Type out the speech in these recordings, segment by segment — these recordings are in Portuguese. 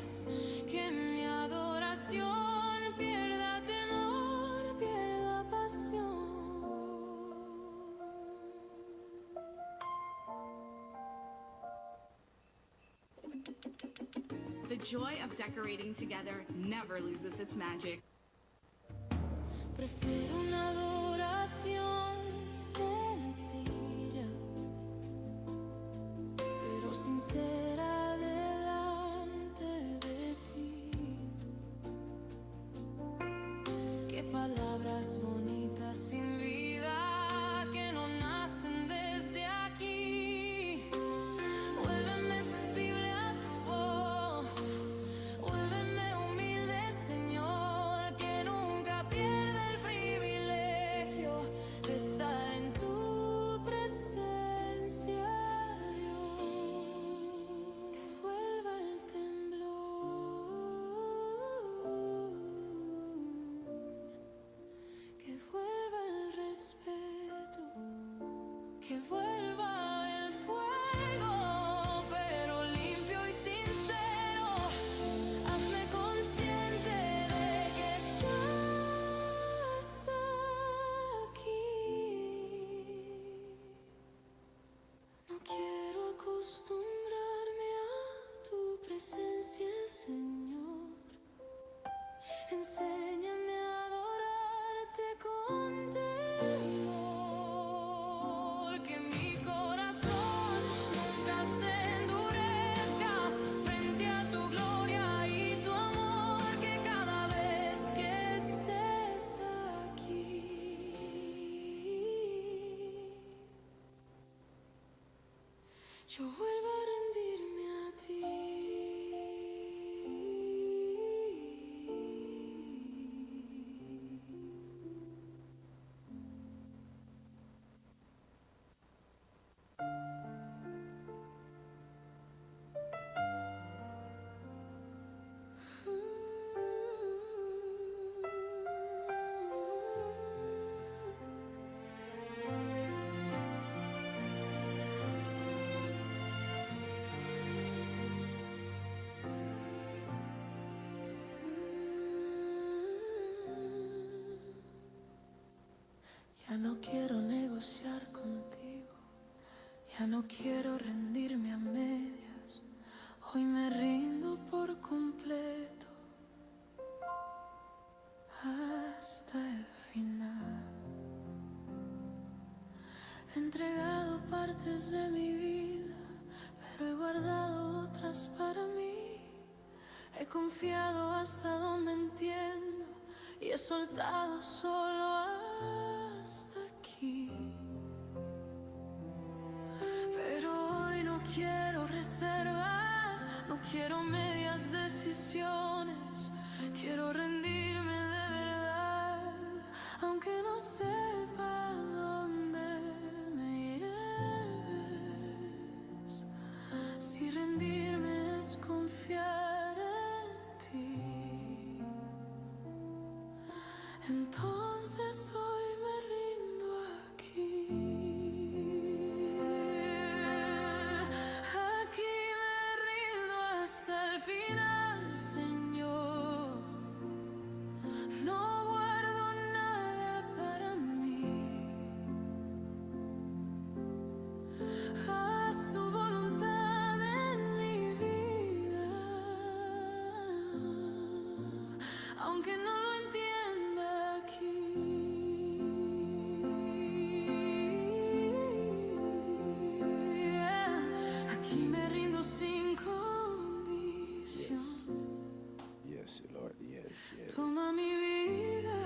haz que mi adoración pierda temor, pierda pasión. The joy of decorating together never loses its magic. Prefiero una adoración sencilla, pero sincera delante de ti. Qué palabras bonitas sin vida que no nacen desde aquí. Vuélveme sensible a tu voz, vuélveme humilde, Señor, que nunca pierda el privilegio de estar en tu presencia, Dios. Que vuelva el temblor, que vuelva el respeto, que vuelva el fuego, pero limpio y sincero. Hazme consciente de que estás aquí. No quiero acostumbrarme a tu presencia, Señor. Enséñame a adorarte con temor, que mi corazón nunca se endurezca frente a tu gloria y tu amor, que cada vez que estés aquí yo vuelvo a rendirme a ti. Ya no quiero negociar contigo, ya no quiero rendirme a medias. Hoy me rindo por completo hasta el final. He entregado partes de mi vida, pero he guardado otras para mí. He confiado hasta donde entiendo y he soltado solo hasta aquí. Pero hoy no quiero reservas, no quiero medias decisiones. Quiero rendirme de verdad, aunque no sepa dónde me lleves. Si rendirme es confiar en ti, entonces hoy me rindo aquí. Aquí me rindo hasta el final, Señor. No guardo nada para mí. Haz tu voluntad en mi vida, aunque no lo entienda aquí. Aquí me rindo sin condición. Yes, Lord, yes, yes. Toma mi vida,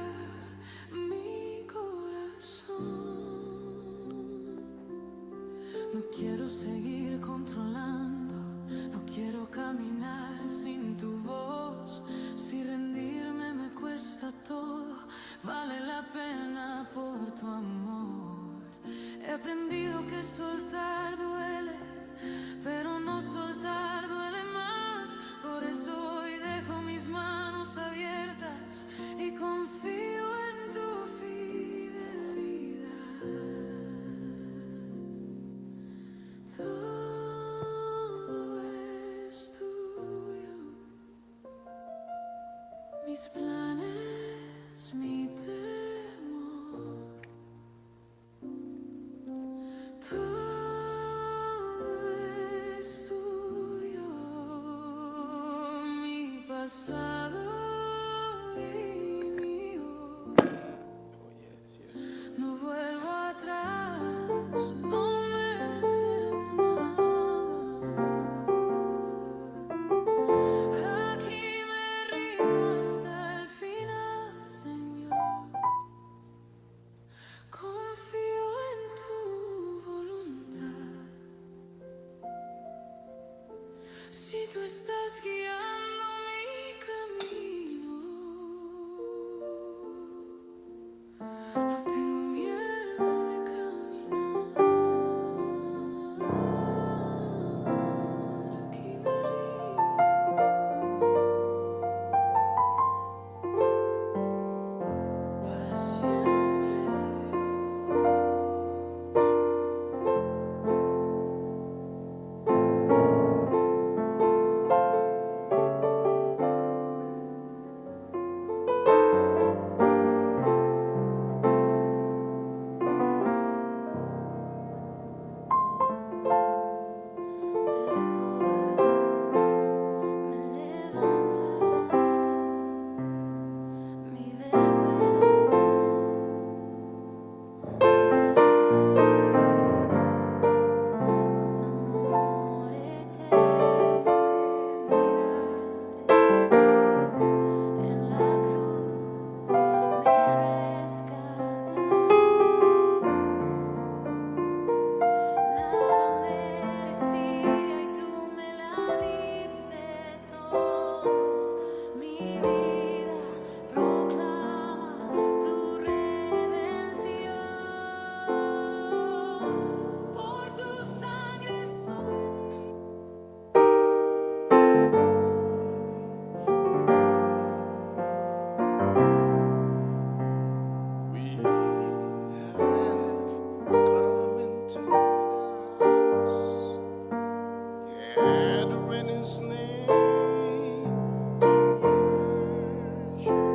mi corazón. No quiero seguir controlando, no quiero caminar sin tu voz. Si rendirme me cuesta todo, vale la pena por tu amor. He aprendido que soltar duele, pero no soltar duele más. Por eso hoy dejo mis manos abiertas y confío en tu fidelidad. Toma pasado y mi hoy. Oh, yes, yes. No vuelvo atrás, no me reservo nada. Aquí me rindo hasta el final, Señor. Confío en tu voluntad. Si tú estás guiando mi camino, no tengo miedo de caminar. Aquí me rindo para siempre, mi vergüenza, con amor eterno me miraste, en la cruz me rescataste, nada merecía y tú me la diste todo, mi vida proclama tu redención, por tu sangre soy. We have come into the house, gather in His name to worship.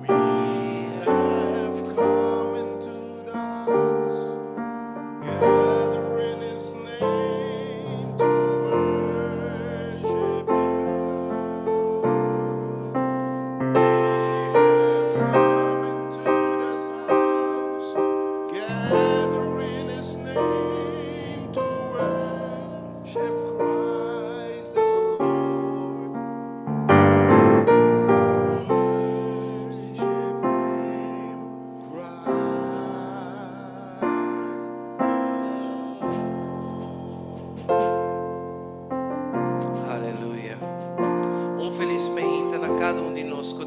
We have come into this house and worship Christ the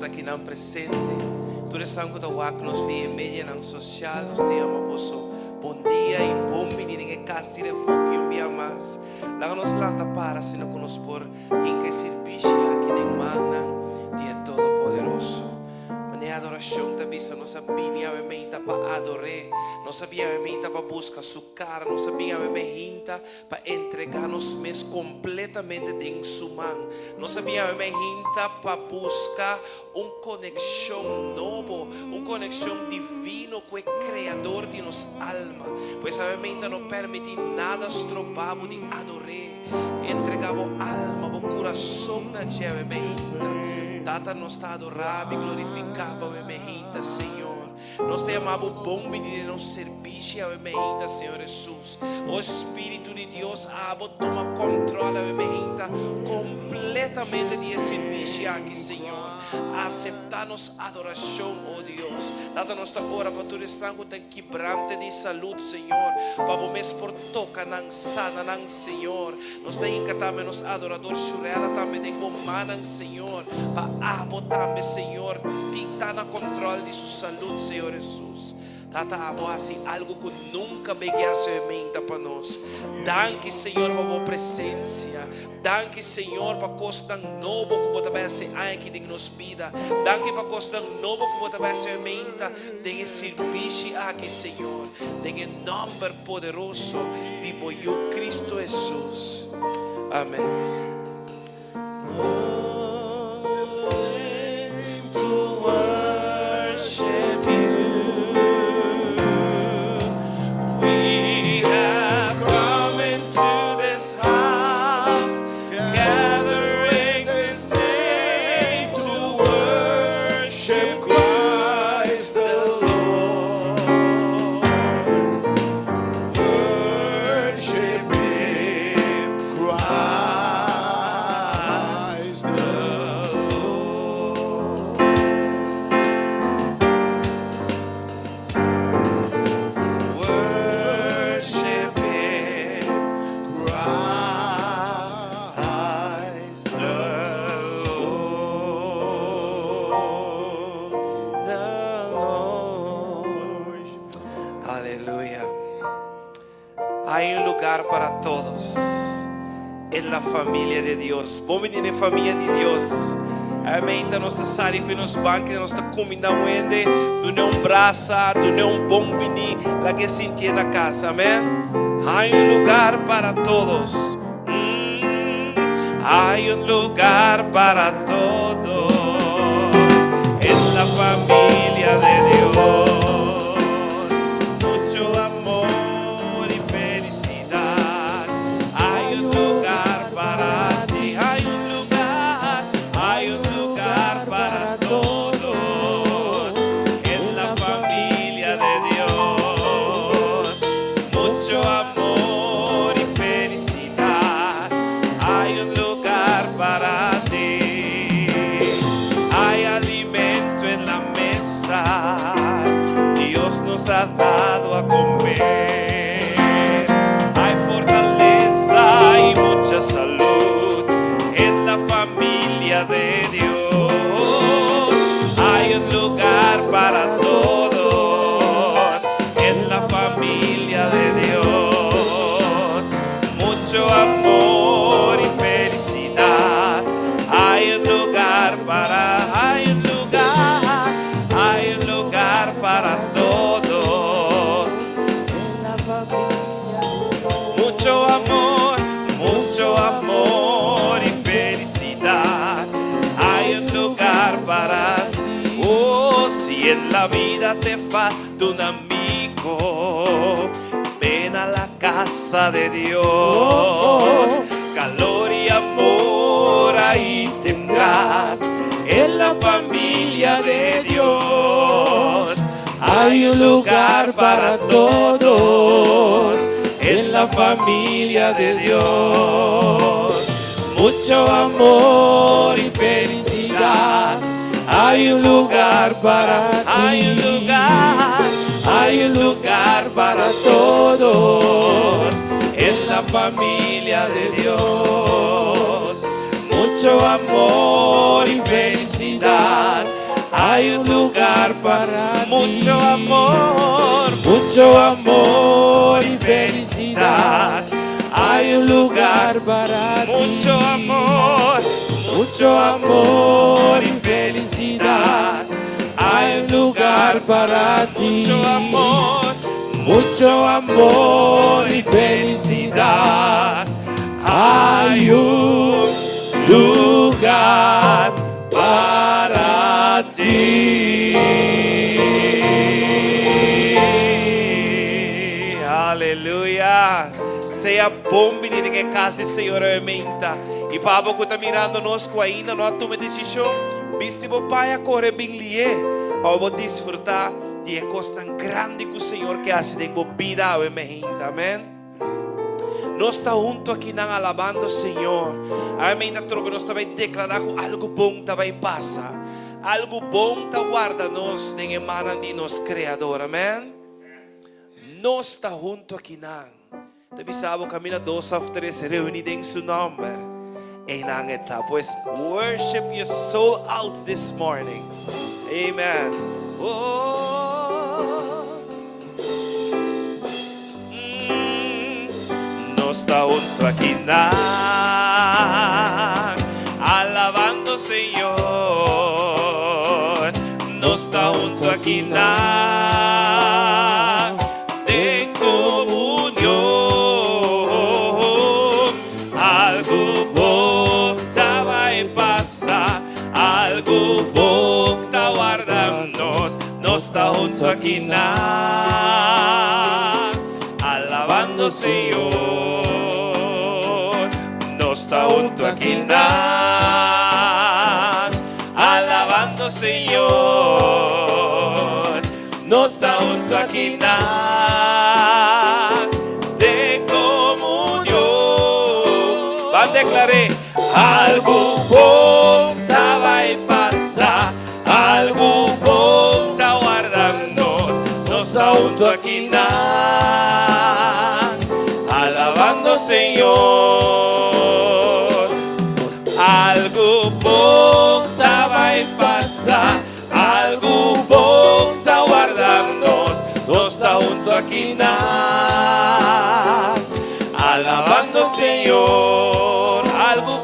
aqui não presente. Todos estão com o nos via media não social, nos temos bom dia e bom menino que casa de refúgio via mais. Lá nos lanta para se não conosco por em que serviço aqui nem magna, dia todo poderoso. Minha adoração da vista não sabia a menta para adorar, não sabia a menta para buscar sua cara, não sabia a menta para entregar-nos mes completamente em sua mão, não sabia a menta para buscar conexão novo, conexão divino com o Criador de nossa alma, pois a menta não permite nada estropado de adorar, entregava alma, o coração na tia menta. Data nos está adorando e glorificava a menta, Senhor. Nós te amamos bom menino, nos serviço a menta, Senhor Jesus. O Espírito de Deus, toma controle a menta completamente. completamente de servicio aquí, Señor. Aceptanos adoración, oh Dios. Dada nuestra hora para tu estanco tan quebrante de salud, Señor. Para mes por toca nan sana nan, Señor. Nos da encantame nos adorador surreal también de gomanan, Señor. Para abo también, Señor. Dicta na control de su salud, Señor Jesús. Tata amo assim algo que nunca veio a ser menta para nós. Danke, Senhor, para a boa presença. Danke, Senhor, para coisa tão nova que você vai ser aqui em nossa vida. Danke para coisa tão nova que você vai ser menta de serviço aqui, Senhor. Em nome poderoso de meu Cristo Jesus. Amém. Hay un lugar para todos en la familia de Dios. Vamos venir en familia de Dios. Amém. Nós estamos saindo nos bancos, nós estamos combinando ainda. Tu não braça, tu não bombini, lá que se entende na casa. Amém. Há lugar para todos. Há lugar para todos en la familia de Dios. Ha dado a comer. Hay fortaleza y mucha salud en la familia de Dios. Hay un lugar para todos en la familia de Dios. Mucho amor y felicidad. Hay un lugar para, hay un lugar para todos. Mucho amor y felicidad. Hay un lugar para ti. Oh, si en la vida te falta un amigo, ven a la casa de Dios. Calor y amor ahí tendrás en la familia de Dios. Hay un lugar para todos en la familia de Dios. Mucho amor y felicidad. Hay un lugar para ti. Hay un lugar para todos en la familia de Dios. Mucho amor y felicidad. Hay un lugar para ti. Mucho amor y felicidad. Hay un lugar para ti. Mucho amor y felicidad. Hay un lugar para ti. Mucho amor y felicidad. Hay un lugar para ti. Aleluia. Seja bom venir em casa, Senhor, aumenta. E para você que está mirando nós ainda não toma decisão, viste o Pai a correr bem lié, para você desfrutar de coisa tão grande que o Senhor que hace em sua vida, aumenta. Amém. Nós está junto aqui nang alabando Senhor. Amém. Na tropa nós vai declarar que algo bom vai passar. Algo bom tá guarda nós nem emanan de nós Criador. Amém. Nós está junto aqui nang. Tapi sabo kami na 2 of 3 reunidos em seu nome. E nang eta, pues worship your soul out this morning. Amen. Nós está junto aqui nang, alabando Senhor. Nós está junto aqui nang, de comunhão. Algo bom já vai passar, algo bom tá guardando nós. Nós está junto aqui nang, alabando Senhor. Nós está junto aqui nang, alabando Senhor. Nós está junto aqui nang, de comunhão. Van declaré, algo bom já vai passar, algo bom tá guardando nós. Nós está junto aqui nang, alabando Senhor. Algo bom tá vai passar, algo bom tá guardando nós. Nós está junto aqui nang, alabando Senhor. Algo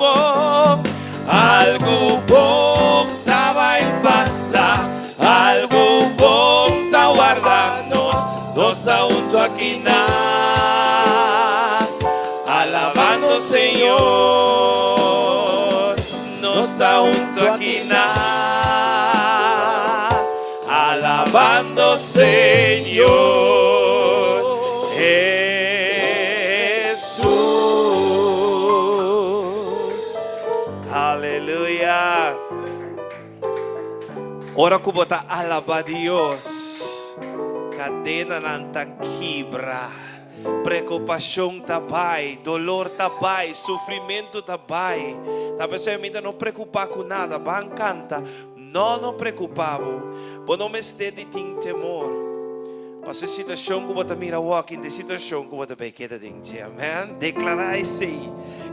bom tá vai passar, algo bom tá guardando nós. Nós está junto aqui nang, alabando Senhor. Nós está junto aqui nang, alabando Senhor. Jesus. Aleluia. Ora ko bota alaba Dios. Cadena ng quebra. Preocupação tabay, dolor tabay, sofrimento tabay. Talvez você ainda não preocupar com nada, bang canta, não preocupavo, mas não me esteja de temor. Para a situação que você mira walking, de situação que você vai quedar dentro, amém? Declarar isso,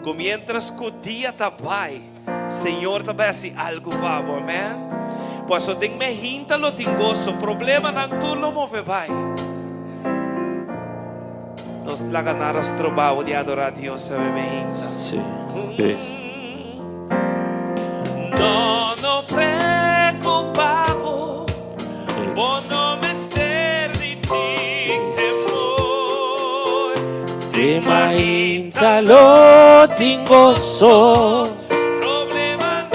que mientras que o dia tabay, Senhor tabay assim algo babo, amém? Pois eu tenho me hinta lo tingoso, problema ng turno mo vai. Nos lagan naras trabaho de adorar a Dios, sabe me hinta. Sí, Cristo. No preocupavo, vos no me ester de ti temor. Te mahinta lo tingoso. Problema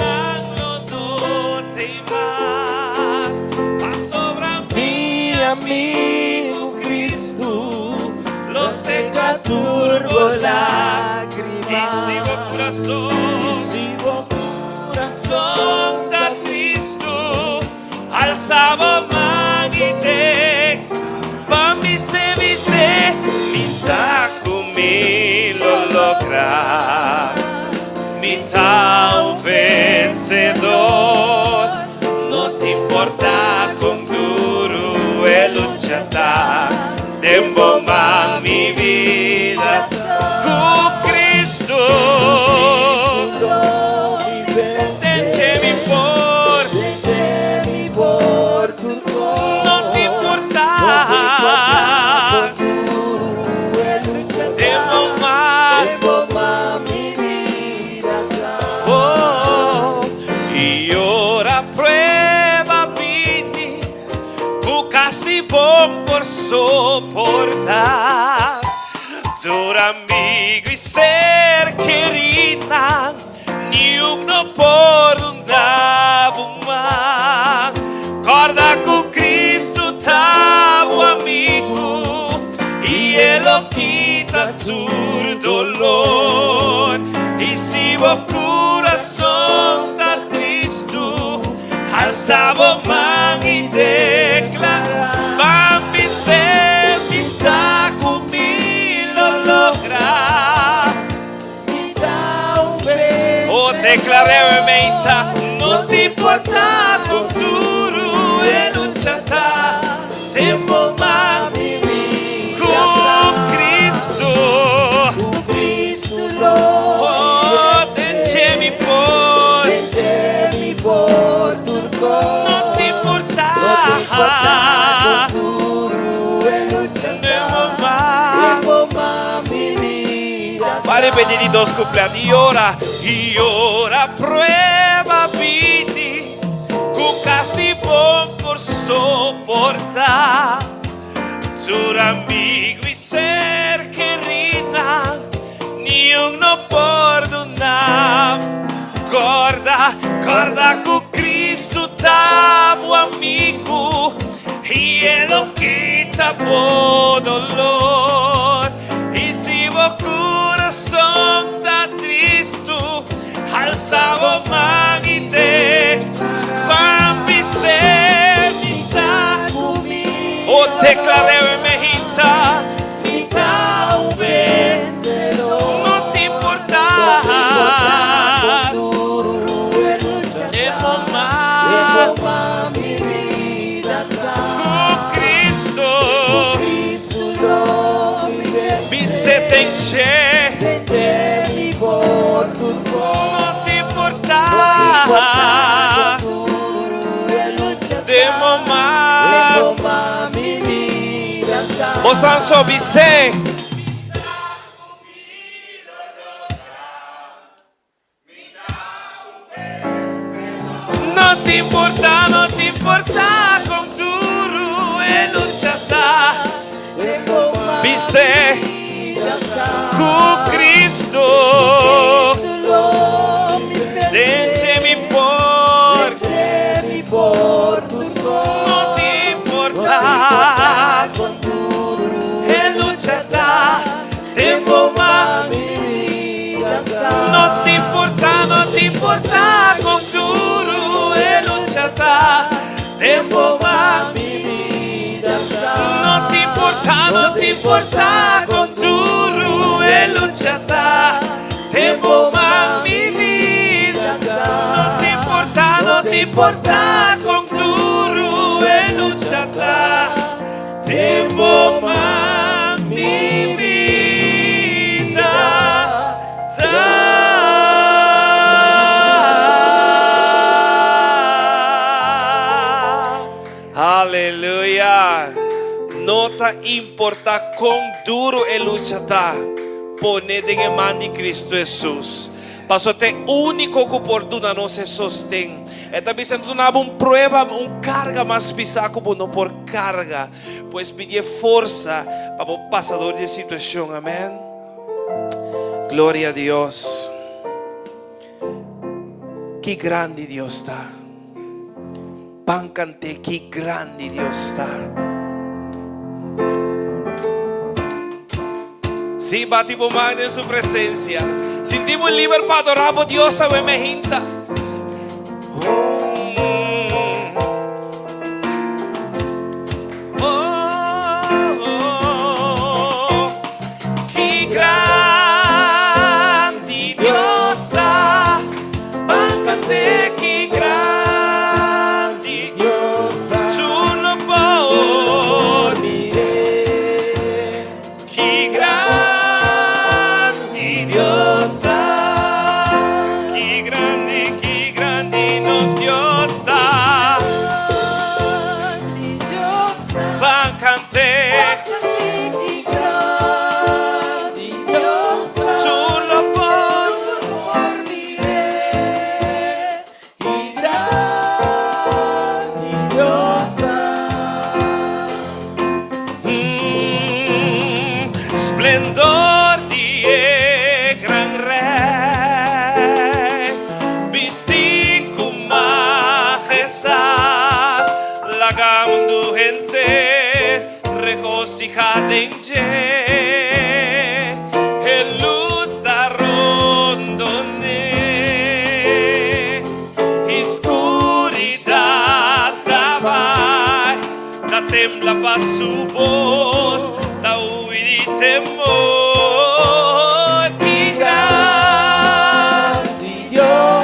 no te mas, pa sobra Mi amigo Cristo, lo seca turbo y lágrimas. sigo corazón. Sigo Son da Cristo, alzavo magite, mi se, mi saco mi lo logra, mi tal vencedor, no te importa con duro el luchata, tempo más mi vida, con Cristo. No te importa, tengo más, mi vida. oh, y ora prueba vini, casi bom por soportar, tu amigo y ser querida, ni uno por un más. Corda con Cristo tavo amigo y Él lo quita tu dolor. Y si vos corazón da Cristo, alzavo man y declara, mami se mi saco mi lo logra. Declaremos, no te importa con duro e luchata, tempo ma mi vida con Cristo. con Cristo lo Oh, mi por, mi por tu cor. no te importa con duro e luchata, tempo ma. tempo ma mi vida Pare benedì dos cumpleaños y ora prueba vidi con casi bon por soportar Tura amigo y ser querida ni uno perdona Corda con Cristo tamo amigo y él lo quita por dolor y si vos corazón está triste alzavo manite Bambi se mi o declaré mejita mi tau vencedor. no te importa Duro e luchata, tempo ma tempo ma mi vida con Cristo Cristo lo mi se te enche mi por tu cor. no te importa Duro e luchata, tempo ma tempo ma mi vida o sanso bise no te importa con duro e luchata tempo ma bise vida con Cristo lo dente mi por tu cor. no te importa Con duro e luchata tempo ma mi vida no te importa con duro e luchata tempo ma mi vida no te importa con duro e luchata tempo ma mi vida no te importa con duro e luchata tempo ma mi vida Aleluya. No te importa con duro e luchata ponete en mano de Cristo Jesús. Pasó te único que oportuna no se sostén. Esta vez no una prueba, carga más pisar como no por carga. Pues pide fuerza para el pasador de situación. Amén. Gloria a Dios. Qué grande Dios está. Pancante, qué grande Dios está. Sí, batimos más en su presencia. Sentimos libre para adorar a Dios, a mejinta. Qué grande Dios está. Bancante, qué grande Dios tú no puedes. miré. Qué grande Dios está. Qué grande nos Dios está. Bancante, tú no puedes. Esplendor de gran rey, vistí con majestad, la gama gente regocijada en el luz da rondone, escuridad da tembla para su voz, da huir y temor. Qué grande Dios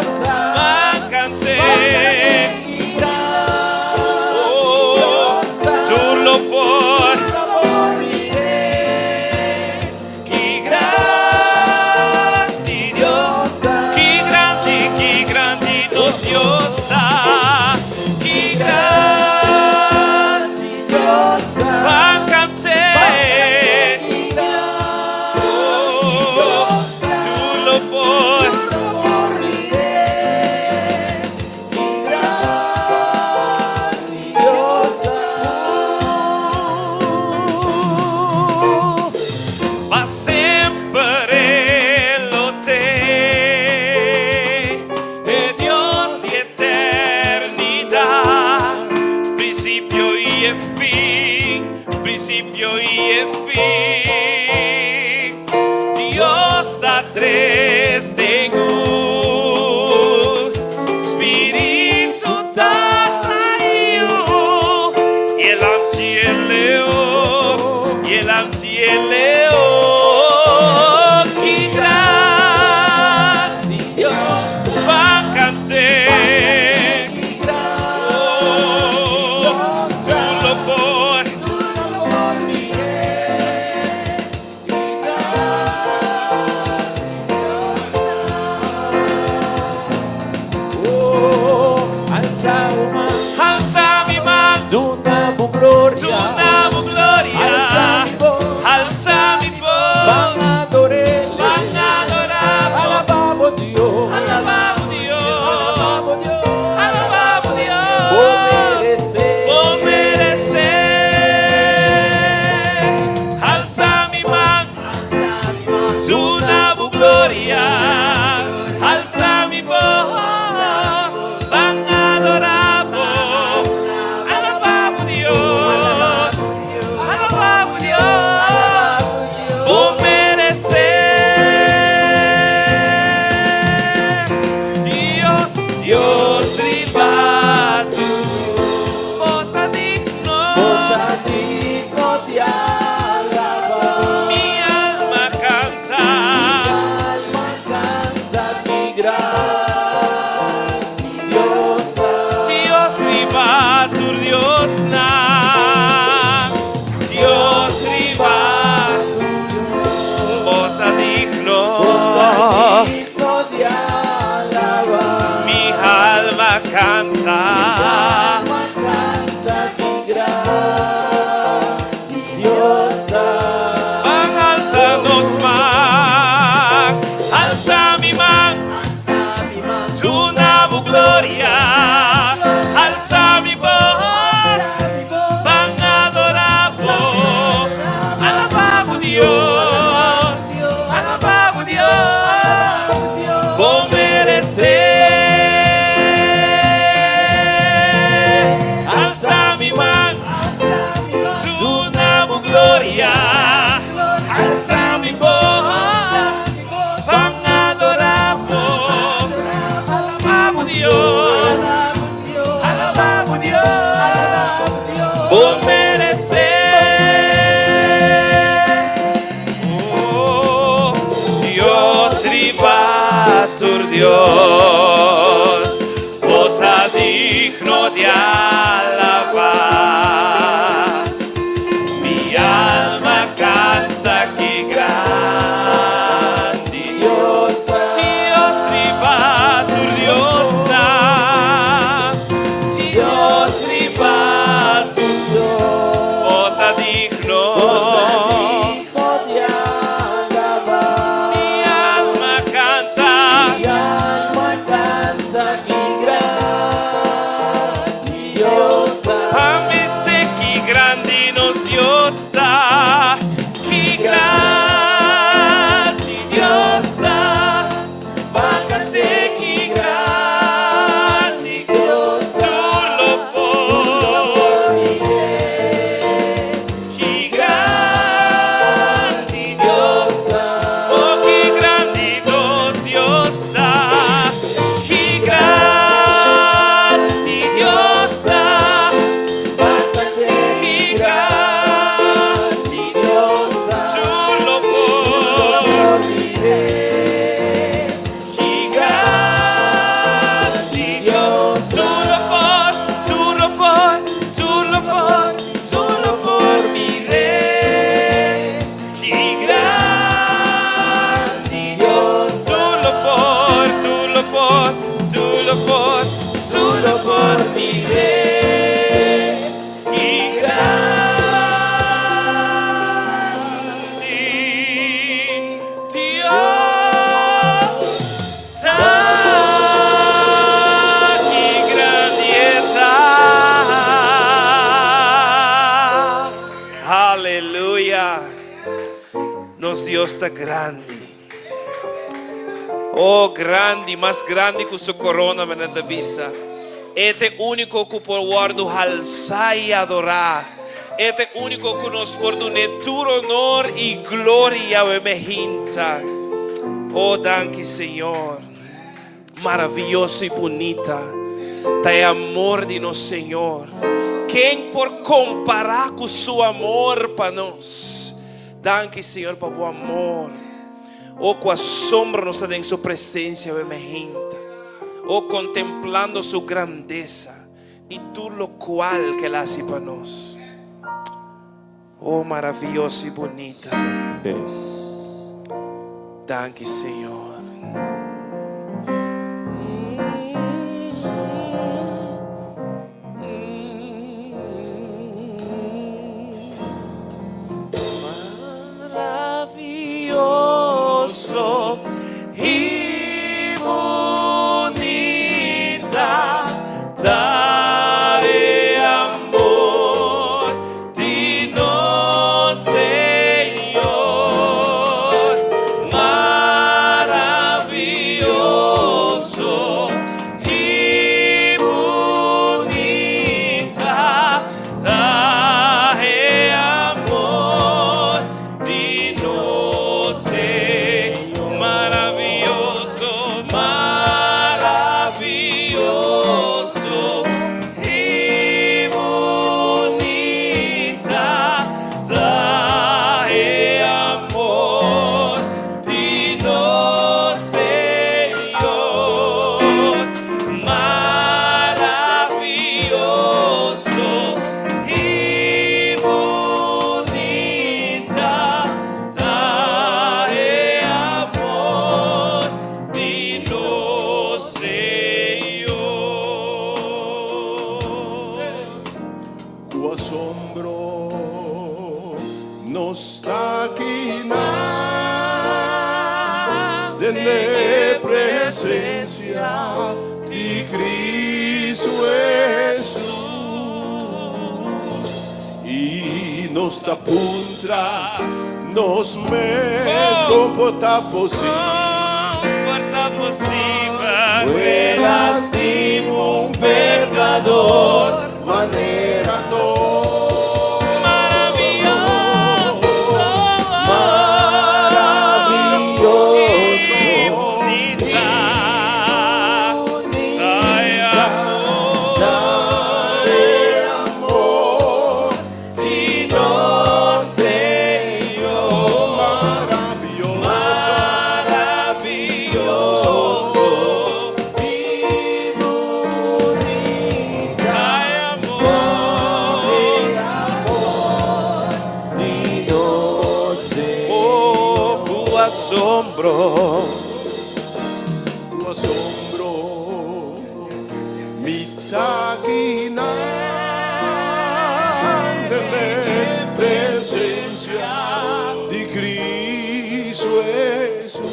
alza mi voz, van adoramos, alabamos Dios, alabamos Dios, por merecer. Dios ribatu, bota digno de alabar. mi alma canta. Alma canta mi gran Dios. Dios ribatu, Dios na, Dios ribatu, bota digno Digno de alabar. mi alma canta. Alma canta mi gran Dios. Van alzanos man, alza mi man, tu nabu gloria, alza mi voz, van adoramos, alabamos Dios, alabamos Dios, por merecer. Alza mi man, tu nabu gloria, alza mi voz, van adoramos, alabamos Dios, alabamos Dios, por merecer. Oh, Dios ribatur Dios, bota digno de alabar. Mi alma canta que grande Dios, Dios ribatur Dios da, Dios ribatur bota digno. Digno de alabar. Mi alma canta, Mi alma canta mi gran Dios. a mí sé que grande nos Dios da, que grande Dios da, bájate que grande Dios tú lo pones, que grande Dios, oh que grande nos Dios da, que grande Dios da, Bájate que grande Dios. tú lo pones. Que grande Dios, tú lo por, tú lo por mi rey. Que grande Dios, tú lo por, mi rey. Que grande Dios. Que grandeza. Aleluya. Nos Dios está grande. Oh, grande, mais grande que o seu corona, menina bisa. Este único que por guardo alçar e adorar. Este único que nos por do netur honor e glória e mejinta. Oh, danke, Senhor. Maravilhoso e bonita. Tá é amor de nosso Senhor. Quem por comparar com seu amor para nós? Danke, Senhor, para o amor. Oh, com a sombra nos está em sua presença emergente. Oh, contemplando sua grandeza e tudo o qual que ela hace para nós. Oh, maravilhoso e bonita. Danke, Senhor. Maravilhoso e bonita, dare amor de nosso Senhor. Maravilhoso Cristo Jesús e nos dá puntra, nos mesmo comporta possível. Porta possível. Que lastimo un pecador, Maneira nova, Maravilhoso. maravilloso. Bonita. Ai, amor. amor, Dino Señor, maravilhoso, maravilloso. Y bonita. Ai, amor. Dino Señor. Oh, tu asombro. tu assombro mi está guiando en presencia de Cristo Jesús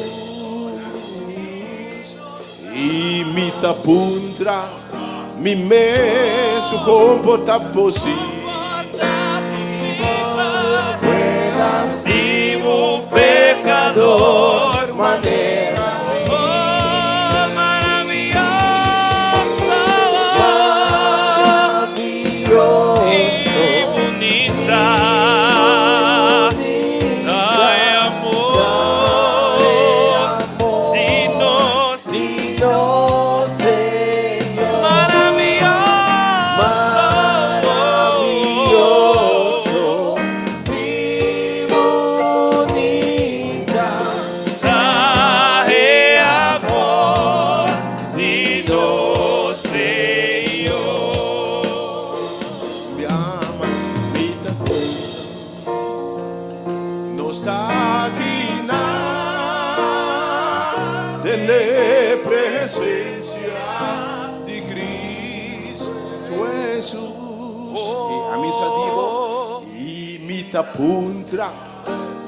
e mi tapuntra mi messo comporta possível. Lastimo un pecador, Maneira Oh, maravilhoso. maravilloso. E bonita. Ai, amor. Dinos. Dino Señor, Maravilhoso. maravilloso. Y bonita. Trae amor. Dinos, Senhor. mi ama, mi tapuntra nos está guiando en presencia de Cristo Jesús. E a missa divo e mi tapuntra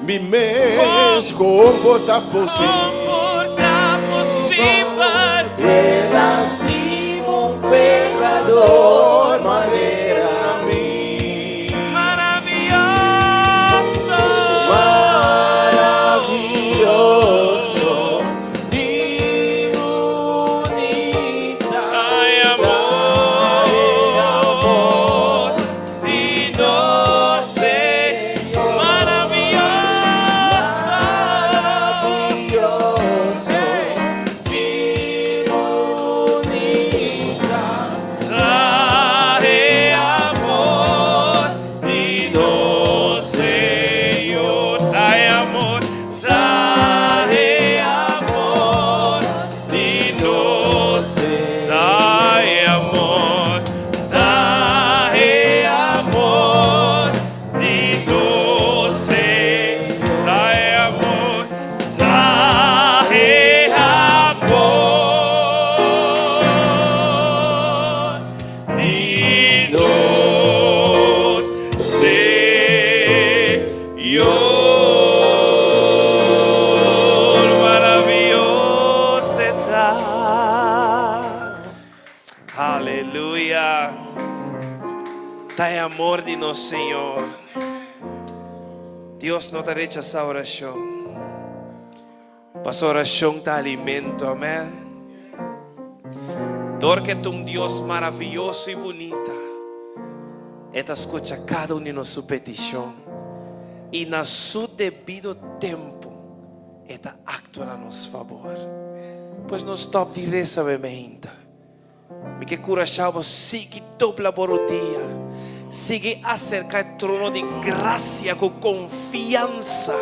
mi mes comporta possível. Comporta possível. Que lastimo un pecador, manera Maravilhoso. maravilloso. Y bonita. Ai, amor. Dinos, Senhor. Maravilhoso. Maravilloso. Y bonita. Trae amor, dinos, Senhor. Trae amor, dinos. Trae amor, dinos, Senhor. Trae amor, dinos, Senhor. Maravilhoso está. Aleluia. Trae amor de nós, Senhor. Deus não te rechaza a oração. Mas a oração te alimento, amém. Porque tu um Deus maravilhoso e bonita. Eta escucha cada um de nossa petição. E na seu devido tempo, eta actua a nosso favor. Pois não stop de reza, bementa. Me que curachava, sigue dobla por o dia. Sigue acerca do trono de graça com confiança.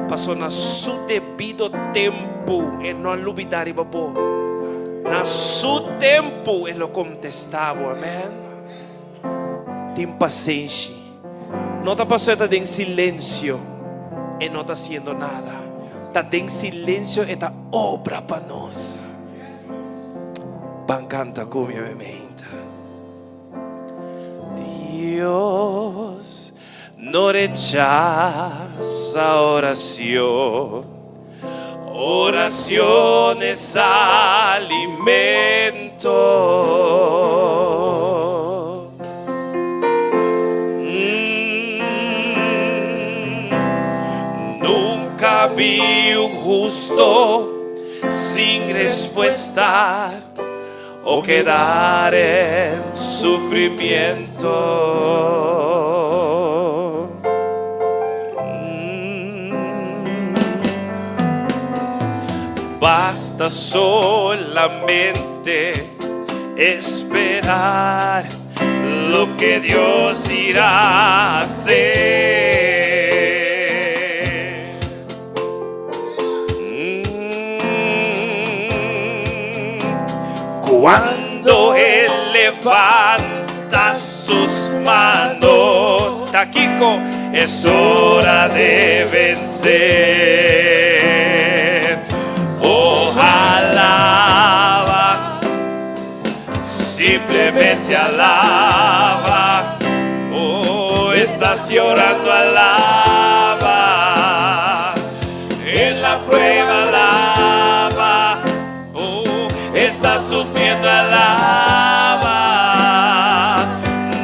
Passou na seu devido tempo. E não duvidar, babo. Na seu tempo, ele contestava, amém. Tem paciência. Não está passando em silêncio e não está haciendo nada. Está em silêncio e está obra para nós. Van canta com minha mente. Dios no rechaza oración. Oración es alimento. Nunca vi un justo sin respuesta o quedar en sufrimiento. Basta solamente esperar lo que Dios irá a hacer. Cuando Él levanta sus manos, Taquico, es hora de vencer. Oh, alaba, simplemente alaba. Oh, estás llorando, alaba. En la prueba, alaba. Oh, estás sufriendo, alaba.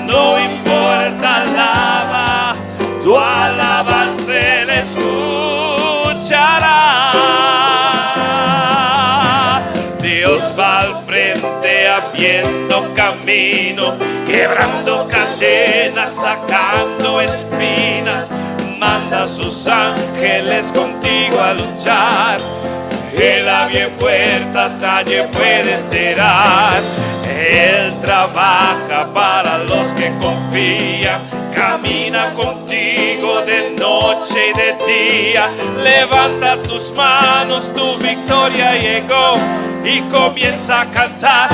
No importa, alaba. Tu alabanza Él escuchará. Dios va al frente abriendo camino, quebrando cadenas, sacando espinas. Manda a sus ángeles contigo a luchar. Él abre puertas, nadie puede cerrar. Él trabaja para los que confían. Camina contigo de noche y de día. Levanta tus manos, tu victoria llegó. Y comienza a cantar.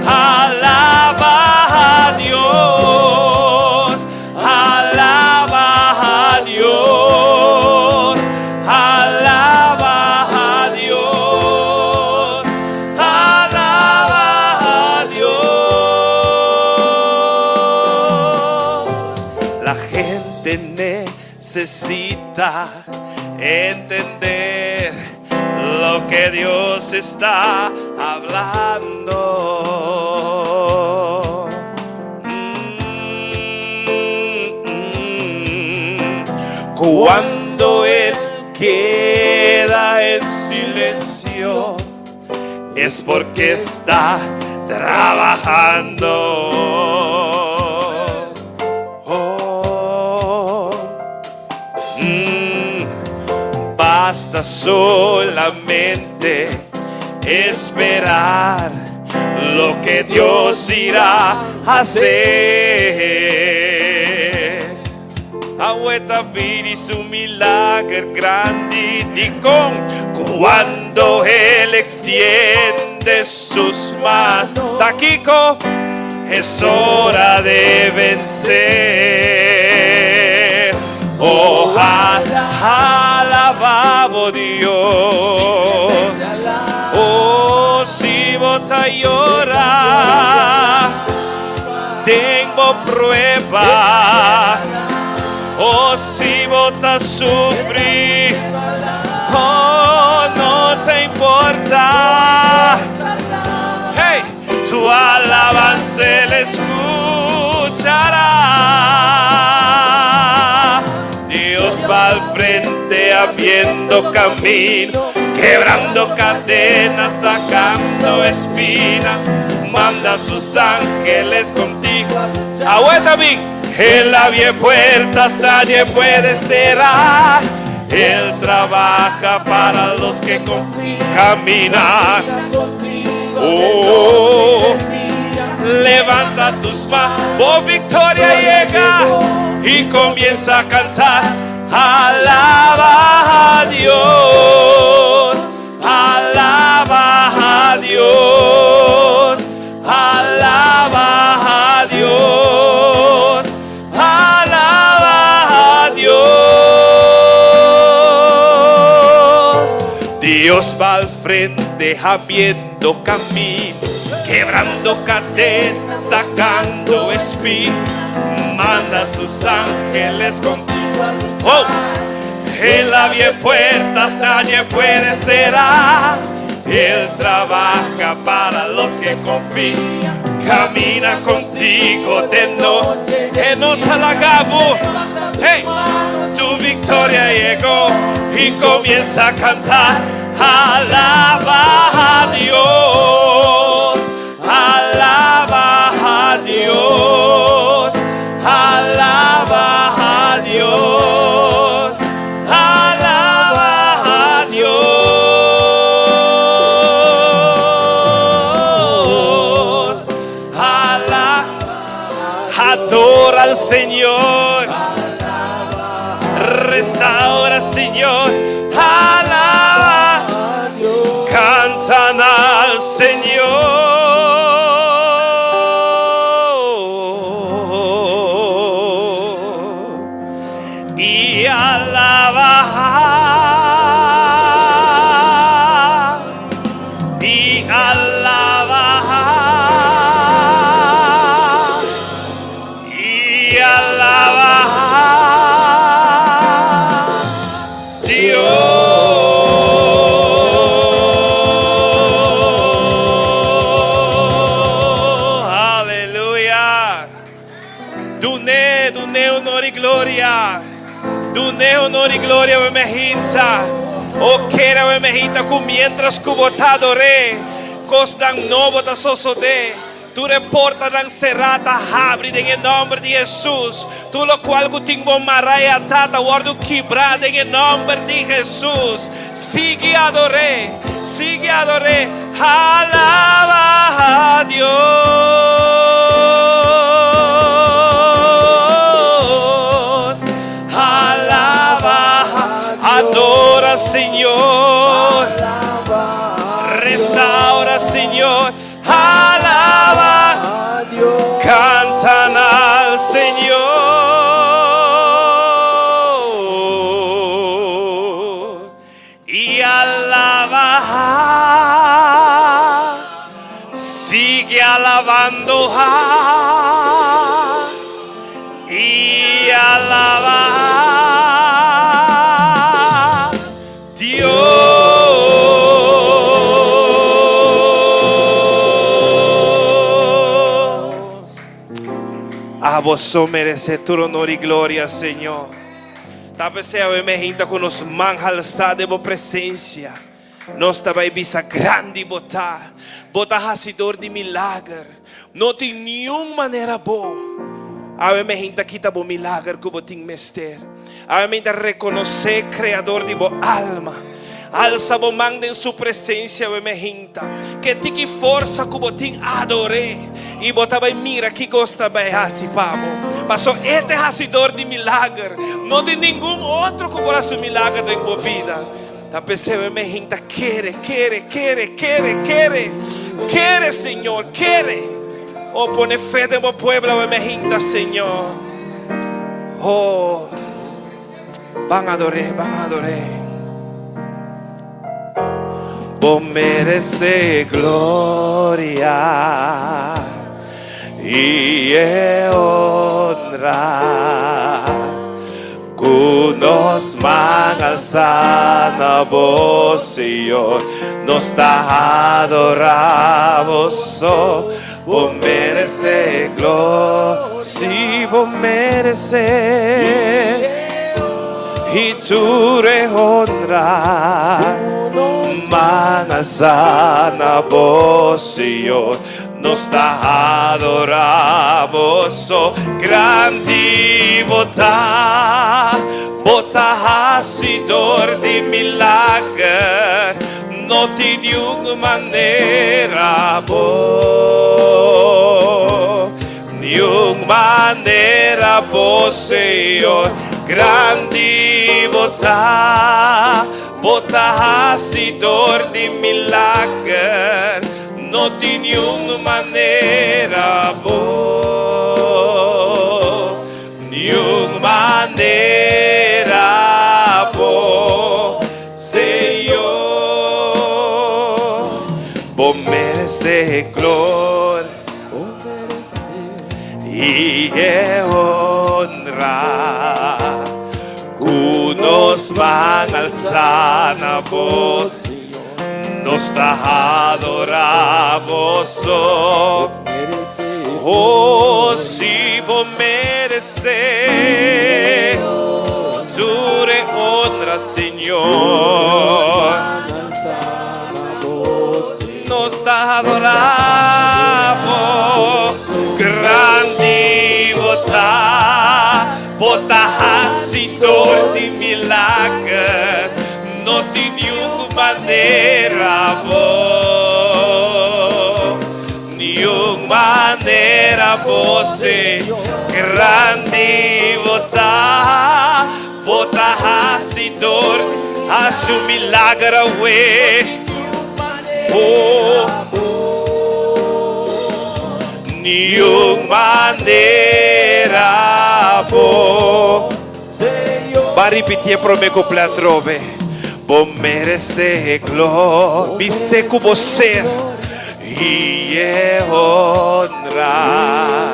Alaba a Dios. Alaba a Dios. Alaba a Dios. Alaba a Dios. La gente necesita entender lo que Dios está hablando. Cuando Él queda en silencio, es porque está trabajando. Basta solamente esperar lo que Dios irá a hacer. Agueta viri su milagro grande y con cuando Él extiende sus manos. Taquico, es hora de vencer. Ojalá alabamos Dios. Oh, si vota llora, tengo prueba. Oh, si vota sufrir, oh, no te importa. Hey, tu alabanza Él escuchará. Dios va al frente abriendo camino, quebrando cadenas, sacando espinas. Manda a sus ángeles contigo. Aguanta bien. Él abre puertas, nadie puede cerrar. Él trabaja para los que caminan. Oh, levanta tus manos, oh, victoria llega y comienza a cantar. Alaba a Dios, alaba a Dios, alaba a Dios, alaba a Dios. Dios va al frente abriendo camino, quebrando cadenas, sacando espinas. Manda a sus ángeles contigo. Oh, Él abre puertas, nadie puede cerrar. Él trabaja para los que confían. Camina contigo de noche. En Otalagabo. Hey, tu victoria llegó y comienza a cantar. Alaba a Dios. Alaba a Dios. Alaba a Dios. Alaba a Dios. Adora al Señor. Restaura, Señor. Alaba. Cantan al Señor. Y alaba. Y alaba. Y alaba. Dios. Aleluya. Dune honor y gloria. Dune honor y gloria we mehita. O kera we mehita ku mientras kubotadore. Kosdang novo da sosode. Tu reporta ng serata habri em nome de Jesus. Tu lo qual guting bom maraya tata wardu quebrada em nome de Jesus. Sigue adore. Sigue adore. Alaba a Dios. Alaba. Adora, Señor. Restaura, Señor. Alaba. Cantan al Señor. Y alaba. Sigue alabando. Y alaba. Dios. A vos merece tu honor y gloria, Señor. Talvez sea o emergente com nos mãos alçadas de boa presença. Nós também bisa grande botar racidor de milagre. Não tem nenhuma maneira boa. A emergente aqui tá bom milagre que botim mester. A emergente reconhecer Criador de boa alma. Alça bo manda em sua presença o emergente. Que tique força que botim adore. E botava mira que gosta bem assim, pavo. Passou este racidor de milagre. Não tem nenhum outro que possa fazer milagre em sua vida. A pessoa emergente quer, Senhor, quer. Oh, pone fé no pueblo emergente, Senhor. Oh, van a adorar. Vos merece gloria y honra. Nos man alzana vos, Señor, nos da adoramos. Vos merece gloria, si vos merece y tu honra. Man alzana vos, Señor, nos da adoramos. Grande bota hacidor de milagre, não tem nenhuma maneira boa, nenhuma maneira boa, Senhor. Grande bota hacidor de milagre, não tem nenhuma maneira boa, nenhuma maneira boa, Senhor. Vos merece glória e honra. Nos van alzar na voz. Nós ta adoramos, Merecer. oh, se vou merecer, tu re honra, Senhor. Nós ta adoramos, grande vota, hacedor de milagre, não tem nenhuma maneira boa, nenhuma maneira você, grande vota, hacedor, hace um milagre, ué. Oh, nenhuma maneira boa. Vai repetir para me completar trove. Vou merecer glória, me seco você e é honra.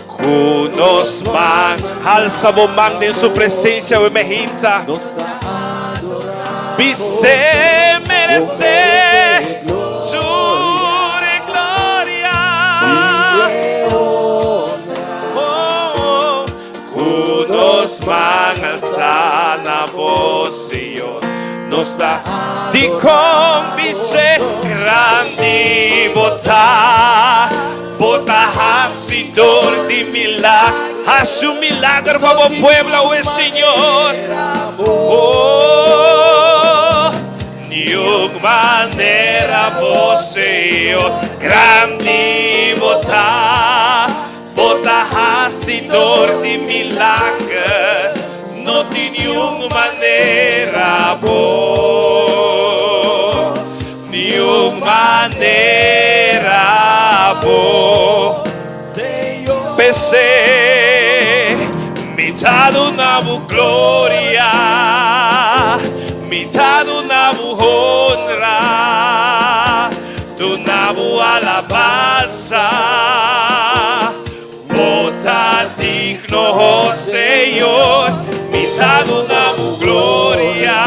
Conosco, alça o mão em sua presença e me hinta. Me se merecer sua glória. Conosco, alça na voz, Senhor. Nos dá de convicer grande botar hacedor de milagre, hace um milagre para o pueblo, o Senhor. Oh, nenhuma maneira você, grande botar hacedor de milagre, não tem nenhuma maneira boa, nenhuma maneira boa. Pensei, me dá na glória, me dá na honra, tu na alabanza, bota digno, Senhor. Me dá na glória,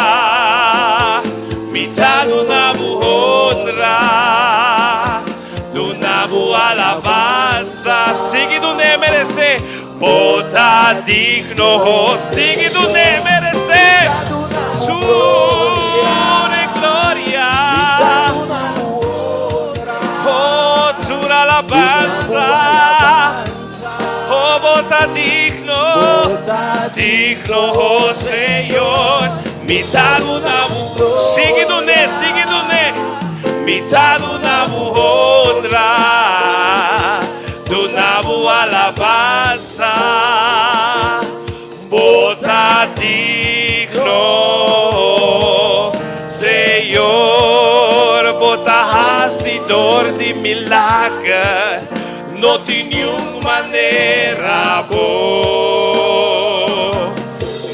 me dá na honra, do na alabanza, sigue do ne merecer, bota digno, sigue do ne merecer, tu glória, oh tu alabanza, oh bota digno, oh Senhor, me dá na sigue do ne, me dá na honra, do na alabanza, bota digno, Senhor, bota hacedor de milagre, não tem nenhuma maneira boa,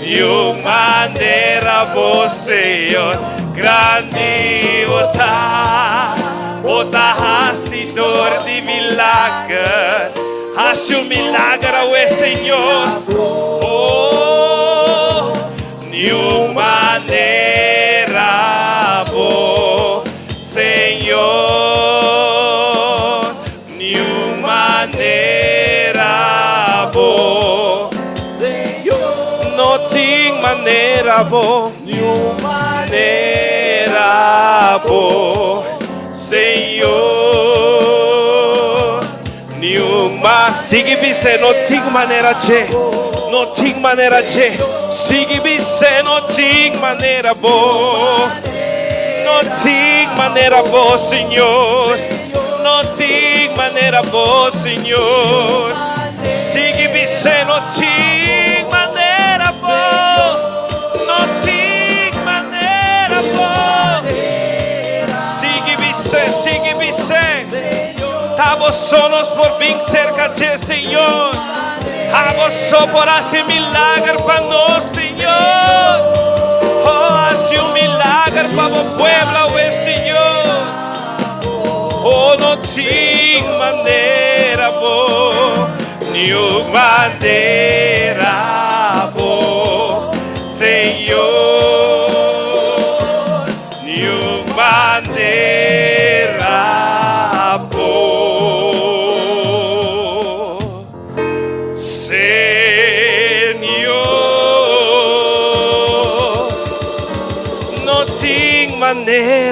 nenhuma maneira boa, Senhor, grande bota hacedor de milagre, hace um milagre, o Senhor. Oh, nenhuma maneira boa, Senhor, nenhuma maneira boa, Senhor, não tem maneira boa, nenhuma maneira boa, Senhor, nenhuma. Sigue você, não tem maneira de, não tem maneira de. Sigue você, não tem maneira boa, não tem maneira boa, Senhor, não tem maneira boa, Senhor. Sigue você, não tem maneira boa, não tem maneira boa. Sigue você, estamos solos por vir cerca de Senhor. Estamos só por hacer milagre para nós, Senhor. Oh, hace um milagre para o pueblo, o Senhor. Oh, não tem maneira boa, nenhuma maneira boa, Senhor, nenhuma maneira.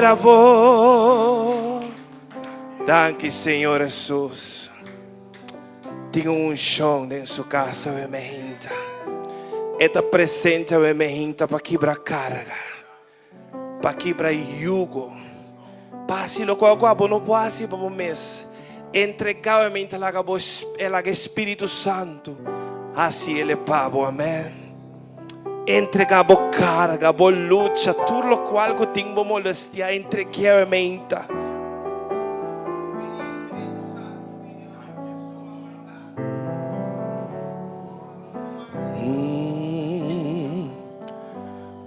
Rabo. Danke, Señor Jesús. Tengo un unción en su casa, me hinta. Esta presencia me hinta para quebrar carga, para quebrar yugo. Para si lo cual no puedo hacer para un mes. Entregar me hinta el Espíritu Santo. Así ele pavo, amén. Entregar a carga, a lucha, tudo lo qual que tenho molestia, entregar a mente.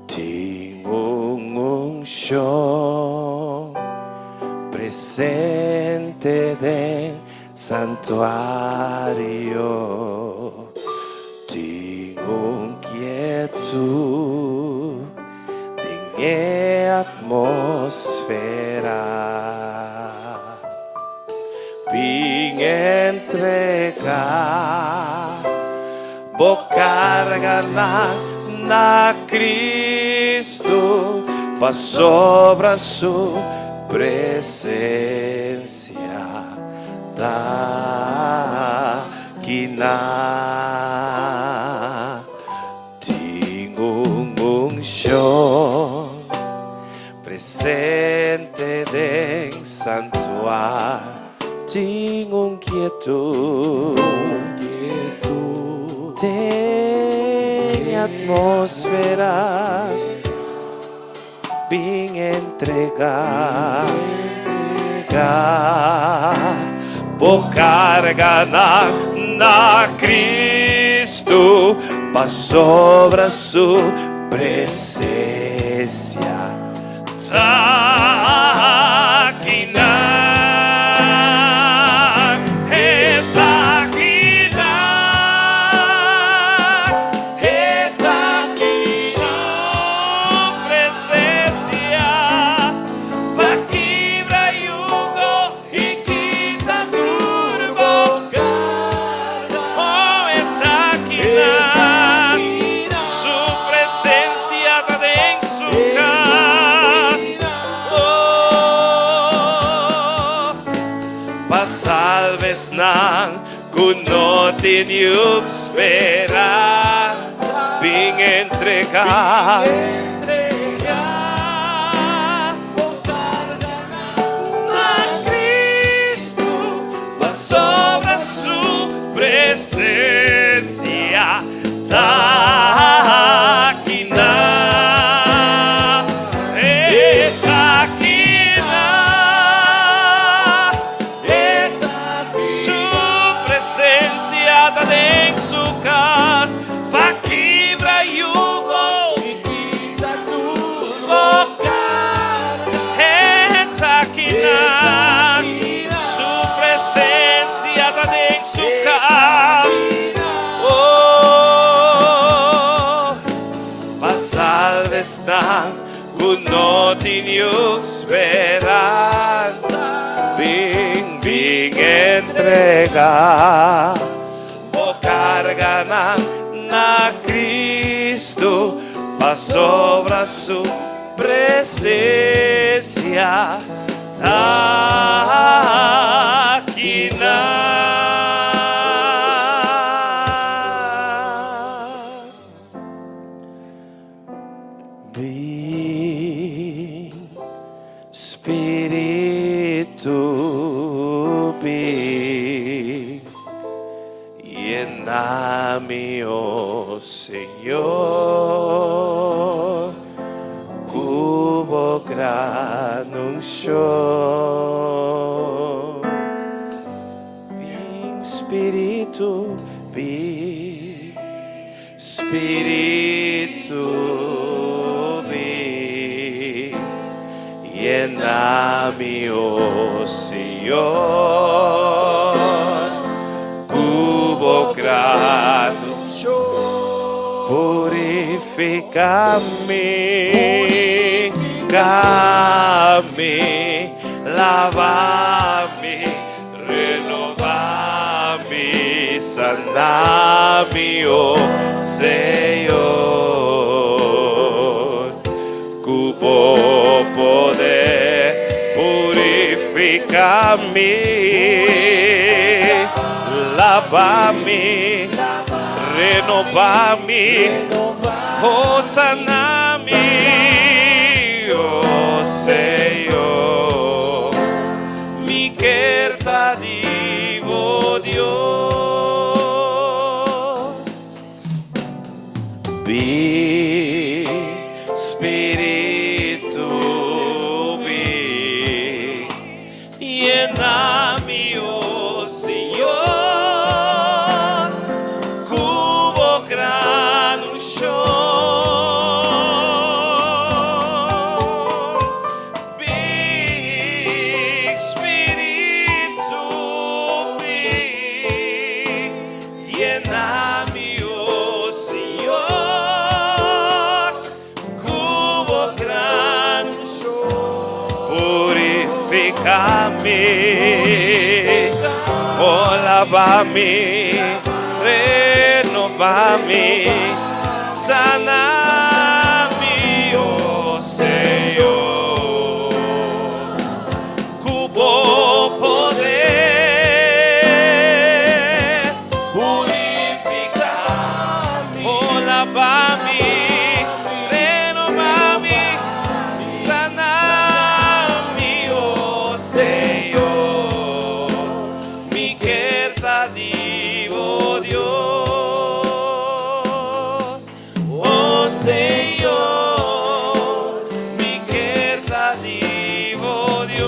Tenho unção presente del santuario. Tengo quietud en atmosfera. Vim entregar, vou cargar na Cristo, para sobre su presencia. Tengo unción presente del santuario. Tengo quietud, de atmósfera. Vim entregar, vou cargar na Cristo, para sobre su presencia. Salves nan no tenho esperança. Vim entregar, vou cargar na Cristo, mas sobre a sua presença. Aqui na em su casa, pa' quebrar yugo y quita turbo carga. Está aquí na su presencia está en su casa. Oh, pa' salves tan no tengo esperanza. Vim entregar, carga na Cristo, para sobre su presencia. Aqui vim, Espírito, vim. Llena-me, oh Senhor, cubo gran unción. Vem, Espírito, vem, Espírito, vem. Llena-me, oh Senhor, cubo grato, purifica-me, lavame, lavame, renova-me, sana-me, oh Senhor, cubo poder. purificami, lavami, renovami, oh sanami, oh Señor, mi querta divo Dios. Bi Spiritu bi, llenami, oh Señor, cubo gran unción. Bi Spiritu bi, llenami, oh Señor, cubo gran unción. Purificami, oh lavami, renovami, sanami, oh Señor, cubo poder, purificami, oh lavami, renovami, sanami, oh Señor, mi querta divo Dios, oh Señor, mi querta divo Dios,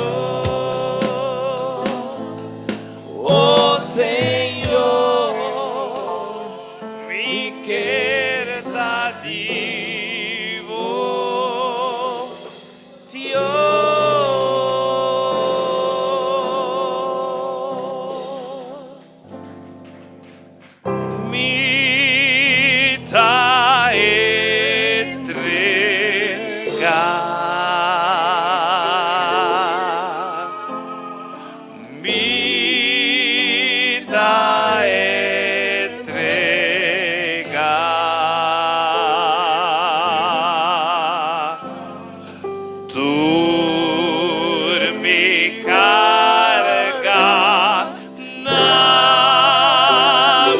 oh Señor, mi querta divo Dios. Mita entrega, mita entrega, mi carga, na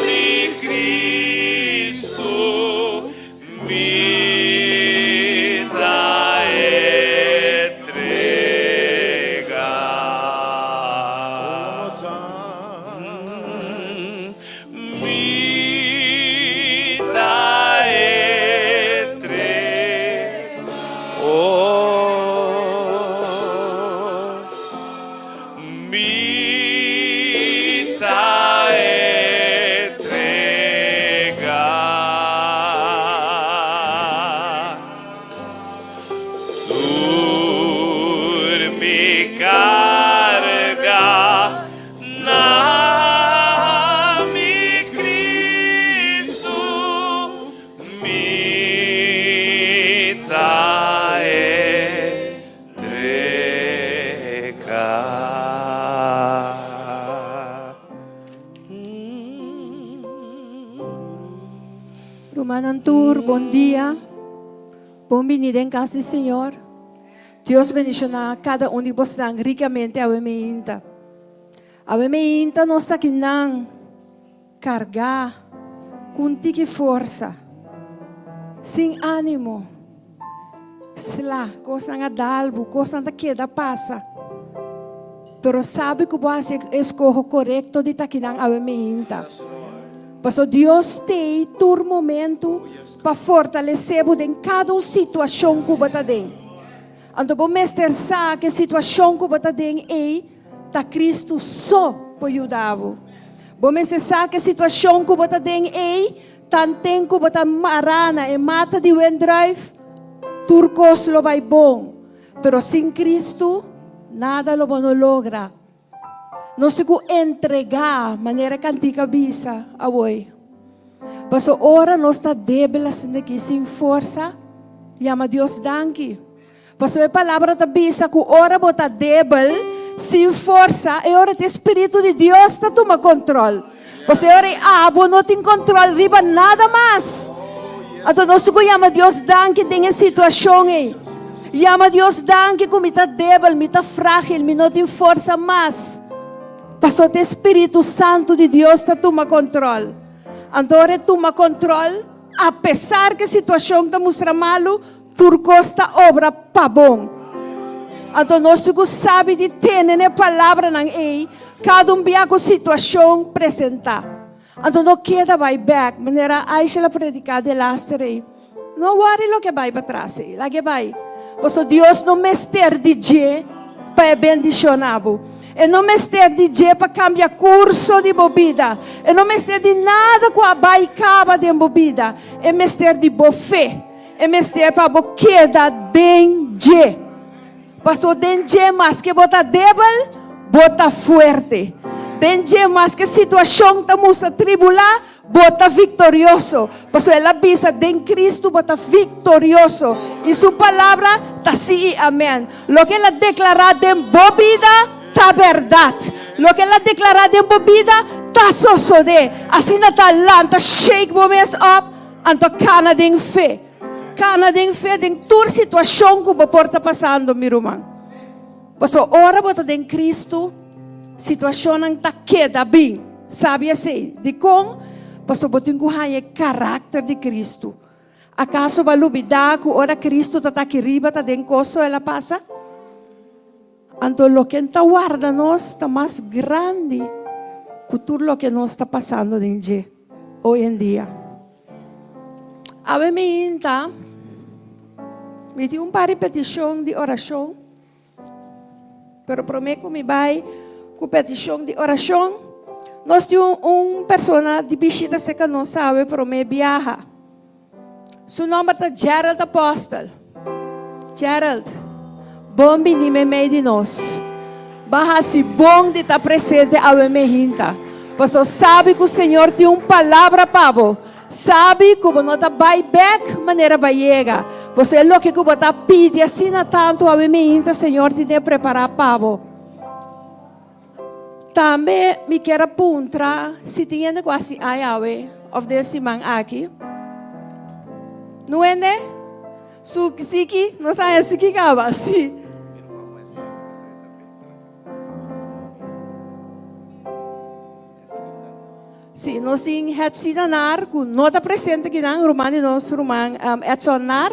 mi Cristo, mita entrega. Mita entrega, oh, mita entrega, mi carga, na mi Cristo, mita entrega. Romanantur, bom dia. Bom venida em casa do Senhor. Deus bendicionar cada um de vocês ricamente a meinta. A meinta nós aqui não carregar com tique força, sem ânimo. Slá, coisa nga dalbo, coisa nga queda passa. Pero sabe que você escolhe correto de taquinang a meinta. Pastor, Deus tem tur momento para fortalecer em cada situação que você tem. Então, o mestre sabe que a situação que você tem é que Cristo só pode ajudar. O mestre sabe que a situação que você tem é que você marana e mata de wendrive, turcos lo vai bom. Pero sem Cristo, nada lo não logra. Não se entregar maneira que antiga bisa a hoje. Mas ora nós está débiles aqui sem força, chama Deus danke. Mas a palavra está bisa que ora bota débil, sem força, e ora o Espírito de Deus está toma controle. Mas ora abo não tem controle riba nada mais. Então nós chama Deus danke tem a situação aí. Llama a Dios danke kung mita débil, mita frágil, mi no tem força mais. Pastor, o Espírito Santo de Deus está toma controle. Andore toma controle, apesar que a situação está mostra malo, turco está obra pa bom. Então nós sabe de ter a palavra na ei, cada dia com situação apresentar. Então não queda vai back, maneira Aisha la predicar de lastre. Não worry lo que vai para trás, lá que vai. Porque Deus não mester de je para bendicionar. E não mester de je para cambiar curso de bebida. E não mester de nada com a baicaba de bebida. E mester de bofé. E mester para bo queda de je. Pastor, de je mas que bota débil, bota forte. Denje mas que situação estamos a tribular, bota vitorioso. Pastor, ela avisa, de Cristo bota vitorioso. E sua palavra está sim, amém. Lo que ela declara de bebida, está verdade. Lo que ela declara de bebida, está sucede. Assim está lá, está shake moments up, anto cana de fé. Cana de fé, de toda situação que o vapor está passando, meu irmão. Pastor, ora bota de Cristo, situação não está queda bem, sabe assim? De como, pastor, botem que o caráter de Cristo. Acaso vai duvidar que ora Cristo está aqui riba, está dentro coso, ela passa? Então, o que está guarda nós está mais grande que tudo o que nós está passando hoje em dia. A mim, me deu par de petição de oração, pero prometo que me vai com petição de oração. Nós temos uma pessoa de visita que não sabe, pero me viaja. Seu nome é Gerald Apóstol. Gerald, bom vir me meio de nós. Baja-se bom de estar presente a minha hinta. Você sabe que o Senhor tem uma palavra para você. Sabe como não está vai back, maneira vai chegar. Você é o que você está pedindo assim tanto a minha hinta, Senhor, te preparar para você. Também me quero apontar se tem negócio aí, of desse man aqui. Não é, né? Siki, não sabe se que acaba, sim. Sim, nós temos hetzidanar, que não está presente aqui na Romani, nós Roman hetzonar,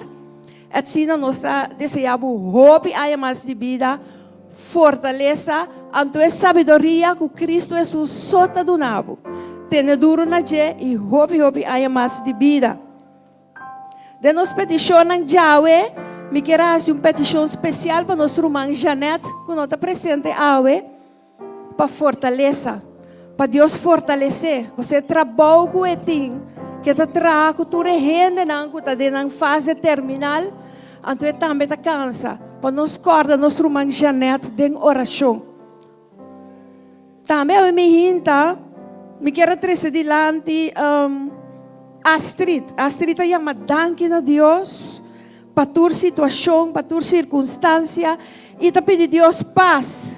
hetzina nós desejamos hope aí mais de vida, fortaleza, anto é sabedoria que Cristo é o sota do nabo. Tem duro na je e hope aí mais de vida. De nos petição ng Yahweh, me quero fazer uma petição especial para nosso irmão Janet, que não está presente aí, para fortaleza. Para Deus fortalecer, você trabalha com o tim, que está trago tu rende não, que está dentro fase terminal, então também está cansa. Para nos corda nosso irmão Janet de oração. Também eu me hinta, me quero trazer dilante Astrid é uma danke a Deus para tua situação, para tua circunstância, e te pedir Deus paz.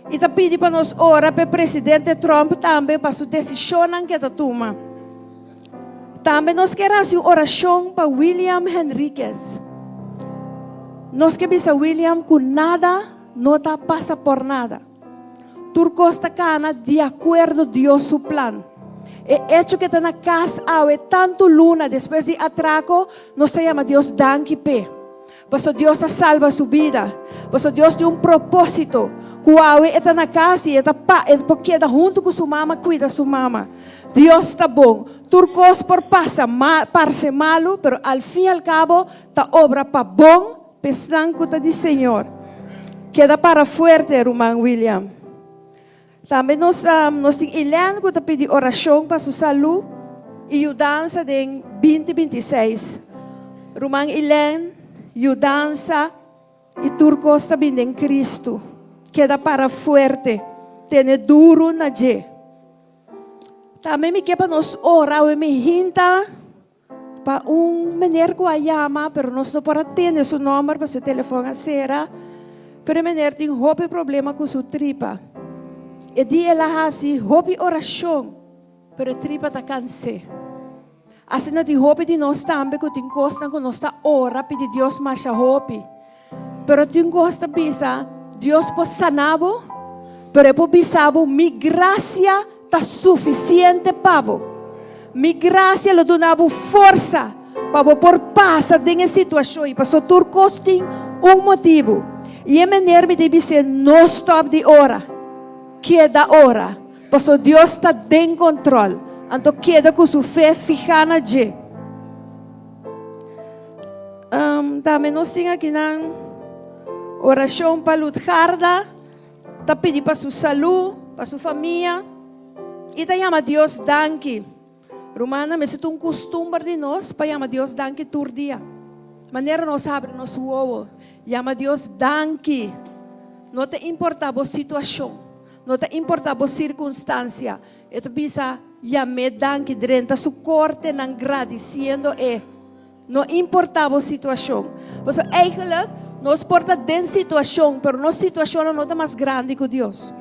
E te pedir para nós orar para o presidente Trump também, para sua decisão que ele toma. Também nós queremos uma oração para William Henriquez. Nós queremos William com nada, não está passa por nada. Turco está cana de acordo com Deus su plan. E hecho que está na casa, tanto luna, depois de atraco, nós chama Deus danke pe. Porque Deus salva sua vida. Porque Deus tem propósito. Kuawe está na casa e está porque está junto com sua mama, cuida sua mama. Deus está bom. Turcos por parse malo, pero al fim e al cabo, está obra para bom, pensando que de Senhor. Queda para fuerte, irmão William. Também nós temos Helene que está pedindo oração para sua saúde e mudança em 2026. Irmão Helene, mudança e Turcos está vindo em Cristo. Queda para fuerte, tem duro na je. Também me quer para nós orar, me hinta para menino que a chama, pero nós não podemos atender seu número para seu telefone a será, pero menino tem hope problema com sua tripa. E dia ela assim, hope oração, pero a tripa está cansada. Assim não tem hope de nós também, que tem costa que nós está ora, pedir Deus mais hope. Pero tu gosta bisa, Deus pode sanabo, pero po bisabo, mi gracia está suficiente para mi gracia lo donavo força para por passar dessa situação. E passou turcos tem motivo. E a maneira me deve ser não stop de hora, queda hora. Passou Deus está em controle. Então queda com sua fé fijada na G. Também nós temos aqui na oração para lutar, tá pedir para sua saúde, para sua família. E tá chama Deus danke. Romana, mas é costume de nós para chamar Deus danke todo dia. Maneira nós abre nosso ovo, chama Deus danke. Não te importa a situação, não te importa a circunstância. E tu bisa chame danke dentro su corte na agradecendo não importa a situação. Mas eigenlijk nós porta dentro situação, pero nossa situação não é mais grande que Deus.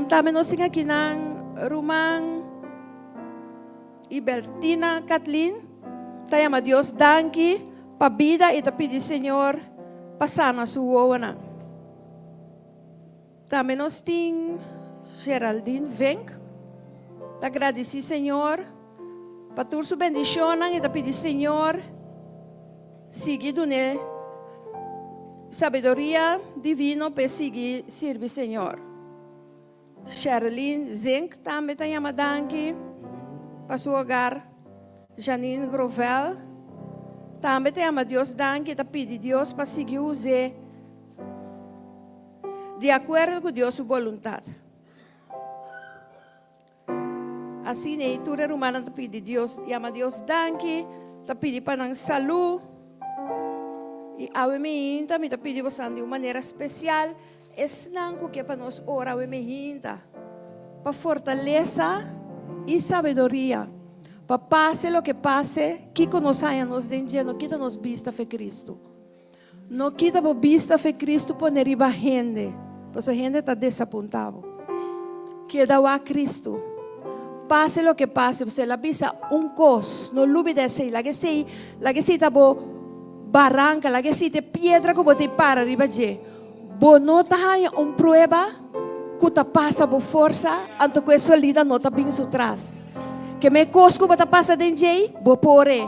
Também nós temos aqui na Roman e Bertina Kathleen. Tayama Deus danke para a vida e te pedir Senhor passar na sua vida. Também nós temos Geraldine Venk. Te agradecer Senhor para tua sua bendição e te pedir Senhor siga dando sabedoria divina para seguir servir Senhor. Sherilyn Zink também tem uma danke para seu hogar. Janine Grovel também tem uma Deus danke para pedir Deus para seguir usar de acordo com Deus sua vontade. Assim, a leitura romana te pede Deus, chama Deus danke, te pede para a saúde. E a mim também te pede você de uma maneira especial. É não que para nós orar a mim para fortaleza e sabedoria. Para passe o que passe, que conhecemos nos dentro, não quita nos vista fe Cristo. Não quita por vista fe Cristo por neriba gente, pois a gente está desapontado. Queda a Cristo. Passe o que passe, você la visa cos, não lube de sei, la que sei tá bo barranca, la que sei te piedra que bote para riba je. Bo nota hanya prueba, que ta passa por força, anto que solida nota bem atrás. Que me cosco bota passa dentro, bo pore.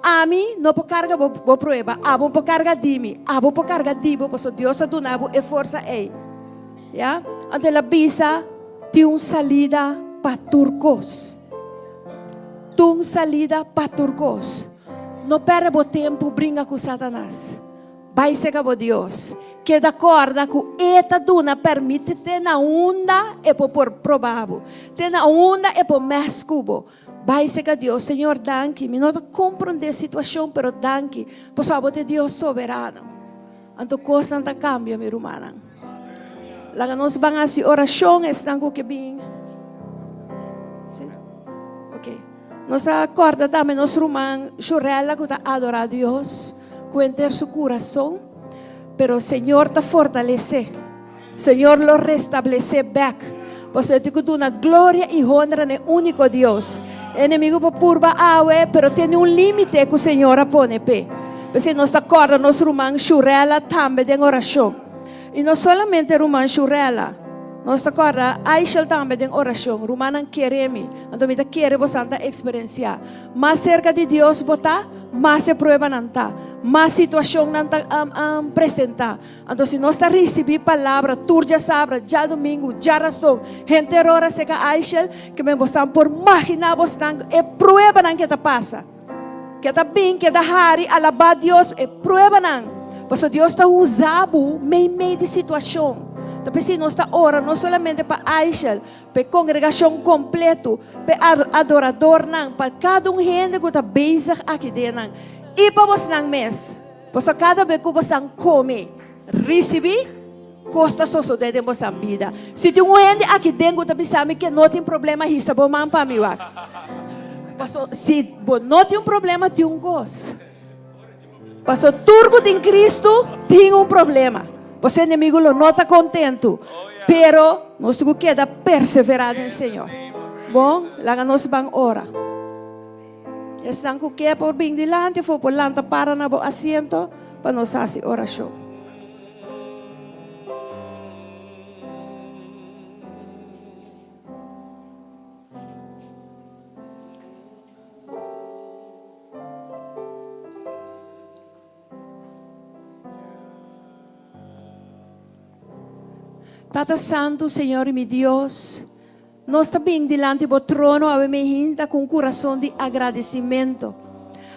A mim não por carga bo prueba, a bo por carga dimi, a bo por carga dibo, pois Deus a donabo e força ei. Ya? Ante la visa tem salida para turcos. Tem salida para turcos. Não perde o tempo brinca com Satanás. Vai ser com Deus. Que da corda que esta duna permite ter na onda e por provável. Ter na onda e por mais cubo. Vai ser com Deus. Senhor, danke. Me não compreender a situação, pero danke. Por favor, de Deus soberano. Então, coisa não cambia, minha irmã. Lá nós vamos fazer oração, estão com que bem. Sim? Ok. Nós acorda também, nosso irmão, chorela que está adorar a Deus, cuenta su corazón, pero Señor te fortalece, Señor lo restablece back. Pues yo te digo una gloria y honra en el único Dios. El enemigo por purba agua, pero tiene un límite que el Señor pone pe. Pues si nos acorda, nuestro hermano churela también en oración. Y no solamente hermano churela. Nós agora, Aishel também tem oração. Romana quer me, então me quer você experienciar. Mais cerca de Deus botar, mais se prova não tá, mais situação não tá apresentar. Então se nós está receber palavra, tu já sabe, já domingo, já razão, gente ora se que Aishel, que me você por imaginar você é prova não que tá passa, que tá bem, que tá hari, alabar Deus, é prova não, porque Deus está usando meio de situação. Tapi se nós está orando não somente para Aishel, para a congregação completa, para adorador não, para cada gente que está bezig aqui dentro. E para você não mês, porque cada vez que você come, recebe, custa só de vossa vida. Se tem gente aqui dentro que está que não tem problema, isso é bom para mim. Se não tem problema, tem gosto. Porque tudo em Cristo tem problema. Você inimigo não está contento, pero nós temos que perseverar no Senhor. Bom, lá nós vamos orar. Están com que por bem delante, for por lanta para na bo asiento, para nos hacer oración. Tata Santo, Senhor e meu Deus, nós também diante do trono avemos com um coração de agradecimento.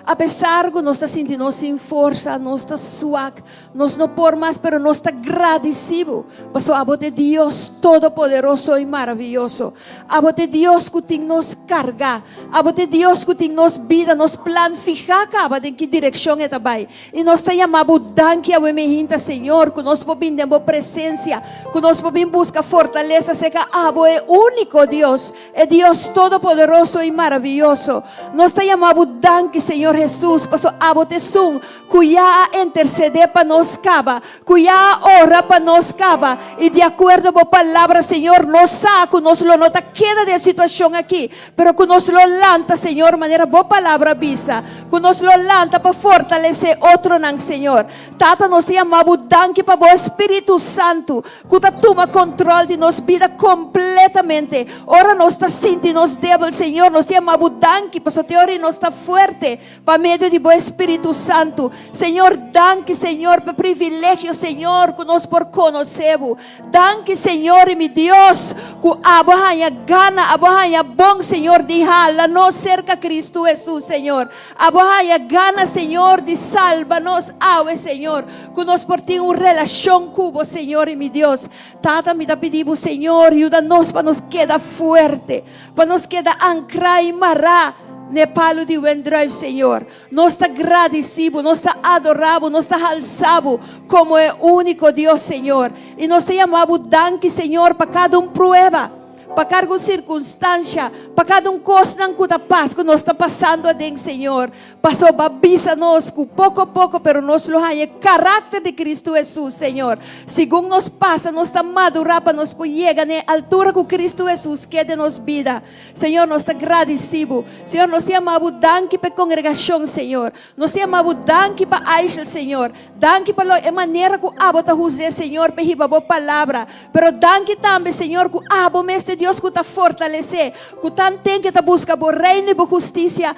Apesar que nós estamos sentindo sem força, nós estamos suados, nós não por mais, mas nós estamos agradecidos. Por a de Deus todo-poderoso e maravilhoso. A de Deus que tem nos carga, a de Deus que tem nos vida, nos plan fijar acaba em que direção é vai. E nós te chamamos danke a meinta, Senhor, que nós podemos ter presença, que nós podemos buscar fortaleza, seca abo é único Deus, é Deus todo-poderoso e maravilhoso. Nós te chamamos danke, Senhor Jesus, paso abo te sum, cuya intercede para nos caba, cuya ora para nos caba, e de acordo com a palavra, Senhor, nos saca, nos lo nota, queda de situação aqui, pero que nos lo lanta, Senhor, maneira boa palavra visa, que nos lo lanta para fortalecer outro não, Senhor. Tata nos chamamos danke para o Espírito Santo, que toma controle de nos vida completamente. Ora nós está sentindo nos débil, Senhor, nos chamamos danke, paso teoria nos está forte. Para meio de bom Espírito Santo, Senhor, danke, Senhor, para privilégio, Senhor, que nós por conhecemos. Danke, Senhor, e meu Deus, que abahanha gana, abahanha bom, Senhor, de hala, nos cerca Cristo Jesus, Senhor. Abahanha gana, Senhor, de salva-nos, awe, Senhor, que nós por ter uma relação com o Senhor, e meu Deus. Tata, me pedimos, Senhor, ajuda-nos para nos quedar forte, para nos quedar ancrar e marrar. Nepalo de Wendrive, Senhor. Nós está agradecido, nós está adorado, nós está alçado como é o único Deus, Senhor. E nós te chamamos danke, Senhor, para cada prueba, para cada circunstância, para cada coisa que está paz que nós está passando adentro, Senhor. Passou babisa nós, pouco a pouco, pero nós lo hay caráter de Cristo Jesus, Senhor. Segundo nos passa, nós está madurando para nós chegar na altura que Cristo Jesus quer de nos vida. Senhor, nós está agradecido. Senhor, nós chamamos danke para a congregação, Senhor. Nós chamamos danke para a Aisha, Senhor. Danke para a maneira que abota José, Senhor, para a boa palavra. Pero danke também, Senhor, que abo mestre Deus que está fortalecer, que tem que buscar o reino e a justiça,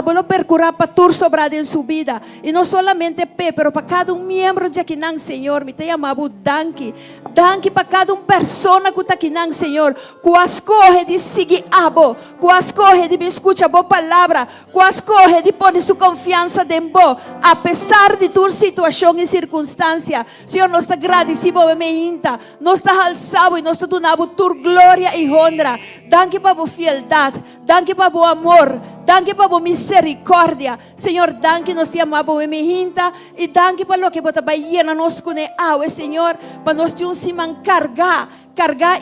lo percurar para tudo sobrar em sua vida. E não somente pero para cada membro de aqui, Senhor, me te chamamos danke. Danke para cada pessoa que está aqui, Senhor, que escolhe de seguir abo, que escolhe de me escutar a boa palavra, que escolhe de pôr sua confiança em bo, apesar de tua situação e circunstância. Senhor, nós está agradecidos a meinta, nós está alçado e nós está dando tua glória e honra. Danke para a fieldade, danke para o amor, danke para a misericórdia. Senhor, danke nos chamamos a meinta e danke para o que você vai llenar nos com água, Senhor, para nós te siman cargar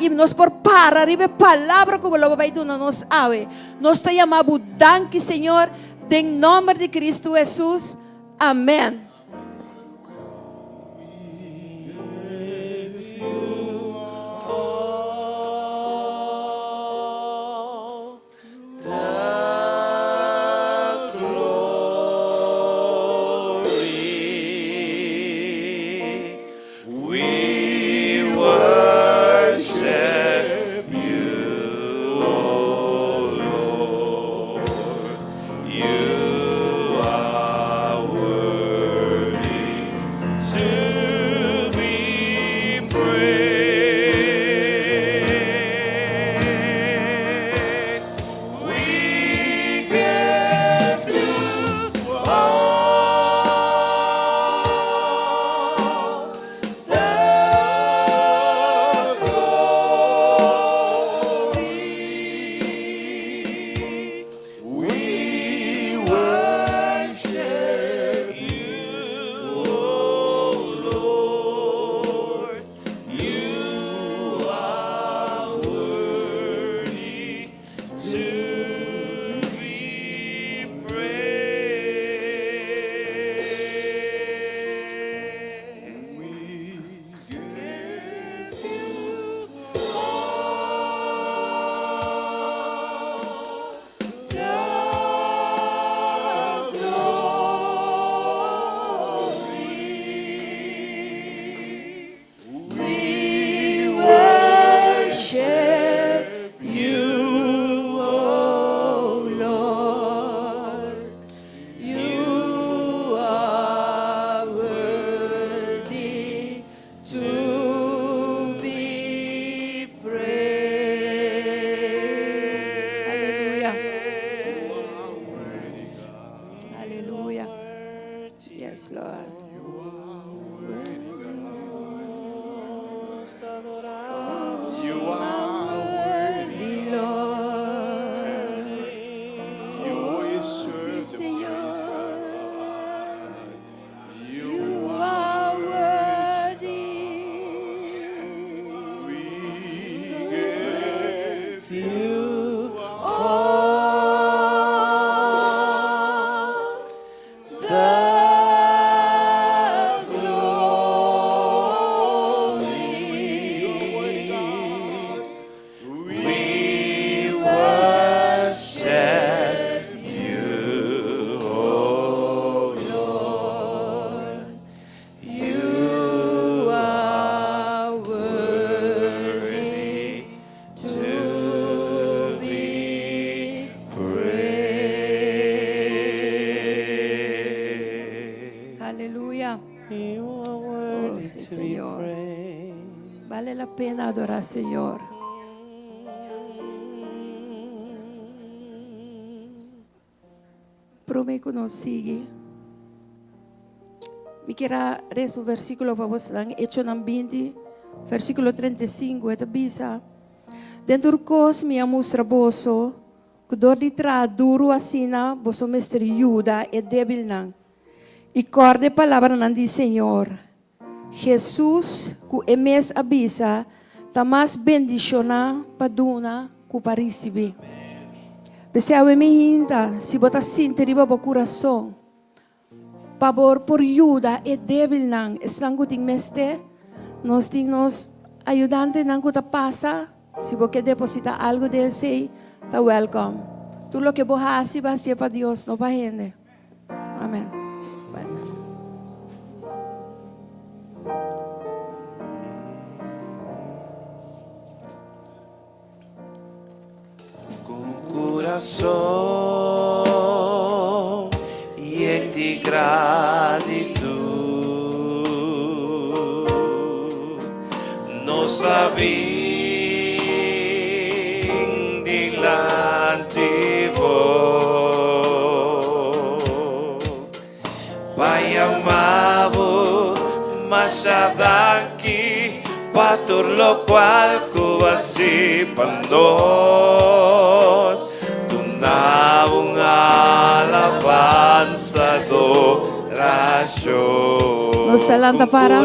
e nos por para arriba a palavra que você vai dar nos ave. Nós te chamamos danke, Senhor, em nome de Cristo Jesus. Amém. You You are worthy. Lord. You deserve the Señor. praise, God. You are worthy. we give You we worship you, oh Lord. You are worthy to be praised. Aleluya. You are worthy sí, to be Señor. praised. Vale la pena adorar, Señor. Prometo nos sigue. Me quero ler o versículo para vocês. Hecho ng 20, versículo 35. Ito bisa. Dentro cos mi amustra boso, kudor di tra duro asina, boso mestri Yuda e débil nang. E corde palavra ng di Senhor. Jesus, ku emes abisa, tamas bendiciona paduna ku parisibi. Bese awe me hinta, si bota sinta riba ba coração. Pabor por Yuda e débil nang, eslang kuting meste, nos ting nos ayudante nang kuta pasa, si bo que deposita algo del sei, ta welcome. Tu lo que bo hasi ba siya pa Dios, no pa gente. Amen. Con corazón lleno de gratitud, no sabín delante vos, vaya amavo, masyadaki, patur lo cual kubasi pandos, tunabong alabanza adoración. Nos talanta para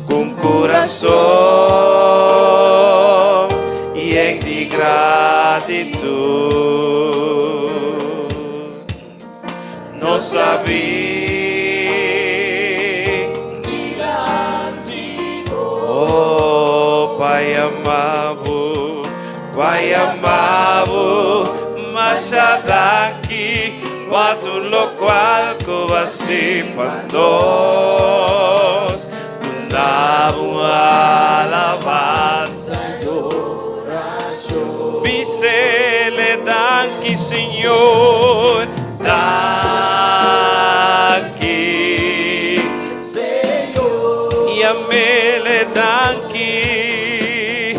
Con corazón lleno de gratitud, no sabía. Oh, Pai amado, masyadaki, patur lo cual kubasi pandos, tunabong alabanza adoración. Bisele danki, Señor, danki, Señor, y amele danki,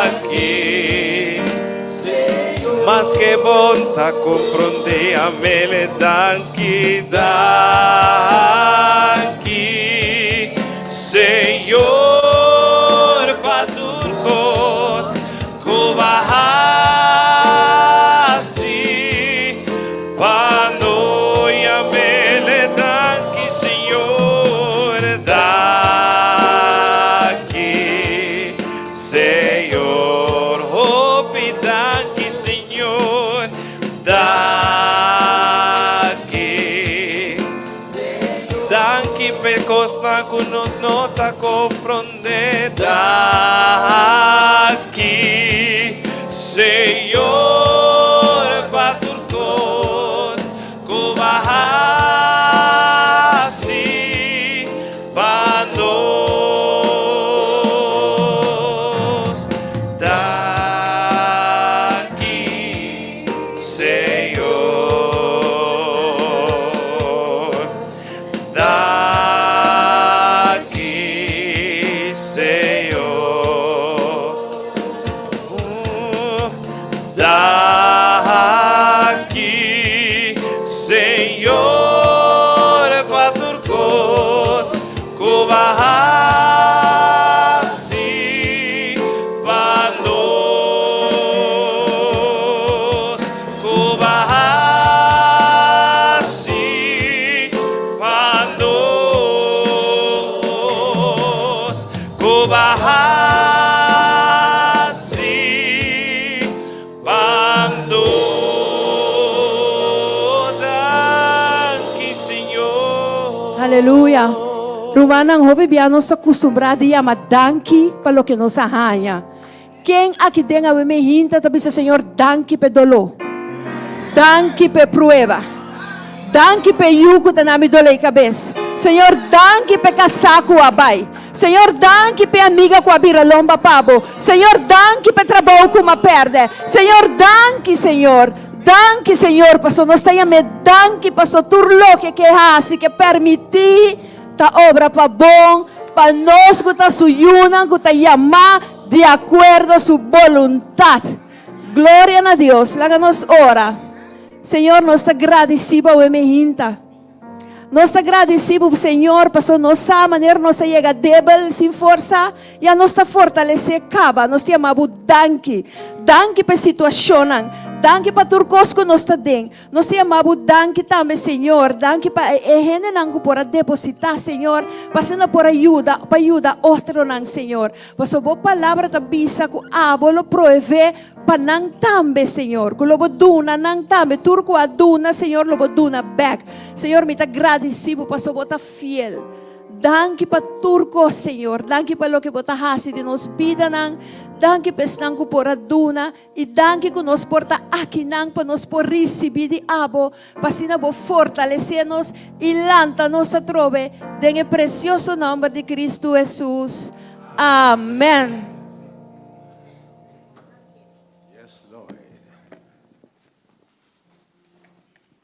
danki, Señor, más que bonta comprende, amele danki, danki, Señor, paturcos, kubahasi, pano y amele danki, Señor, danki, Señor, hopi danki, Señor, danki, danki percos na kunos nota comprende, danki, Señor, paturcos, kubahasi, pandos, danki, Señor, danki, Señor, bahasi panos, ku bahasi panos, ku bahasi panos. Danke, Senhor. Aleluia. Rumanang hove bianos acostumbrado a chamar danke para o que nos arranha. Quem aqui tem a me hinta também Senhor danke pe dolor. Danke pe prueba. Danke pe yugo da nami dole cabeça. Senhor danke pe casaco abai. Senhor danke pe amiga com a bira lomba pabo. Senhor danke pe trabalho com uma perde. Senhor danke Senhor. Danke Senhor, pastor nós temos danke pastor turlo que hace que permitir ta obra para bom, para nós que ta suyunan, que ta chamar de acordo a sua vontade. Glória a Deus, láganos ora. Senhor, nós te agradecemos a emergência. Nós te agradecemos, Senhor, pastor, nossa maneira, nós chega débil, sem força, e a nós te fortalecer, acaba, nós te amamos, danke. Danke para a situação, danke para tudo que nós te demos. Nós te amamos, danke também, Senhor, danke para a gente que pode depositar, Senhor, passando por ajuda, para ajudar outro, Senhor. Pastor, boa palavra te bisa, que lo prove para nang tambe, Senhor, que lo duna, nang tambe, turco a duna, Senhor, lo duna back. Senhor, me te agradecemos, pastor, bota fiel. Danke para turco, Senhor. Danke para lo que bota hasi de nos vida nang. Danke para que por aduna e danke que nos porta aqui nang para nos por receber de abo, para sina bo fortalecer-nos e lanta-nos a trove, em o precioso nome de Cristo Jesus. Amém. Yes, Lord.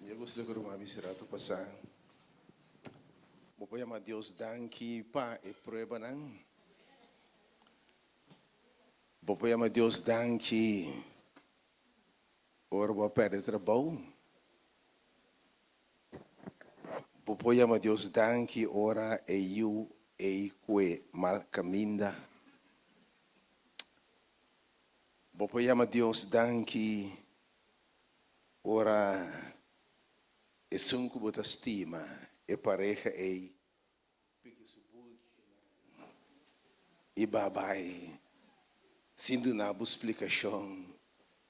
Eu gostaria que uma vez tu passar. Vou chamar Deus danke pa e prueba não. Vou chamar Deus danke. Ora vou perder trabalho. Vou chamar Deus danke ora e eu e que mal caminda. Vou chamar Deus danke ora e sunco bota estima e pareja e e babai sinto na explicação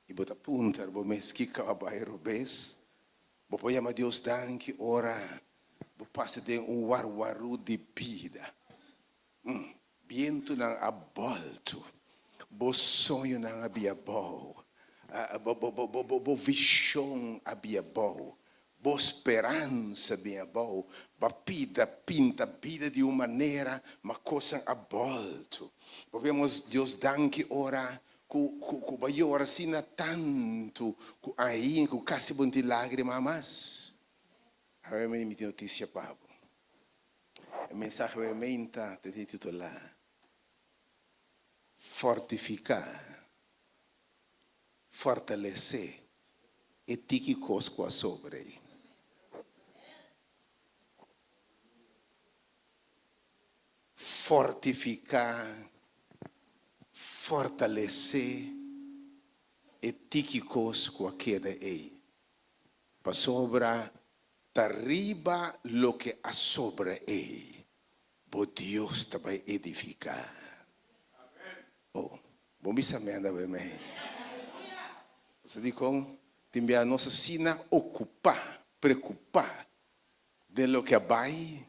e bota punta bo meski kabai robes bo poyama Deus danke ora bo passa de warwaru de vida viento nang abolto bo sonho nang abiabo bo visão abiabo boa esperança, minha boa, papida, pinta vida de uma maneira, uma coisa a volta. Podemos Deus danke ora, que vai ora sina tanto, que aí, que quase bom de lágrima, mas, a minha notícia Pablo, a mensagem é menta de titular, fortificar, fortalecer, e tiki cosco sobre. Fortificar, fortalecer e tíquicos qualquer aí. Para sobra, arriba lo que a sobra aí. Bo Deus te vai edificar. Oh, bom bisa me anda bem. Você diz com timbe a nossa sina ocupar, preocupar de lo que vai.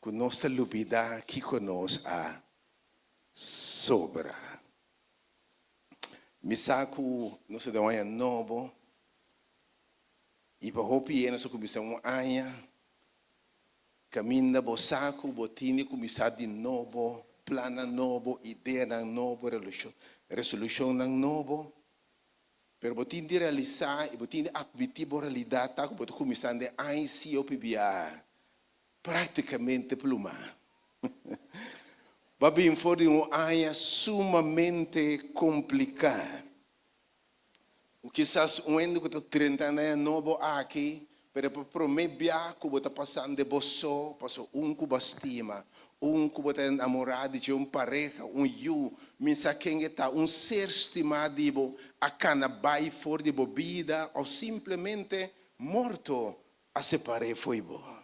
Que nossa lubida que conosco a sobra. Misaku nossa de manhã novo e para hopi nós começamos amanhã caminha bosaku botini começar de novo plano novo ideia novo resolução novo pero botini de realizar e botini admitir a realidade tá que boto começar de aí se eu pibia praticamente pluma. Babim foi uma área sumamente complicada. O que quizás um ano que estou 30 anos novo aqui, pero para mim que está passando de bosso, passou que bastima, que você é namorado, de pareja, you, minha quem está, ser estimado, a canabai fora de bebida, ou simplesmente morto, a separar foi bom.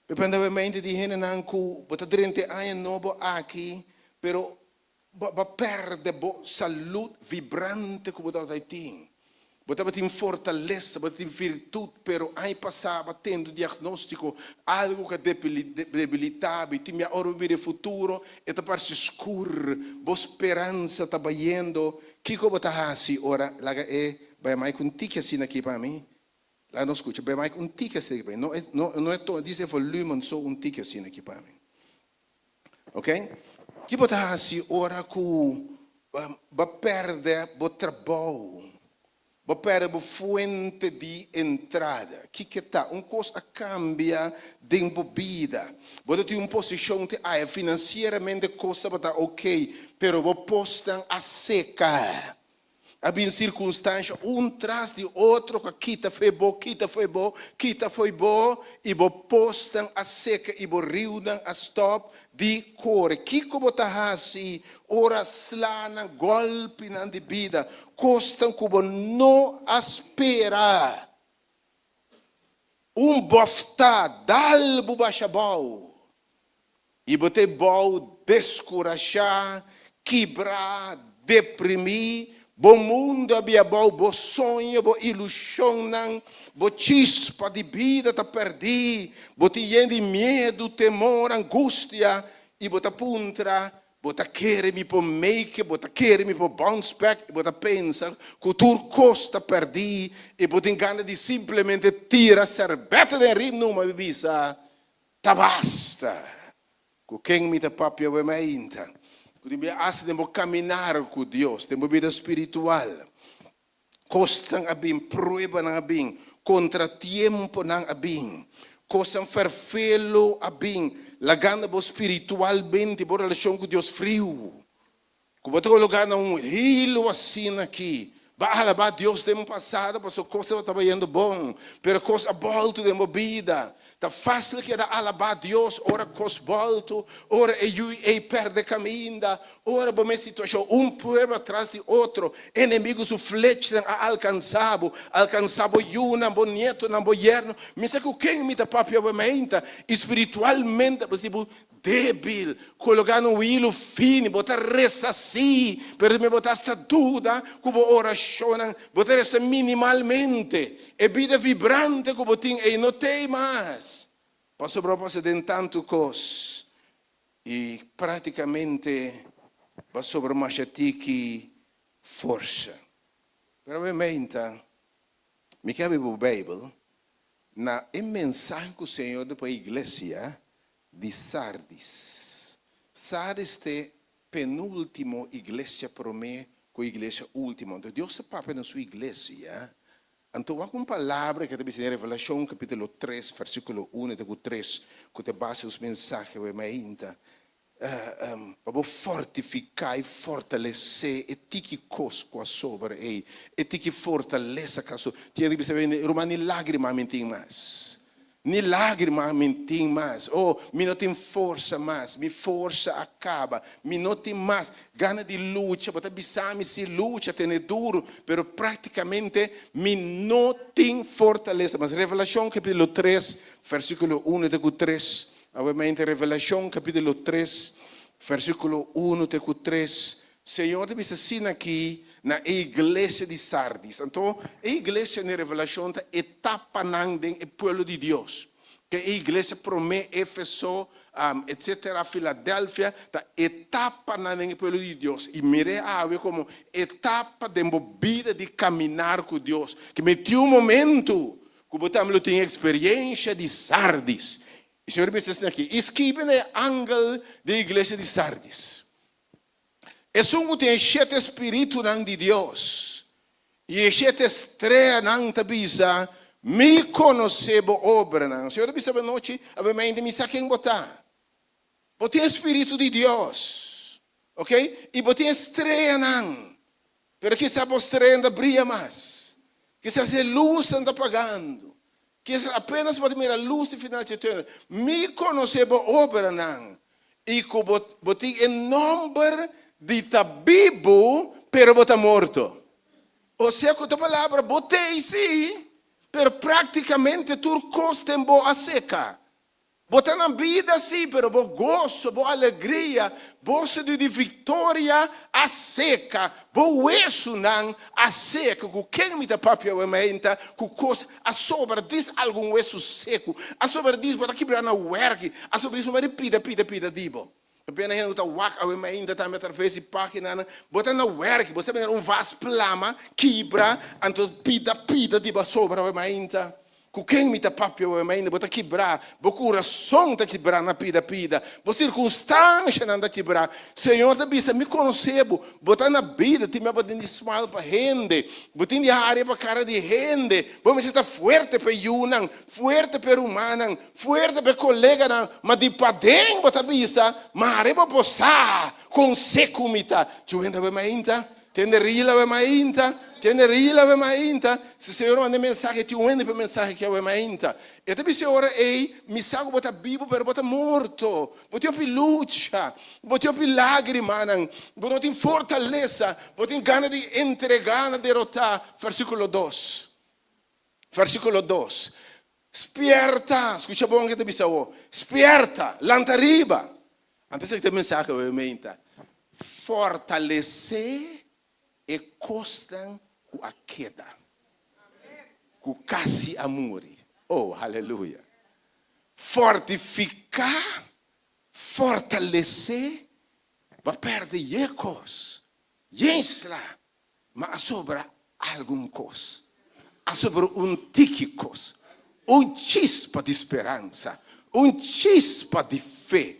Dependente de gente que você 30 anos novo aqui, pero você perde a saúde vibrante que você tem. Você tem fortaleza, você tem virtude, pero aí passava tendo diagnóstico, algo que debilitava, e tinha ouvir o futuro, e parece escuro, boa esperança está vendo. O que você faz ora? Vai mais com tique assim aqui para mim? Lá não escuta, vai mais com tique assim aqui para mim. Não é todo, diz volume, só tique assim aqui para mim. Ok? O que você faz ora que vai perder o trabalho? Você perde a fonte de entrada. O que está? Uma coisa cambia de vida. Você tem uma posição que financeiramente a coisa está ok, mas você posta a seca. Havia circunstâncias, traz de outro, que foi bom, e você postam a seca, e você riudam a stop de cor. Que você faz, ora slana, golpe na vida, costam que você não espera. Bofta, dal bubachabau. E você pode descorajar, quebrar, deprimir. Bom mundo havia bom sonho, boa ilusão, boa chispa de vida está perdi, bota de medo, temor, angústia, e bota puntra, bota querer me por make, bota querer me por bounce back, bota pensa que tudo costa perdi, e bota engana de simplesmente tira serbeta de rim numa bebida, tá basta, com quem me tá papia o meinta. Temos que caminhar com Deus, temos vida espiritual. Costam a bem, prueba a bem, contratiempo a bem, costam ferfelo a bem, lagando espiritualmente, por relação com Deus frio. Como eu lugar num hilo assim aqui, vai alabar Deus tem passado, mas a coisa estava indo bom, mas a coisa volta de vida. Tá fácil que era alabar Deus, ora cos volto, ora e perde caminho, ora por minha situação, problema atrás de outro, inimigos o flecha a alcançado uma, bom neto, bom yerno, mas é que quem me dá propriamente, espiritualmente, possível débil, colocar no hilo fino, botar ressassi, per me botar esta dúvida, como oração, botar essa minimalmente, e vida vibrante como tem, e não tem mais. Passou para de tanto coisa, e praticamente passou para mais que força. Pero obviamente, me cabe o Bíblia, na mensagem que o Senhor deu para a igreja, de Sardis. Sardis é a penúltima igreja para mim, com a igreja última. Então, Deus se papa na sua igreja. Então, há uma palavra que deve ser em Revelação, capítulo 3, versículo 1 e 3, que te base os mensagens, para fortificar e fortalecer, e que cosco sobre ele, e que fortaleza, caso, tinha que ser, Romani, lágrima, mentir mais. Ni lágrima me tem mais. Me não tem força mais. Minha força acaba. Me não tem mais gana de luta. Porque bisami se luta, tem duro, pero praticamente me não tem fortaleza. Mas Revelação capítulo 3, versículo 1 e 3. Obviamente Revelação capítulo 3, versículo 1 e 3. Senhor deve ser aqui na igreja de Sardis. Então, a igreja na Revelação é etapa nangden o povo de Deus. Que a igreja promete Éfeso, etc., Filadélfia, a etapa nangden o povo de Deus. E mire a ver como etapa de movida de caminhar com Deus. Que metiu momento que botamos tem experiência de Sardis. E o Senhor deve ser aqui. Escreve no ângulo da igreja de Sardis. É um tem sete espírito de Deus. E sete estrelas não tabisa. Me conhecebo obra não. Senhor, bisa noite, obviamente me saquem botar. Botem espírito de Deus. Ok? E botem estrela não. Pero que essa estrela ainda brilha mais. Que essa luz anda apagando. que é apenas para ter a luz final de tudo. Me conhecer a obra não. E que botem em nome de tabibo, pero bota morto. Ou seja, com a palavra, botei sim, pero praticamente turcos tem boa seca. Bota na vida sim, pero bo gozo, bo alegria, bo sede de vitória a seca, bo hueso não a seca, com quem me dá papel a menta, com coisa, a sobra diz algum hueso seco, a sobra diz, bota quebrar na werk, a sobra diz, mas pida, dibo. Apenas a gente está wak, a menta também através de página, bota na werk, você vê vaso plama, quebra, então pida, dibo, sobra a menta. Com quem me dá papel ainda, bota quebrar, o coração está quebrar na pida, a circunstância não está quebrar. Senhor, da vista, me conhecebo, botar na vida, tem me botar de smile para gente, botar de área para cara de gente, vamos estar forte para Yunan, forte para humana, forte para colega, mas de padem, botar vista, mas areba posar, com secumita, tu ainda vai ainda, tende rila vai ainda. Tiene rila ve mainta, se o Senhor manda mensagem, tu ende para mensagem que é mainta. E também se ora ei, me sago bota bibo per bota morto, bota pi lucha, bota pi lágrima, bota tem fortaleza, bota gana de entregar, derrotar. Versículo 2. Versículo 2. Spierta, escucha bom que te bisao. Spierta, lantariba. Antes que te mensagem é mainta. Fortalecer e costam a queda, com quase amor. Oh, aleluia. Fortificar, fortalecer, vai perder ecos, yensla, mas sobra algum cos, sobra tíquicos, chispa de esperança, chispa de fé,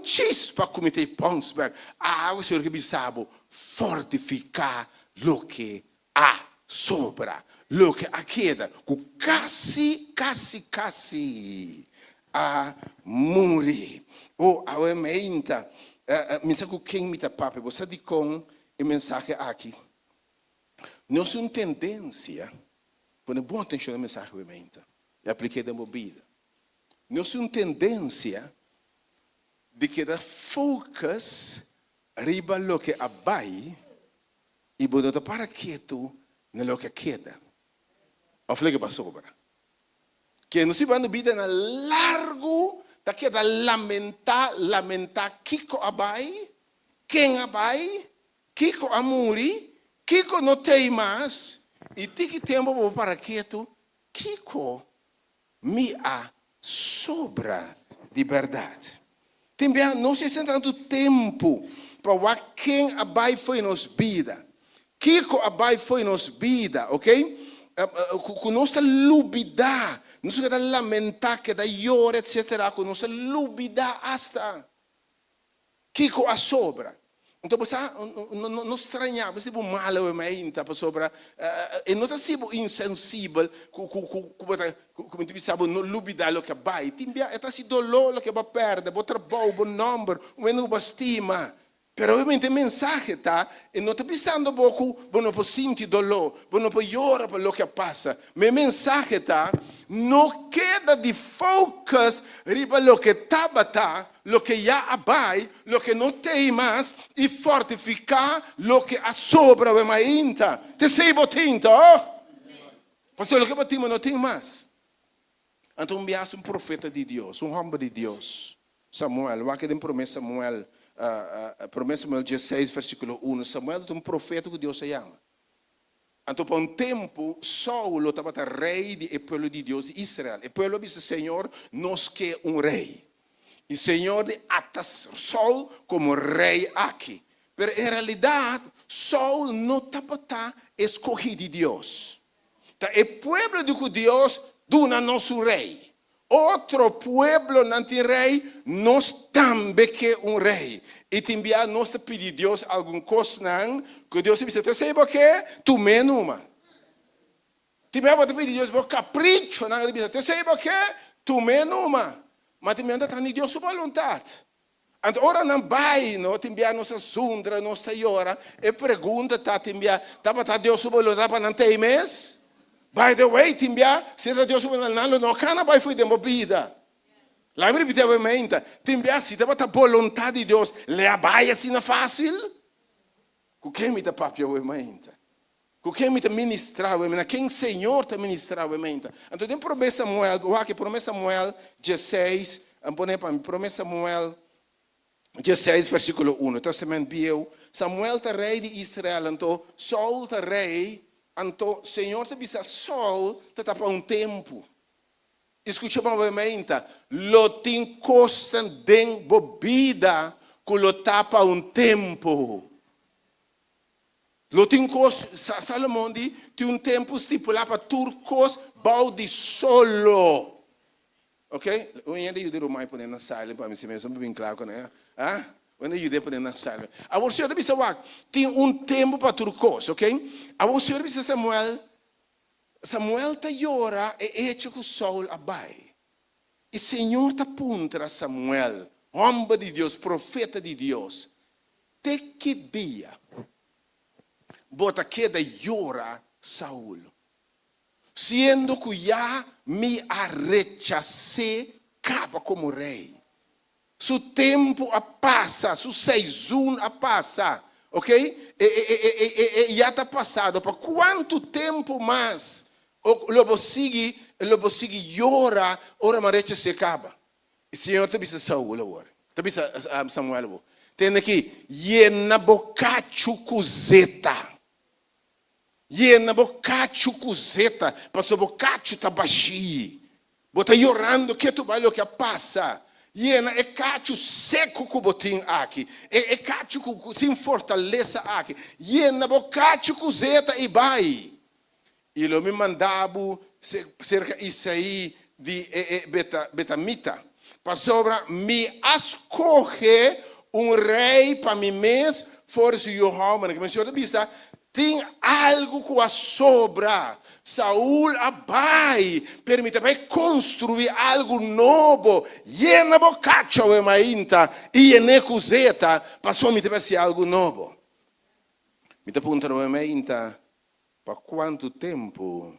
chispa como tem Ponsberg. O Senhor que me sabe fortificar lo que a sobra, lo que a queda, com quase a morrer. A menta, mensagem com quem me dá papo, você diz com a mensagem aqui. Não é uma tendência, põe boa atenção na mensagem com a menta, e apliquei da minha vida. Não é uma tendência de que dá focus riba lo que abai e botar para quieto no que queda. O falei que passou agora. Que não se vai na vida na largo da que da lamentar kiko abai, quem abai, kiko amuri, kiko não tem mais e tiki tempo para quieto, kiko me a sobra de verdade. Também não se tem tanto tempo para quem abai foi nos vida. Kiko abai foi nos vida, ok? Com nossa lubida, não se quer lamentar, que da llora, etc. Com nossa lubida hasta. Kiko a sobra. Então, você não estranha, você é mal, mas para sobra. E não está sendo insensível, como tu sabe, não lubida o que abai. Também está sendo dolor o que vai perder, o trabalho, o número, o estima. Pero obviamente a mensagem está, e não está pensando pouco, não pode sentir dolor, não pode chorar por lo que passa. Mas a mensagem está, não queda de focus riba lo que estava, lo que já abai, lo que não tem mais, e fortificar lo que a sobra o ainda. Te sei botinta, pastor, lo que batimos não tem mais. Então enviasse profeta de Deus, homem de Deus, Samuel, o que tem promessa Samuel. Promessa Samuel 16, versículo 1. Samuel é profeta que Deus se chama. Então, por tempo, Saulo estava rei do povo de Deus de Israel. O povo disse: Senhor, nós quer rei. E o Senhor ata Saul como rei aqui. Mas, em realidade, Saul não estava escolhido de Deus. O povo de Deus dona nosso rei. Outro pueblo não tem rei, nós também quer rei. E também nós pedimos a Deus alguma coisa, que Deus disse, você sabe o que? Tu me numa. Também pode pedir a Deus por capricho, você sabe o que? Tu me numa. Mas também está em Deus sua vontade. Então, ora não vai, também nossa sundra, nossa hora, e pergunta, também, Deus sua vontade para não ter mais? By the way, timbia, se Deus não não cana vai foi de movida. Lá me repete a mente, timbia se te bota vontade de Deus, le abai assim na fácil. Com quem me te papia a mente? Com quem me te ministrar a mente? Quem Senhor te ministrar a mente? Então tem promessa Samuel, o que promessa Samuel 16, pone para mim, promessa Samuel 16 versículo 1. Testamento bio, Samuel te rei de Israel, então Saul te rei. Então, Senhor te bisa Saul te tapa tempo. Escucha novamente, lo tin costan den bobida que lo tapa tempo. Lo tin costa, Salomão di, tem tempo stipulado para turcos bau di solo. Ok? Hoje ainda eu devo mais poner na sala para mim se mesmo bem claro com né? Ah? Quando eu devo na sala. A você deve saber, tem tempo para turcos, ok? A você deve saber, Samuel te llora e echa com Saul abai. E Senhor te apunta a Samuel, homem de Deus, profeta de Deus. Te que dia, bota que da llora Saul. Sendo que já me rechacé, acaba como rei. Su tempo passa, su season passa, ok? E já está passado. Por quanto tempo mais? Lobo sigue llora, ora marecha se acaba. O Senhor te bisa Saul agora. Te bisa Samuel. Tem aqui, yena bocachu cuzeta. Yena bocachu cuzeta. Passou bocachu tabaxi. Bota llorando que tu vai lo que passa. Yena é cacho seco que botim aqui. É cacho que sem fortaleza aqui. Yena bocacho cuzeta e vai. E lo me mandava cerca Isaí de Betamita. Para sobra, me escolhe rei para mim mesmo, for se eu homem. Que me senhor vista, tem algo que a sobra. Saúl abai, permite construir algo novo. Yena bocacho e mainta, e ne cuzeta, passou me te algo novo. Me te apunta no mainta. Para quanto tempo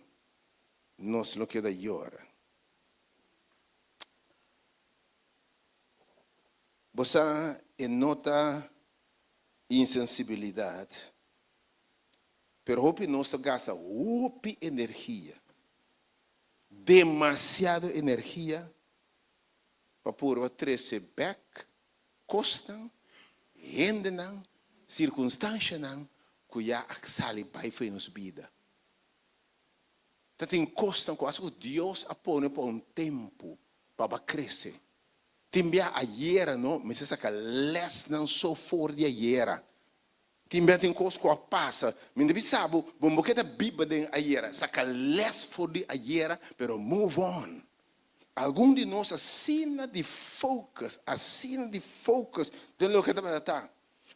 nos lo queda llora? Você nota insensibilidade, pero hopi nós gasta hopi energia, demasiada energia para pôr trece back, costam, rendenam, circunstância não. Cuya sali pai foi nos vida. Tem costa quase que Deus apone por tempo para crescer. Timbia ayer não, mas essa que les não só for de ayer. Timbia tem coisa que passa, mas deve saber, bom que da Bíblia den ayer, essa que les for de ayer, pero move on. Algum de nós assina de focus de lo que está.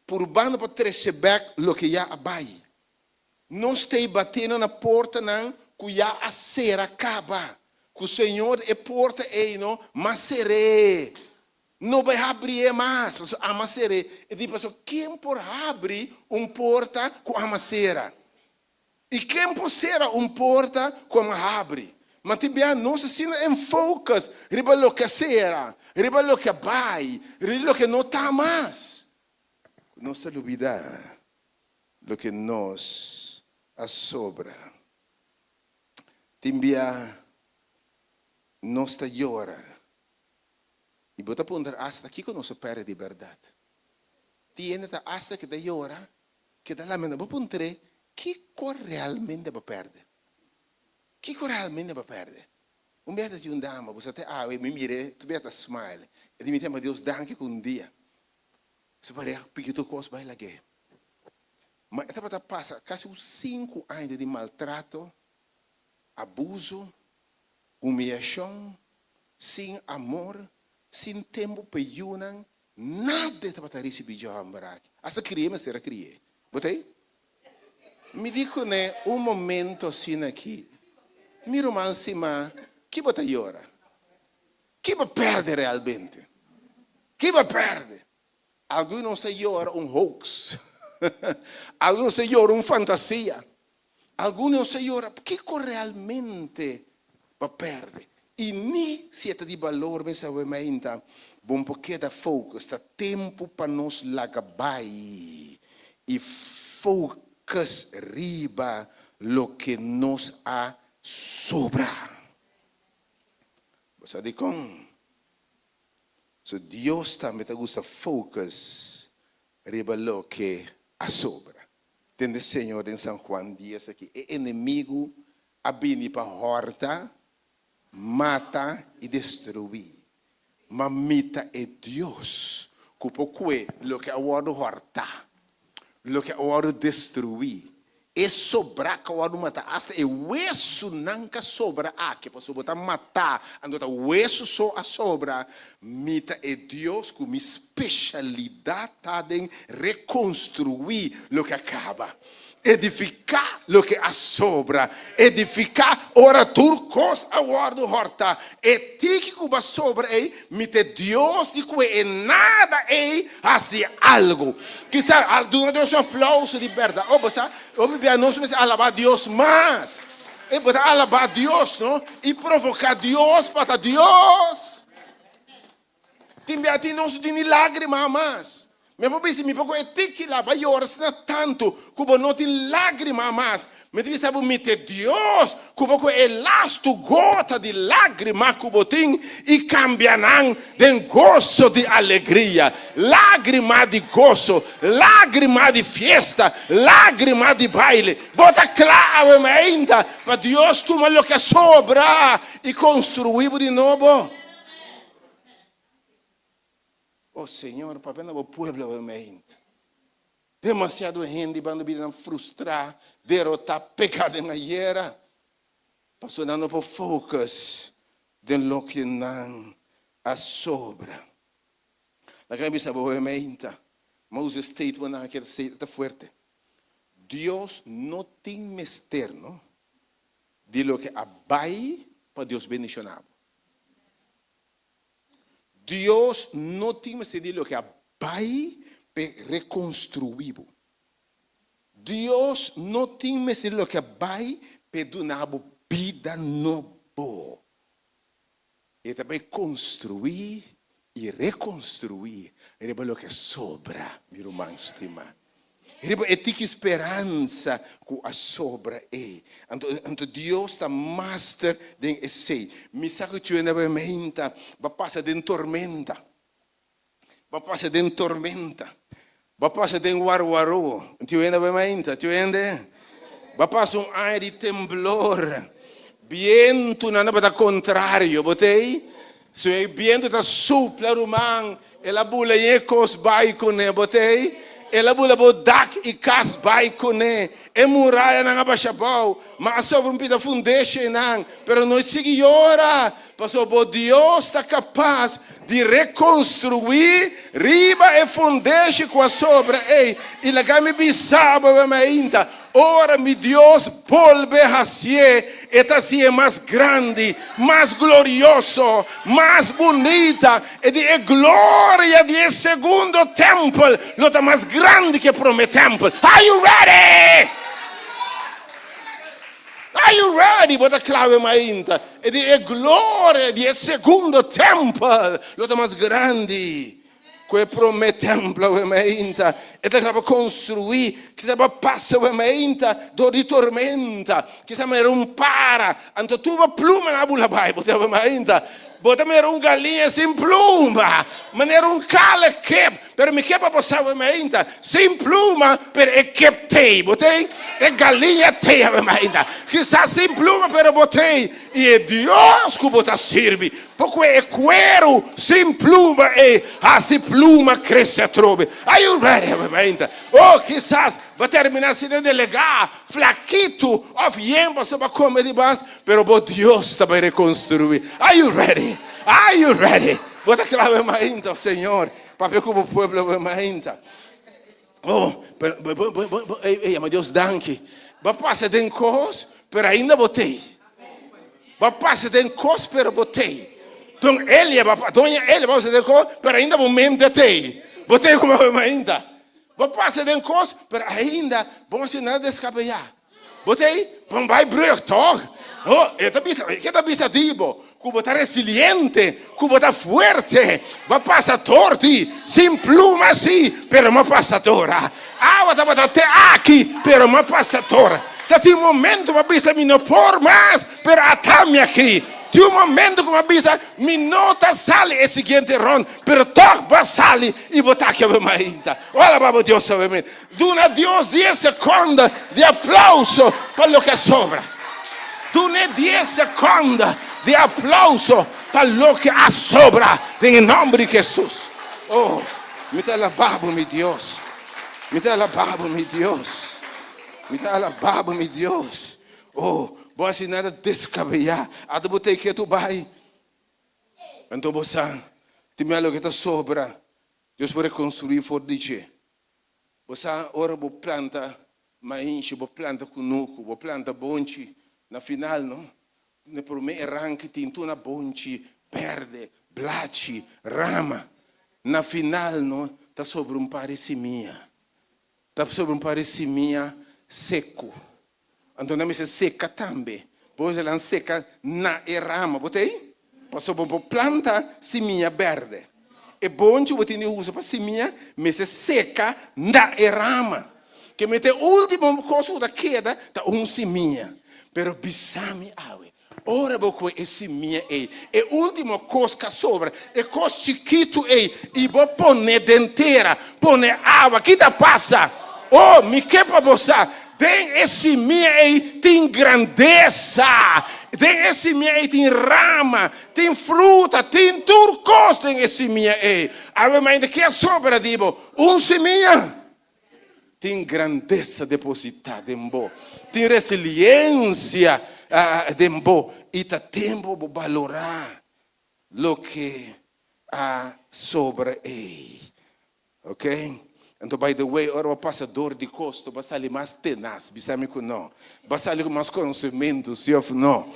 Por bando para receber o que já abai. Não está batendo na porta não, que já a ser acaba. Que o Senhor é porta e não, mas seré. Não vai abrir mais, mas ama seré. E diz, quem por abrir porta com ama será? E quem por ser porta com abre? Mas também nós assim em focus, riba o que será, riba o que vai, riba o que não está mais. Não se olvidar do que nos sobra. Timbia nos te llora. E bota apontar hasta aqui que não se perde de verdade. Tiene hasta que te llora, que te lamenta. Vou apontar que realmente vai perder. Que realmente vai perder. Dia de dama, você até me mire, tu beta smile. E me tema Deus danke com dia. Você pode pedir tu coisa vai lá que. Mas ela passa quase 5 anos de maltrato, abuso, humilhação, sem amor, sem tempo para juntar, nada para receber de amor. Hasta criei, mas será criei. Botei? Me digo né momento assim aqui. Mi romano cima, que vai llorar? Que vai perder realmente? Que vai perder? Alguns se llora hoax. Alguns se llora fantasia. Alguns senhora, que realmente va perde. E nem se de valor, mas ainda bom porque da focus, está tempo para nós lagabai e focus riba lo que nos a sobra. Você diz com? So Deus também te gusta focus riba lo que a sobra. Tem o Senhor em São Juan diz aqui, o inimigo abini para horta, mata e destruir. Mamita é Deus, que pouco lo que agora horta, lo que agora destruir. É sobrar que agora matar, hasta é hueso nunca sobra aqui, para botar matar, andota hueso só a sobra. Mita é Deus com especialidade em reconstruir lo que acaba. Edificar lo que a sobra, edificar ora turcos a guardo horta, que cuba sobra mite Deus de que nada hace algo. Quizá durante um aplauso de verdade, nós vamos alabar Deus mais, para alabar Deus, não? E provocar Deus para Deus. Tem nós de lágrima mais. Me pensi mi poco etiki la ba yoras na tanto kubo não tem lágrima mais. Me deve saber mite Deus kubo ko elasto gota de lágrima kubo tem e cambiarão de gozo de alegria, lágrima de gozo, lágrima de festa, lágrima de baile. Bota claro ainda para Deus toma lo que sobra e construir de novo. Oh Senhor, papai não é o pueblo realmente. Demasiado gente quando viram frustrar, derrotar, pecado na guerra. Passou dando por focus de lo que não a sobra. La camisa realmente, mas o statement naquele está forte. Deus não tem mistério, não? De lo que abai para Deus bendicionar. Deus não tem mais lo que vai reconstruir. Deus não tem mais lo que vai dar vida nova. E também construir e reconstruir. É o que sobra, meu irmão estimado. E tem esperança que a sobra é. Então Deus está master de esse. Me sabe que tu ainda vai passar de tormenta. Vai passar de tormenta. Vai passar de waru. Tu ainda vai passar ar de temblor. Viento não é contrário, botei? Se o viento está sopra o man, ela bula e cos vai com ele, botei? Ela bula bodak e cas vai com ele. É muralha na abachabau, mas sobre um pita fundeixe não. Pero nós seguiora, passou por Deus está capaz de reconstruir riba e fundeixe com a sobra. Ei, e lá que me bisaba ainda. Ora mi Deus volve a ser, esta sim é mais grande, mais glorioso, mais bonita, e de glória de segundo templo, lo mais grande que prometemos. Are you ready? Are you ready? Bota clave ainda. E de glória de segundo templo, lo mais grande. Que prometemos ainda, e da construir, que da passa ainda do de tormenta, que da era para, anto tu va pluma na bula bai, botava ainda, botava era galinha sem pluma, mas era cala cap, pero me quepa passava ainda, sem pluma, pero é cap tei, botei, é galinha tei ainda, que está sem pluma, pero botei, e é Deus que bota serve, porque é cuero sem pluma e assim pluma cresce a trobe. Are you ready, ainda? Oh, quizás vai terminar sendo delegado, flaquito, of yemba sobre a comer de base, pero Deus está para reconstruir. Are you ready? Are you ready? Bota clave ainda, Senhor, para ver como o povo ainda. Oh, mas Deus danke. Vai passar de cos, pero ainda botei. Vai passar de cos, pero botei. Então ele vai fazer de cos, pero ainda momento tem. Botei como ainda. Vai passar de cos, pero ainda vamos nada descabelhar. Botei, vai breuk toch? Oh, esta bisa dibo, cubo tá resiliente, cubo tá fuerte, va passatorti, sin pluma sì, pero ma passatora. Awa tá te aqui, pero ma passatora. Tá tem momento ma bisa mi no por mais, pero atami aqui. Tem momento que ma bisa mi nota sale e seguinte ron, pero toch va sale e botar que vai ainda. Olha babo Deus obviamente. Duna Deus 10 segundos de aplauso para lo que sobra. Dune 10 segundos de aplauso para lo que sobra en el nombre de Jesús. Oh, me está alabado mi Dios. Me está alabado mi Dios. Me está alabado mi Dios. Oh, vou assim nada descabellar. Até botei que tu vai. Então você, tem algo que está sobra. Deus pode construir for dizer. Você ora vou planta maíz, vou planta cunuco, vou planta bonchi. Na final, no? No primeiro arranque tem uma bonchi verde, blachi, rama. Na final, no? Está sobre par de seminha. Está sobre par de seminha seco. Então, não se seca também. Pois ela seca na rama. Botei? Passou por planta seminha verde. E bonchi, você usa para seminha, mas se seca na rama. Que mete última coisa da queda, tá seminha. Pero bisami awe. Ora boco esse minha ei. E último coisa que sobra. E coisa chiquito ei. E vou pôr dentera. Pôr água. Que tá passa? Oh, me que para você. Tem esse minha ei. Tem grandeza. Tem esse minha ei. Tem rama. Tem fruta. Tem turcos. Tem esse minha ei. Ave ainda que sobra dibo. Seminha. Tem grandeza depositada em bo. Tem resiliência em bo. E tá tempo de valorar o que sobra aí. Ok? Então, by the way, ora o passador de custo, basta ali mais tenaz, bisame que não. Basta ali mais conhecimento, se ou não.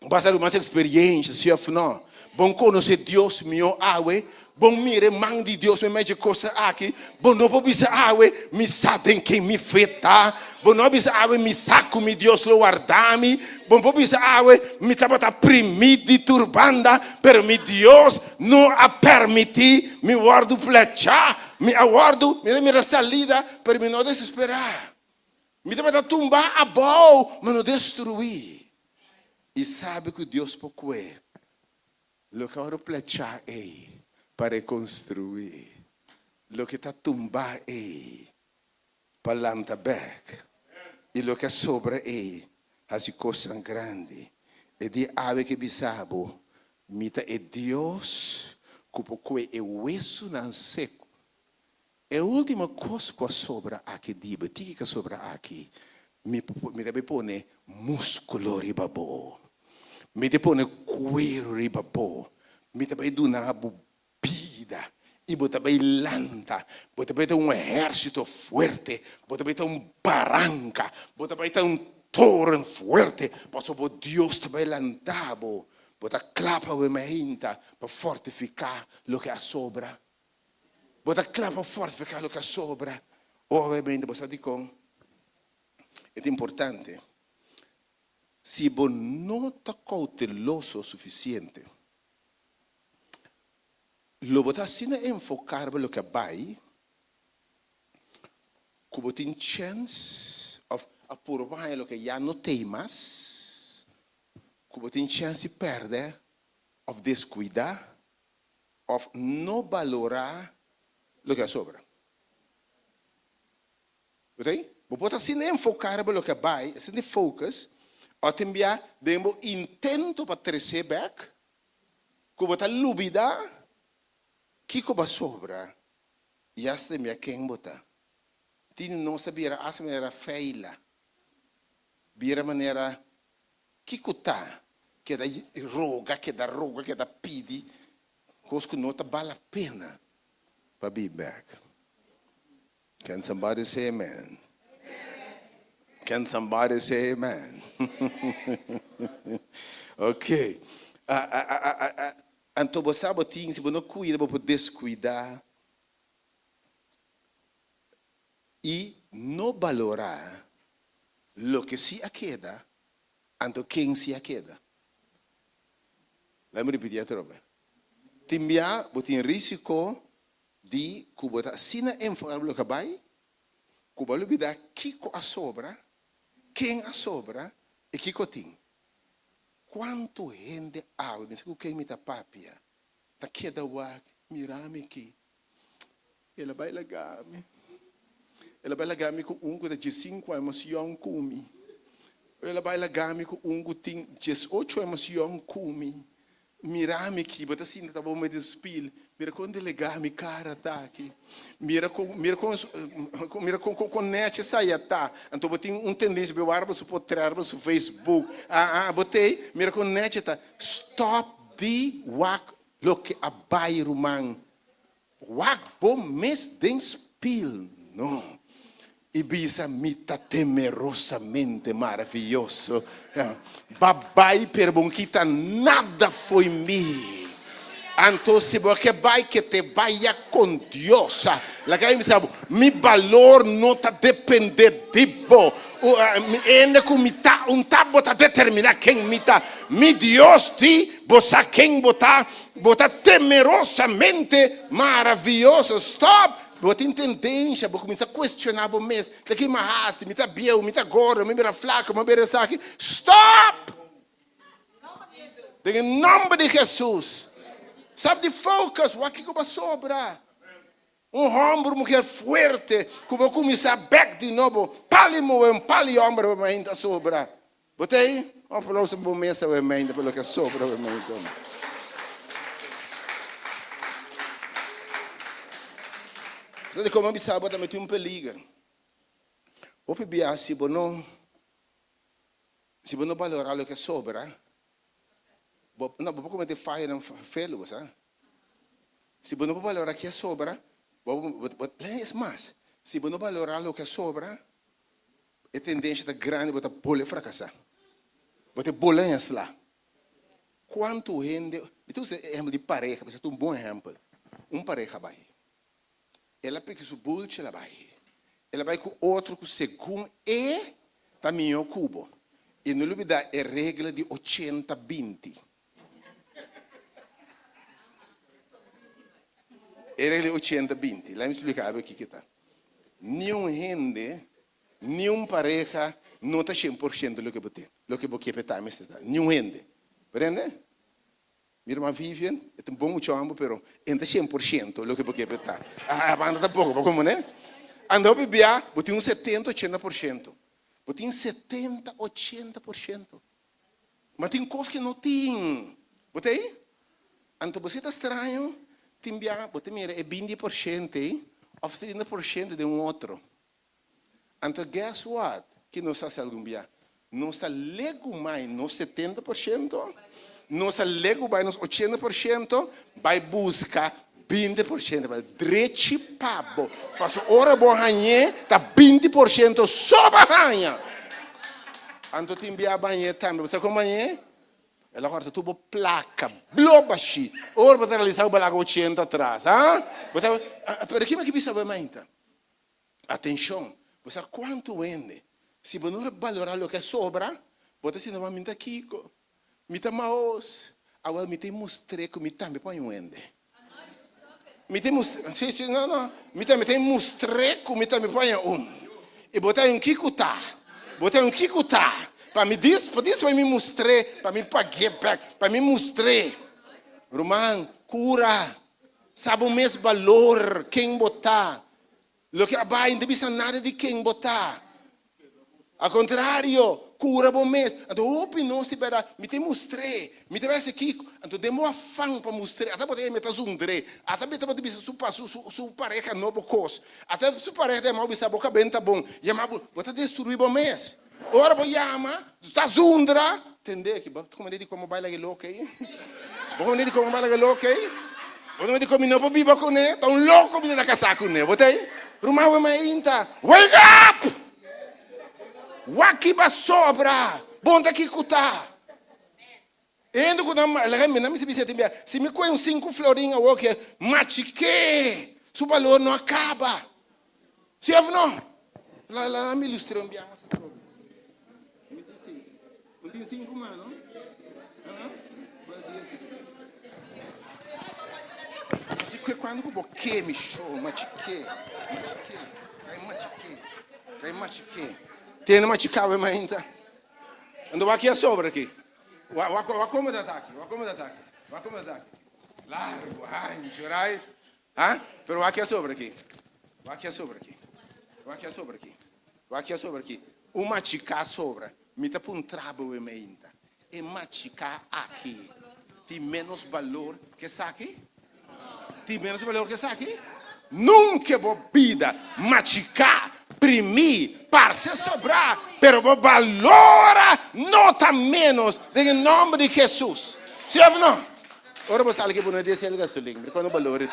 Basta ali mais experiência, se ou não. Bom conhecer Deus, meu awe. Bom mire mão de Deus, me mete coisa aqui. Bom não vou dizer awe, me sabem quem me feta. Bom não dizer awe, me saco me Deus lo guardami. Bom vou dizer awe, me tava primido de turbanda, pero me Deus não a permitir me guardo plechar, me aguardo, me da salida, pero me não desesperar. Me tava tumbar a bom, mas não destruir. E sabe que Deus pouco é. Lo que eu plechar é para reconstruir. Lo que está tumbado é para lantar back. E lo que sobra é as coisas grandes. E de ave que bisabo, mita é Deus, que é o hueso não seco. É a última coisa que sobra aqui, diba, que sobra aqui, me deve pôr músculo ribabo. Me deve pôr cuero ribabo. Me deve dar uma vida. E você vai lanta. Você vai ter exército forte. Você vai ter barranca. Você vai ter torre forte. Porque Deus te vai lantar. Você clapa o meinta para fortificar o que sobra. Você clapa para fortificar o que sobra. Obviamente, você diz é importante. Se você não está cauteloso o suficiente, lo botar assim a enfocar lo que vai, que você tem chance of aprovar lo que já não tem mais, que você tem chance de perder, of descuidar, of não valorar lo que sobra. Você botar assim a enfocar lo que vai, assim de focus, ou também demo intento para trazer back, que você lubida. Que coba sobra, e hasta me quem bota. Tino não sabia a maneira feila, vira maneira que cuta, que da roga, que da pidi, coisa que não tá vale a pena para be back. Can somebody say amen? Can somebody say amen? Ok. Então você sabe que se você não cuida, você pode descuidar e não valorar lo que se queda, anto quem se queda. Vamos repetir outra vez. Timbia, botin risco de cubota sina enfocar lo que vai, cuba lo bida kiko a sobra, quem a sobra e kiko ting. Quanto gente água, mas que quem me tá papia, tá queda wak, mirame aqui. Ela vai lagame. Ela vai lagame com que de 5 anos young kumi. Ela vai lagame com que tem 18 anos young kumi. Mirame aqui, bota assim, tá bom, me despil. Mira quando delegar mi cara tá aqui. Mira com net saia tá. Então botei tendência be arba su potrar su Facebook. Botei, mira com net tá. Stop the wak lo que abai rumang. Wak bom mes den spil, no. Ibiza mita temerosamente maravilhoso. Babai perbonquita nada foi mi. Então se você vai que te vaya com Deus. La que me sabe, mi valor não tá depender de bo. Ainda com mita bota determinar quem mita. Mi Deus ti bosa quem bota temerosamente maravilhoso. Stop. Você tendência, você começa a questionar o mês. Daqui mais, me tá biel, me tá gordo, me tá flaco, me tá saque. Stop! Em nome de Jesus. Stop de focus, o que vai sobrar? Ombro, mulher forte, como começar back de novo. Pali ombro, ainda sobra. Botei? Vamos falar um bom mês, ainda pelo que sobra, Sabe como eu sabe também tem perigo. O PBA se não valorar o que sobra, não vou cometer falha não felo, sabe? Se não valorar o que sobra, é mais. Se não valorar o que sobra, a tendência da grande botar bola fracassar. Botar bolanhas lá. Quanto gente, então exemplo de pareja, você tem bom exemplo. Pareja vai. Ela pega o bolso, ela vai com outro com segundo e também o cubo. E não olvidar a regra de 80-20. A regra de 80-20. Lá me explicava aqui que está. Nenhum gente, nenhum pareja não está 100% do que você está. Nenhum gente. Entende? Minha irmã Vivian, é um bom chamo, pero ainda 100% do que você está. Banda tá pouco, como né? Andou bebia, botou 70-80%. Botou 70-80%. Mas tem coisas que não tem. Botei? Então você está estranho, tem bia, botei mira, é 20%, ou 30% de outro. Então, guess what? Que não está algum bia? Não está lego mais no 70%. Nossa lego vai nos 80%, vai buscar 20%, vai direito pabo. Passo hora bom ranhe, tá 20% só barranha. Anto te enviar banhe também, você como banhe? Ela corta tubo placa, blobashi. Ora para realizar o balago 80 atrás, Pero que me precisa ver mais? Atenção, você quanto vende? Se você não valorar o que sobra, você se não vai mentir aqui. Mita maos, agora me tem mostrei que me também põe um ende. Me tem mostrei, não, me tem mostrei que me também põe E botar um kikuta, para me diz, para me mostrei, para me pagar, para me mostrei. Romão, cura, sabe o mesmo valor quem botar. Lo que abai não precisa nada de quem botar. Ao contrário, cura bom mês. Então, opinião se para me te mostrei, me te vai ser aqui. Então, demo afã para mostrar. Até pode me zundre. Até pode me su pareja novo cos. Até su pareja de mal bisa boca bem tá bom. Yama bota destruir bom mês. Ora vou yama, tá zundra. Entender que como ele como baila que louco aí. Como ele como baila que louco aí. Como ele como não biba com né. Tá um louco me na casa com né. Botei. Rumah wa mainta. Wake up! Waki ba sobra, bom daqui cutar. Endo com não me se me coem 5 florinhas o que machique, su valor não acaba. Se eu não, lá me ilustrou um biama essa troca. Não tem 5 manos? Quando que boque me show, machique. Cai machique. Tem machicar o ainda. Ando aqui a sobra aqui. Wa como da ataque. Largo, ancho, right? Ah? Pero aqui a sobra aqui. Aqui a sobra aqui. O machicar sobra. Me tá um trabo e ainda. E machicar aqui. Tem menos valor que essa aqui? Tem menos valor que essa aqui? Nunca bebida, machicar, primir, para se sobrar, pero valora nota menos em nome de Jesus. Sim ou não? Ora você fala que você não desse ele gasolina, porque quando valor é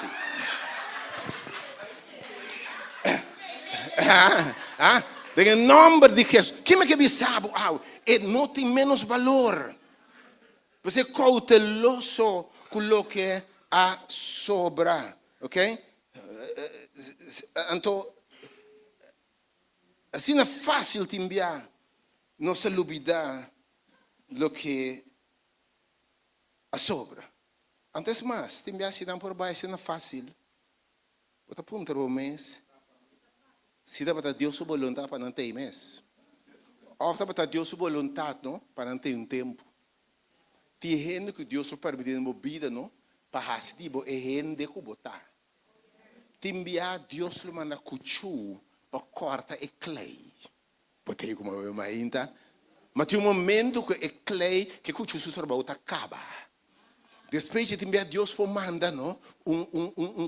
em nome de Jesus. Quem é que me sabe? E não tem menos valor. Você é cauteloso com o que a sobra, ok? Então, assim é fácil te enviar, não se olvidar do que a sobra. Antes mais, te enviar se não por baixo, não é fácil. Você aponta o mês, se dá para Deus sua vontade para não ter mês. Ou dá para Deus sua vontade, não, para não ter tempo. Tem gente que Deus não permite na vida, não, para receber, é gente que botar. Timbia Deus lhe manda cuchu para cortar e clay. Botei como eu ainda. Mas tem momento que é clay que cuchu se trabalha acaba. Depois de timbia Deus for manda não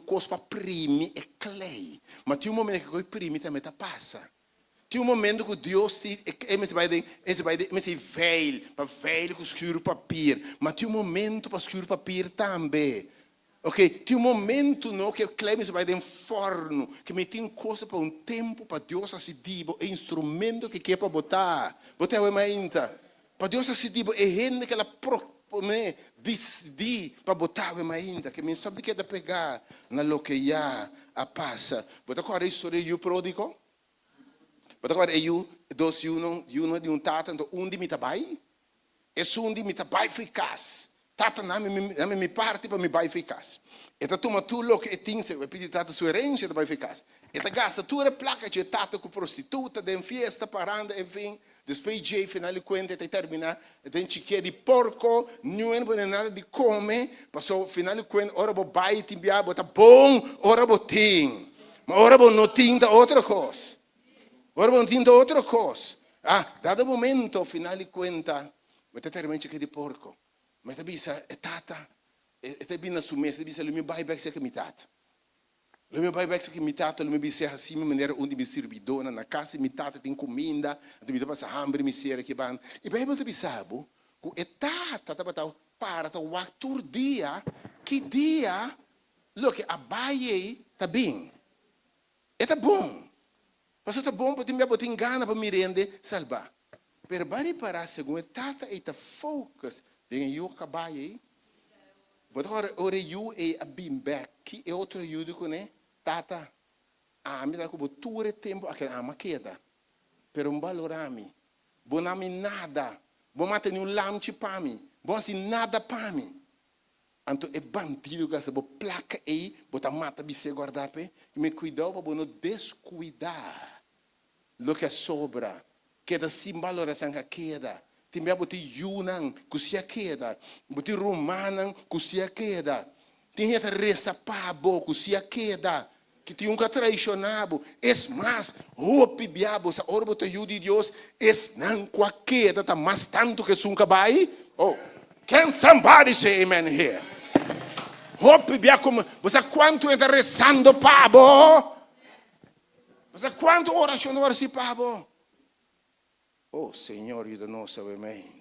coisa para prime e clay. Mas tem momento que o prime também tá passa. Tem momento que Deus te mas veil com escuro papel. Mas tem momento para escuro papel também. Ok, tem momento não que o Clemens vai em forno, que me tem coisa para tempo para Deus decidir, é instrumento que quer para botar o mainta. Para Deus decidir, é gente que ela propõe decidir para botar o mainta, que me sabe que é de pegar na lo que já a passa. Botar agora a história do pródigo? Botar agora dois uno de tata, então de me tabai, e de me tabai eficaz. Tata me parte para me vai eficaz. Eta toma tudo que tem se vai pedir tata sua range vai eficaz. Eta gasta toda a placa de tata com prostituta, de festa, paranda, enfim. Depois de final de conta até terminar, tem chique de porco, não é nada de comer. Passou final de conta, ora vou vai timbia, bota bom, ora vou tem. Mas ora vou não tinta outra coisa. Ora vou tinta outra coisa. Dado momento final de conta, vai terminar chique de porco. Mas também é tata, também na sua mesa, também o meu buyback é que me tata. O meu buyback é que me tata, o meu bicê assim, maneira onde me servidona, na casa me tata tem comida, também passa hambre, me serve que ban. E bem também sabe, que é tata, para o outro dia, que dia, lo que a baie tá bem. É tá bom. Passou tá bom, porque me botar engana para me render, salvar. Pero bari para segundo tata e tá focus. Dengan you kabaye. But ora you e a bimback que é outro you do né? Tata. Me dá como tudo tempo aquele maqueda. Pero valorami. Bonami nada. Bom mate nenhum lanche para mim. Bom assim nada para mim. Anto é bandido que essa placa aí, bota mata bise guardar pe, que me cuidou para não descuidar. Lo que sobra, que da sim valoração que queda. Timbia boti yunang kusia queda, boti romanang kusia queda. Tinha reza pabo kusia queda. Que tinha um traicionado. Es mais, hope biabo sa orbo te de Deus, es não qua queda tá mais tanto que sunca bai. Oh, can somebody say amen here? Hope biabo como, você quanto entra rezando pabo? Você quanto oração no varsi pabo? Oh, Senhor, eu não sabemos.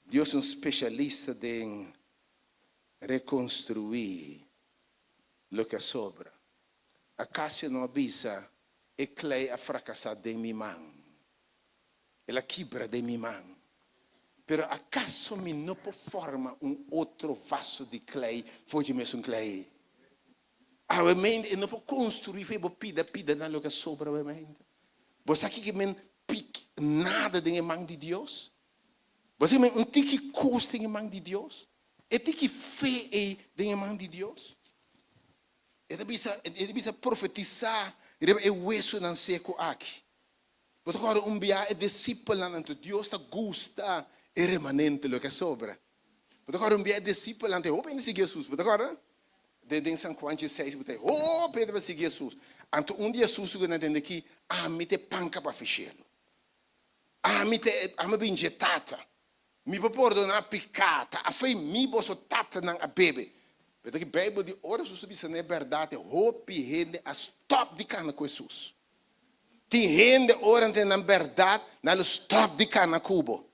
Deus é um especialista em reconstruir o que sobra. A casa não avisa, é clay a fracassar de minha mão. Ela quebra de minha mão. Pero acaso me não forma outro vaso de clay, foi mesmo clay. A mente, eu não posso construir, foi pida na lo que sobra, você aqui que men nada de mão de Deus. Você me um tiki custa em mão de Deus? É tiki fé em mão de Deus? Ele precisa profetizar, ele é o hueso não seco aqui. Você agora dia é discípulo ante Deus está gusta e remanente lo que sobra. Você agora dia é discípulo ante o Pedro seguir Jesus. Você agora de São Juan 6, você o Pedro vai seguir Jesus. Ante dia Jesus que não entende que me te panca para fechá-lo. Me injetata. Me perdonar picata. A fé me bosso tata não a bebe. Porque a Bíblia diz, ora Jesus não é verdade, hope gente a stop de cana com Jesus. Tem gente ora na verdade, na stop de cana cubo.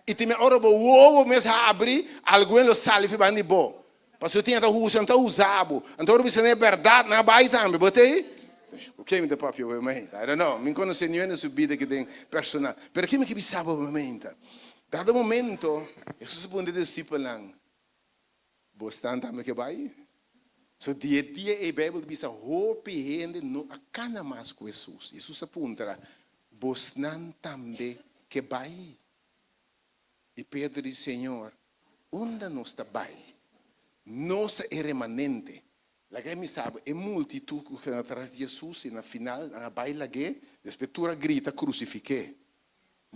E tem ora bo uovo mes abre, alguém lo salve bani bo. Pastor tinha da usa, então usabo. Então ora não é verdade, na vai também, botei? Ok, me dá papo eu mãe. I don't know, me conhece nenhuma subida que tem personal. Pero que me que sabe o momento. Dado momento, Jesus pode discipular. Bostan também que vai. So dia a dia a Bíblia diz hope gente não acana mais com Jesus. Jesus aponta bostan também que vai. E Pedro diz Senhor, onde nós está vai? Nós é remanente. La que me sabe é multitud que está atrás de Jesus e na final na baila que depois tu grita crucifique.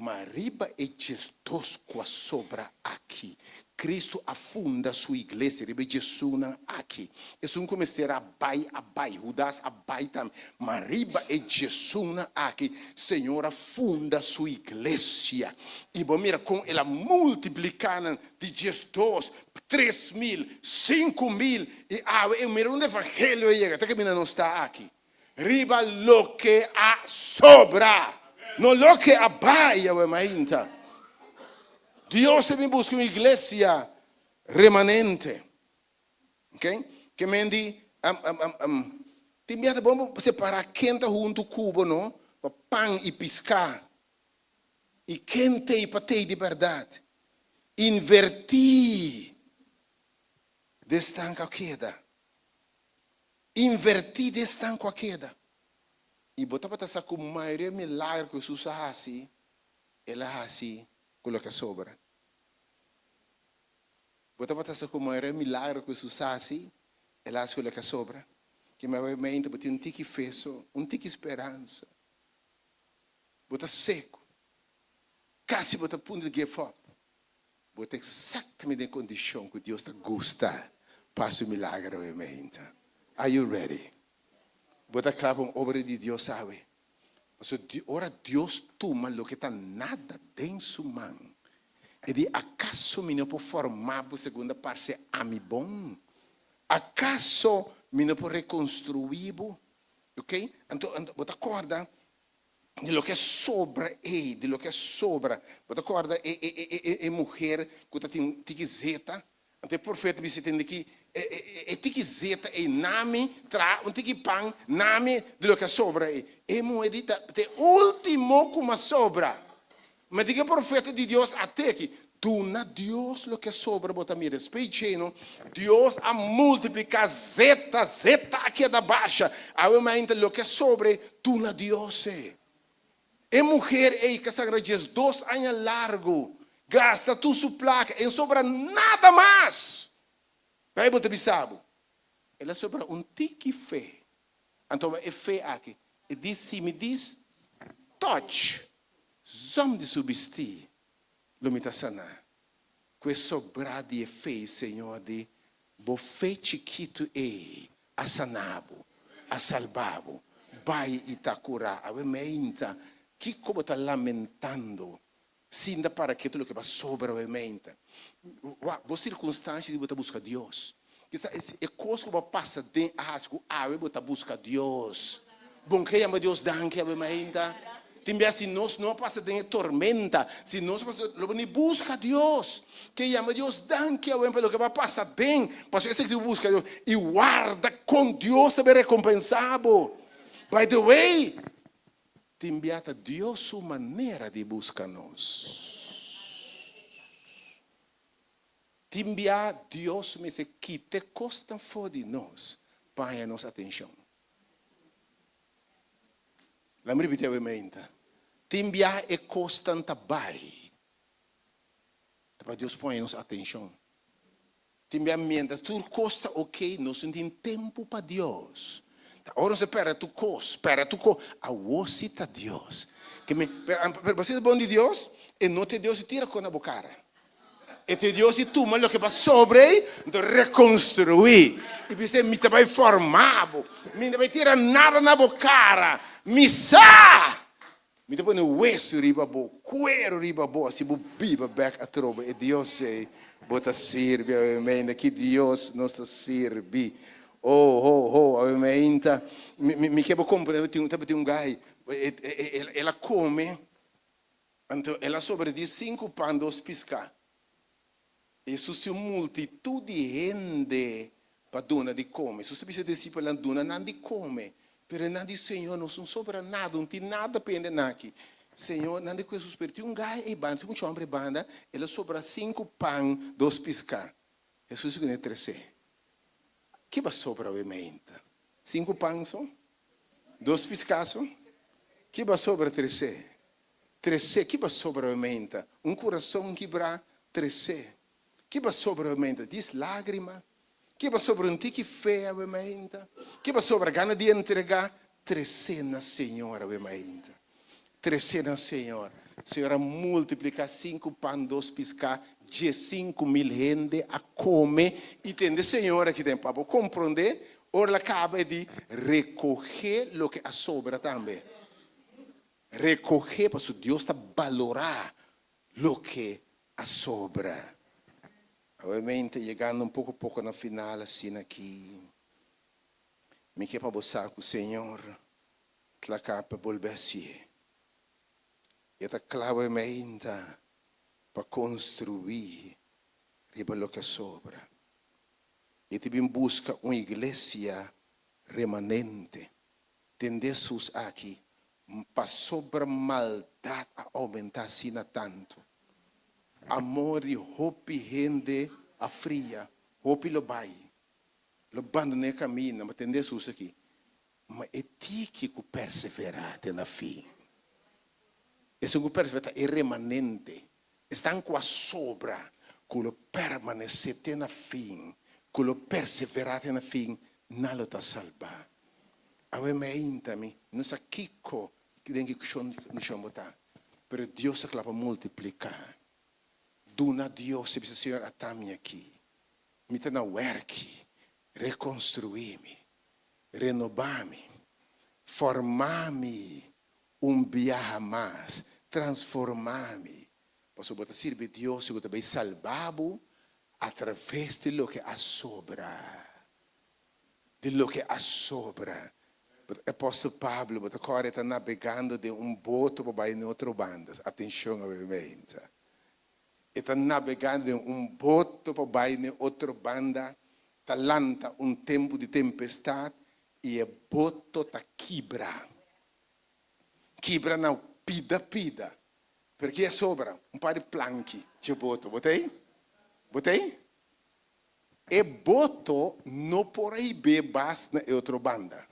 Mas riba é Jesus com a sobra aqui. Cristo afunda sua igreja, riba Jesus aqui. É começar a bai, Judas a bai também. Mas riba é Jesus aqui. Senhor afunda sua igreja. E bom, mira com ela multiplicando de Jesus 3.000, 5.000. E mira onde o evangelho chega, até que mina não está aqui. Riba lo que a sobra. No lo que abaia o mainta. Deus também busca uma igreja remanente. Ok? Que mendi tem medo bom separar quente junto cubo, não? Para pão e piscar. E quente e patei de verdade. Invertir. Destanca a queda. Invertir destanca a queda. E botar para essa como maioria milagre que Jesus faz assim, ela assim, coloca sobra. Botar para essa como maioria milagre que Jesus faz assim, ela assim coloca sobra. Que me mente botar um tique feso, um tique esperança. Botar seco. Quase botar ponto de give up. Botar exatamente a condição que Deus está gosta para o milagre na mente. Are you ready? Bota claro obra de Deus, sabe? Ora Deus toma lo que está nada dentro sua mão. E de acaso me não pode formar por segunda parte a mi bom? Acaso me não pode reconstruir? Ok? Então, bota corda de lo que sobra de lo que sobra. Bota corda é mulher que tem tiquizeta. Até o profeta me entende que etiqueta e nome tra um tiki pão nome de lo que sobra e moedita de último como sobra. Mas diga profeta de Deus até que tu na Deus lo que sobra bota mira respeitino Deus a multiplicar zeta aqui da baixa aumenta lo que sobra tu na Deus e mulher que sagra dias 2 anos largo gasta tu sua placa e sobra nada mais. Bíblia te bisabo. Ela sobra um tique fé. Então é fé aqui. E diz se me diz touch. Zom de substir. Lumita sana. Que sobra de fé, Senhor, de bo fé chiquito a sanabo, a salvabo. Vai itacura, a meinta. Que como está lamentando. Sinda para que tudo que vai sobra a mente. As circunstâncias de você buscar Deus. É coisa que passa dentro a rasgo, você busca Deus. Bom que ama Deus danke a mente. Também se nós não passa dentro tormenta, se nós busca Deus, que ama Deus danke a mente pelo que vai passar dentro, para esse que busca Deus e guarda com Deus também recompensado. By the way, te enviata Deus sua maneira de buscar nós. Te enviar Deus me se que te costa fora de nós, para a nossa atenção. Lembra repetir a mente. Te enviar é constante bai. para Deus põe nossa atenção. Tem a mente, tudo custa ok, nós não temos tempo para Deus. Ora você espera tu cos, a você está Deus. Que você é bom de Deus, e não te Deus tira com a boca. E te Deus toma o que vai sobre, então reconstruir. E você me vai formar, me vai tirar nada na boca, me sa. Me põe o hueso riba bo, cuero riba bo, assim bo biba back a troba. E Deus sei, bota serve, amém, que Deus nos serve. Amém. Me quero compreender, tem um gai, ela come, então ela sobre de 5 pães, 2 piscar. E se uma multitud de gente para dona de comer, se você discípulo ela dona não de comer, pero não de Senhor não sobra nada, não tem nada pende aqui. Senhor, não de coisa espírito, um gai e banda, um homem banda, ela sobra 5 pães, 2 piscar. Jesus que nem 13. Que vai sobrar obviamente? 5 pães são? 2 piscar são? Que vai sobrar 13? 13, que vai sobrar obviamente? Um coração quebrar 13. Que vai sobrar obviamente? 10 lágrimas. Que vai sobrar um tique fé obviamente? Que vai sobrar gana de entregar 13 na Senhora obviamente? 13 na Senhora. Senhora multiplicar 5 pães, 2 piscar, 15.000 gente a comer. E tem Senhora que tem para compreender. Ora ela acaba de recolher o que a sobra também. Recolher, porque Deus está valorar o que a sobra. Obviamente, chegando um pouco na final, assim aqui. Me quer para você que o Senhor está para volver a si. E está claramente para construir o que sobra. E também busca uma igreja remanente. Tem Jesus aqui. Para sobra maldade a aumentar assim tanto. Amor e hope gente a fria. Hope lo vai. Lo abandone caminho. Mas tem Jesus aqui. Mas é ti que perseverar até na fim. Esse que perseverar é remanente. Estão com a sobra. Que lo permanecer até na fim. Que lo perseverar até na fim. Não lo está salvar. Obviamente, não sei que tem que botar. Pero Deus é para multiplicar. Dona Deus, se Senhor atame aqui. Me está na work. Reconstruir-me. Renovar-me. Formar-me. Viajar mais. Transformar-me. Posso botar servir Deus, eu também salvá-lo através de lo que a sobra. De lo que a sobra. O apóstolo Pablo, agora está navegando de bote para ir em outra banda. Atenção, obviamente. Está navegando em bote para ir em outra banda. Está lanta tempo de tempestade e o bote está quebra. Quebra não, pida. Porque é sobra par de planque de bote. Botei? E bote não por aí bebas na outra banda.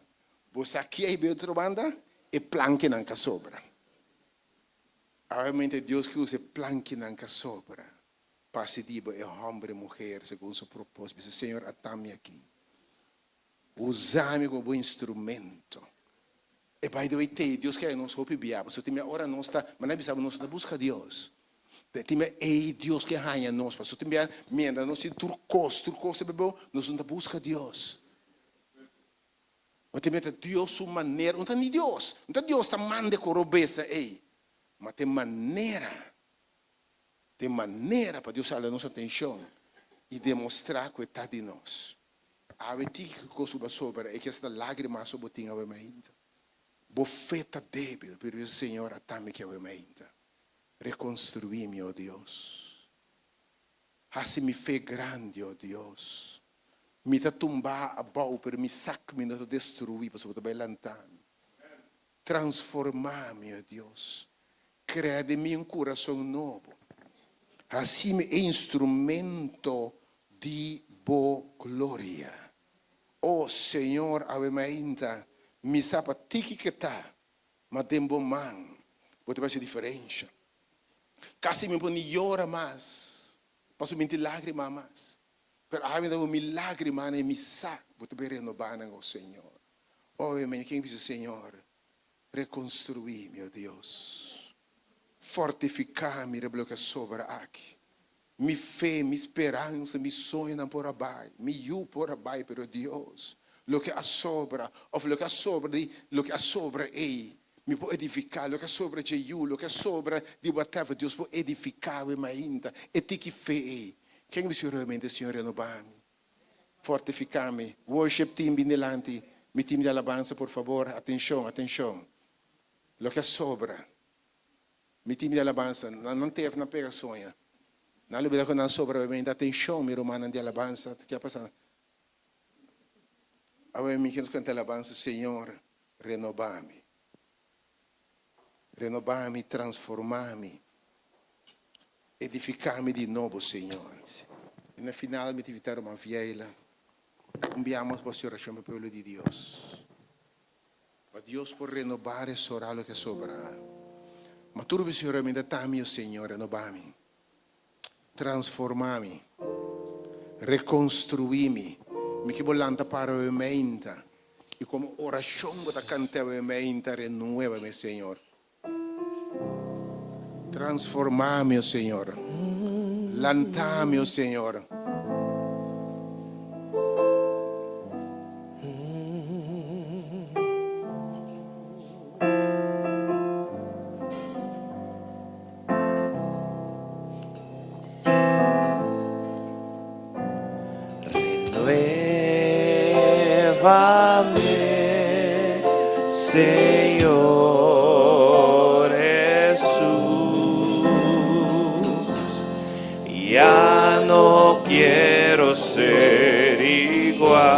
Você aqui aí vê outra banda e planque não sobra. Obviamente Deus que usa planque não sobra. Passe diba é homem e mulher segundo seu propósito. Diz Senhor, atame aqui. Usa-me como instrumento. E by the way, Deus quer nos hope biaba. Se tem hora nós está, mas não precisamos nós busca Deus. Tem Deus que arranha nós. Se tem minha nós se turcos bebeu, nós não busca Deus. Mas tem Deus sua maneira, não tem nem Deus. Não tem Deus está manda com robeza aí. Mas tem maneira para Deus dar a nossa atenção e demonstrar que está de nós. A vetícia que suba sobre é que esta lágrima sobre tinha obviamente. Bofeta débil, pero o Senhor atame que obviamente. Reconstruir-me, ó Deus. Hace-me fé grande, ó Deus. Me está tumbar a bau, pero me saca-me, não destruir, para você lantar. Transformar-me, ó Deus. Cria de mim coração novo. Assim é instrumento de boa glória. Oh Senhor, obviamente, me sabe tiki que está, mas tem bom man. Você vai ser diferente. Casi me põe llora mais. Paso minti lágrima más. Pero hay un milagre, mano, en mi sac. Vou te renovar, oh Senhor. Obviamente, quem diz, Senhor, reconstruir, meu Deus. Fortificar-me, o que sobra aqui. Mi fé, mi esperança, mi sonho não por abaixo. Mi you por abaixo, pero Deus. Lo que sobra, ou lo que sobra de, lo que sobra aí. Me pode edificar, lo que sobra de you, lo que sobra de whatever, Deus pode edificar em ainda. E te que fé aí. Quem diz realmente, Senhor, renovar-me? Fortificar-me. Worship team, binilante. Mi time de alabanza, por favor, atenção, atenção. Lo que sobra. Mi time de alabanza, não teve na pega sonha. Não lhe que não sobra, obviamente, atenção, mi romana de alabanza. O que está passando? Agora, mi quero cantar alabanza, Senhor, renovar-me. Renovar-me, transformar-me. Edificar-me de novo, Senhor. E no final, me tiver uma viela. Enviamos a oração para o povo de Deus. Para Deus por renovar e orar o que sobra. Mas tudo isso realmente está, meu Senhor, renovar-me. Transformar-me. Reconstruir-me. Me que volanta para o mente. E como oração que está cantando o mente, renova-me, Senhor. Transformar-me, Senhor. Lantar-me, Senhor. Renuévame, Señor Jesús. Ya no quiero ser igual.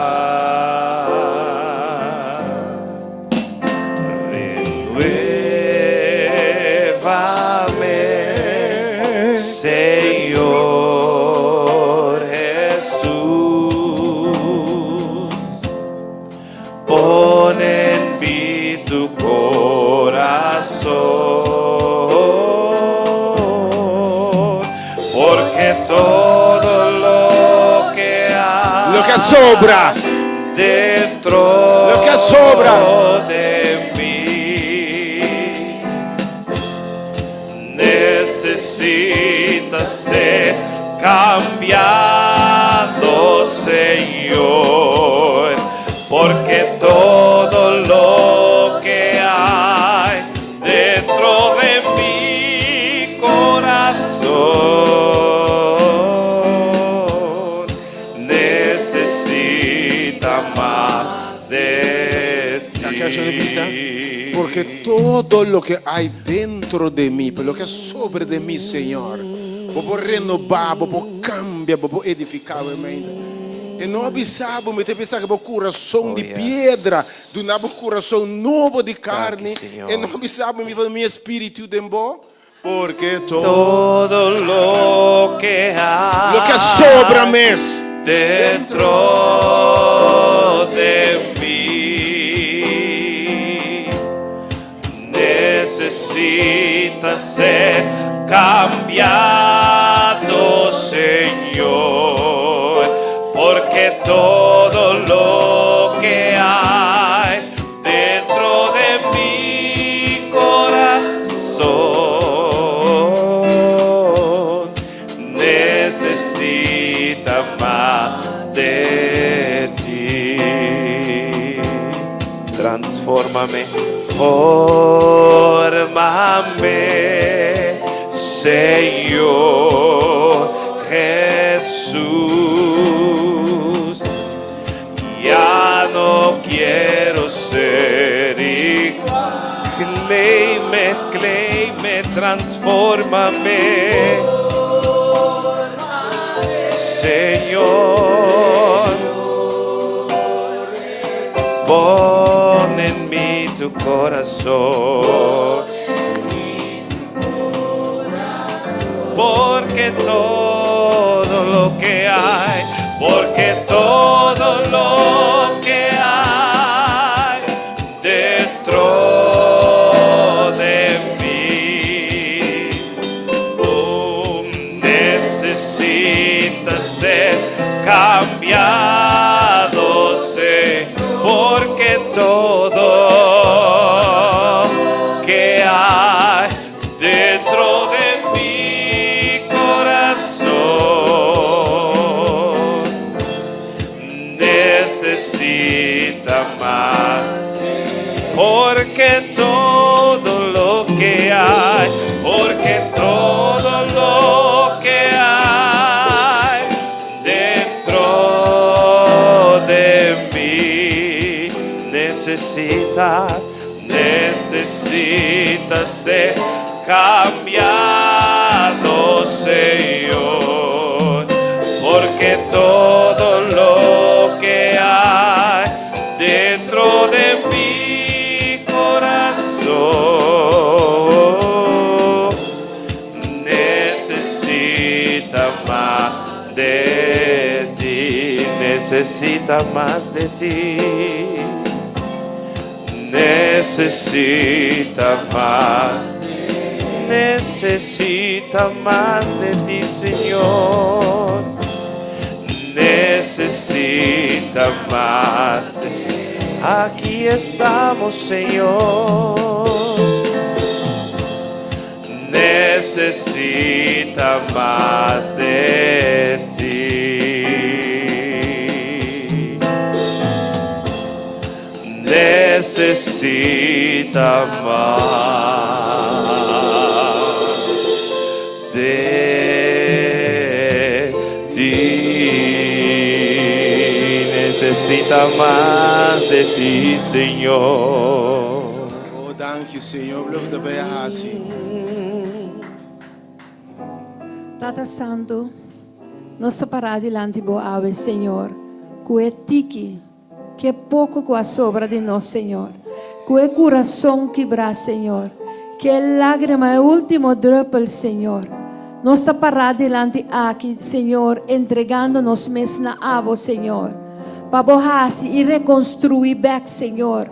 Renuévame, Señor Jesús. Pon en mí tu corazón, porque todo lo que hay, Lo que sobra. dentro Lo que sobra. de mí necesita ser cambiado, Señor, porque todo lo que hay dentro de mi corazón necesita más de ti. Porque todo lo que hay dentro de mí, lo que sobre de mí, Senhor, vou renovar, vou cambiar, vou edificar a mente. E não avisava, me pensar que o coração de pedra, do novo coração novo de carne, Senhor. e não avisava me meu espírito de bom, porque Todo lo que hay lo que sobra mes dentro de mí necesita ser cambiado, Señor, porque todo lo que hay dentro de mi corazón necesita más de ti. Transfórmame, fórmame, Señor Jesús. Ya no quiero ser igual. Claim it, transfórmame, Señor. Pon en mí tu corazón, porque todo lo que hay, porque todo lo que hay dentro de mí necesita porque todo lo que hay, porque todo lo que hay dentro de mí necesita ser cambiado, Señor, porque todo lo que hay dentro de mi corazón necesita más de ti, necesita más de ti. Necesita más de ti, Señor. Necesita más de ti. Aquí estamos, Señor. Necesita más de ti. Necesita más de ti. Necesita más de ti, Señor. Oh, dank je, Senhor. Blijf erbij hazen. Tata Santo, nós está parado diante do ave, Senhor, que é tiki, que é pouco que a sobra de nós, Senhor, que é coração quebrar, Senhor, que é lágrima, é o último droppel, Senhor. Nós está parado diante aqui, Senhor, entregando-nos mesmo na ave, Senhor, para borrar e reconstruir back, Senhor,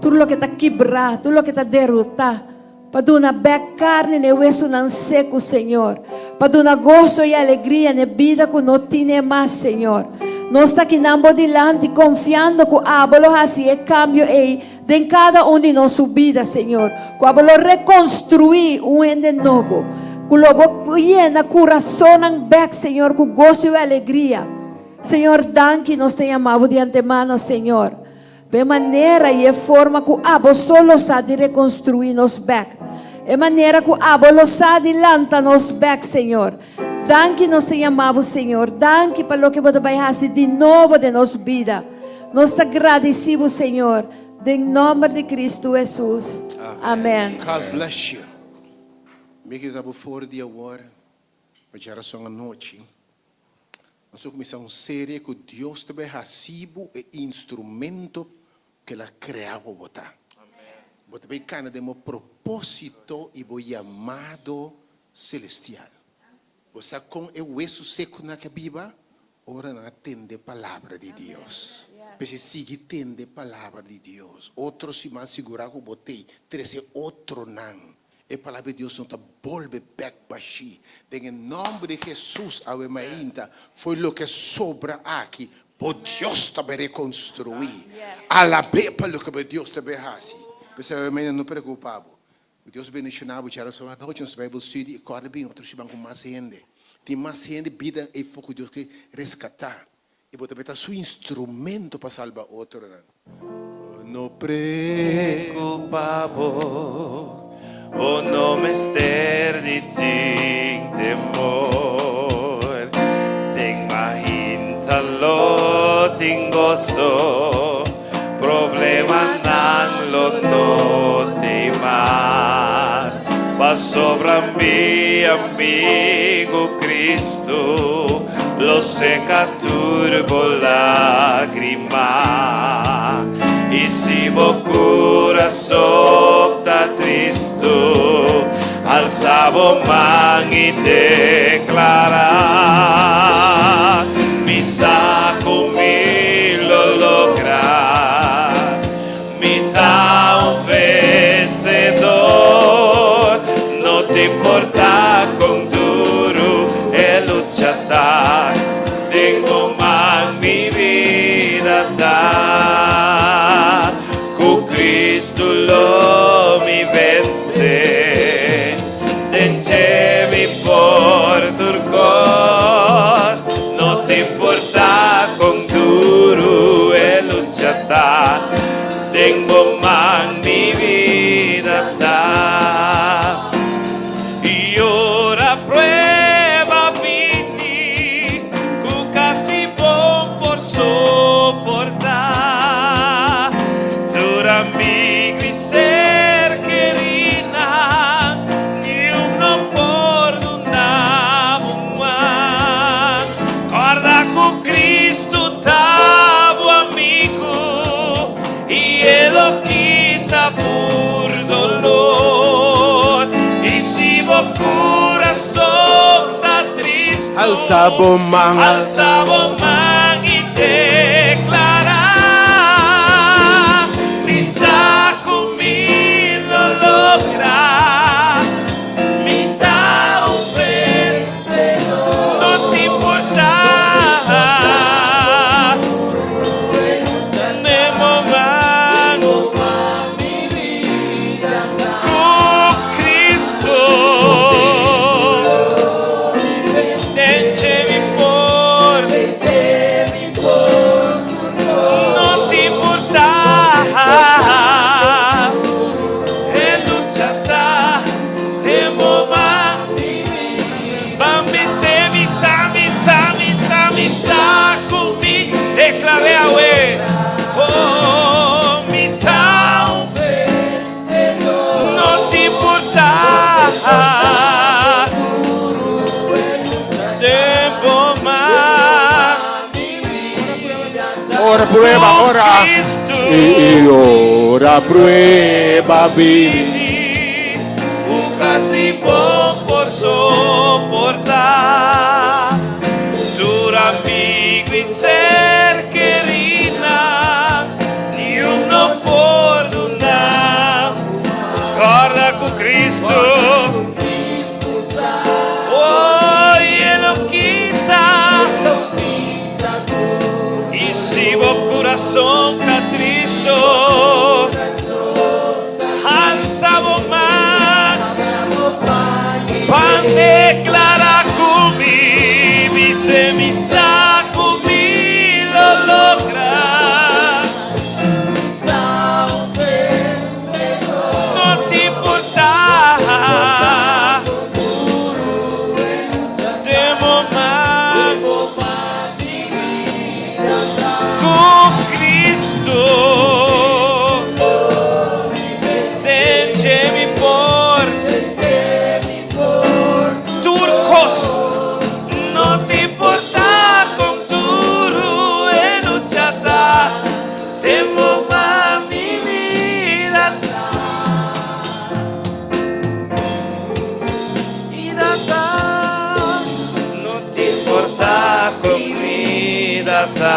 tudo o que está quebrado, tudo o que está derrotado. Para dar back carne e hueso não seco, Senhor. Para dar gozo e alegria na vida que não tem mais, Senhor. Nós estamos aqui dilante, confiando que a abolo assim é cambio em cada de nossa vida, Senhor. Que a abolo reconstruir de novo. Que o lobo llena coração back, Senhor, com gozo e alegria. Senhor, danke nós te amamos de antemano, Senhor. De maneira e forma que abo solo sabe reconstruir nos back. De maneira que abo sabe lanta nos back, Senhor. Danke nós te amamos, Senhor. Danke para lo que você vai fazer de novo de nossa vida. Nós te agradecemos, Senhor. Em nome de Cristo Jesus. Amém. God bless you. Me que estava fora de agora, para geração à noite. Nós vamos começar uma série que Deus te vai receber e instrumento que ela criava botar. Você vai cana de um propósito e um chamado celestial. Você com o isso seco na Bíblia, ora não atende a palavra de Deus. Você sigue atende a palavra de Deus. Outro se mais segurar que botei, treze outro não. E a palavra de Deus não está volve back para si. Em nome de Jesus, a ainda foi o que sobra aqui. Por Deus também reconstruir. Alabê para o que Deus também faz. Você não preocupava. Deus bendicionava, já só a noite nos Bible Study, e corre bem, outros vão com mais gente. Tem mais gente, vida e foco Deus que resgatar. E você vai ter seu instrumento para salvar outro. Não Preocupado, o não mister de ti temor. Tem mahintalo, tem gozo, problema não lo tem mais. Mas sobra mi amigo Cristo, lo seca turbo lágrima. E se o coração está triste, alzavo man e declara: mi saco mi lo logra, mi da un vencedor. No te importa con duro e luchar, tengo más mi vida da. Con Cristo lo mi vence, denche mi por sabo mga alza bomang y declara, quizá conmigo logra, mitad un vencedor, no te importa, de momento, con Cristo. Dencemi por, no te importa, e luchata, temo más, bambi se mi sa conmigo, declaré a we, oh mi town, no te importa. ora prueba, ora Cristo. y ora prueba vini Un casi por soportar dura amigo y ser querida y uno por una guarda con Cristo. Oh, y Él lo quita. Y si vos corazón está triste, alza vos más, pan declara conmigo, dice mi saco mi lo logra. No te importa, temo más. Con Cristo, déjeme por turcos, no te importa con duro en luchata, temo más mi vida, no te importa con mi data.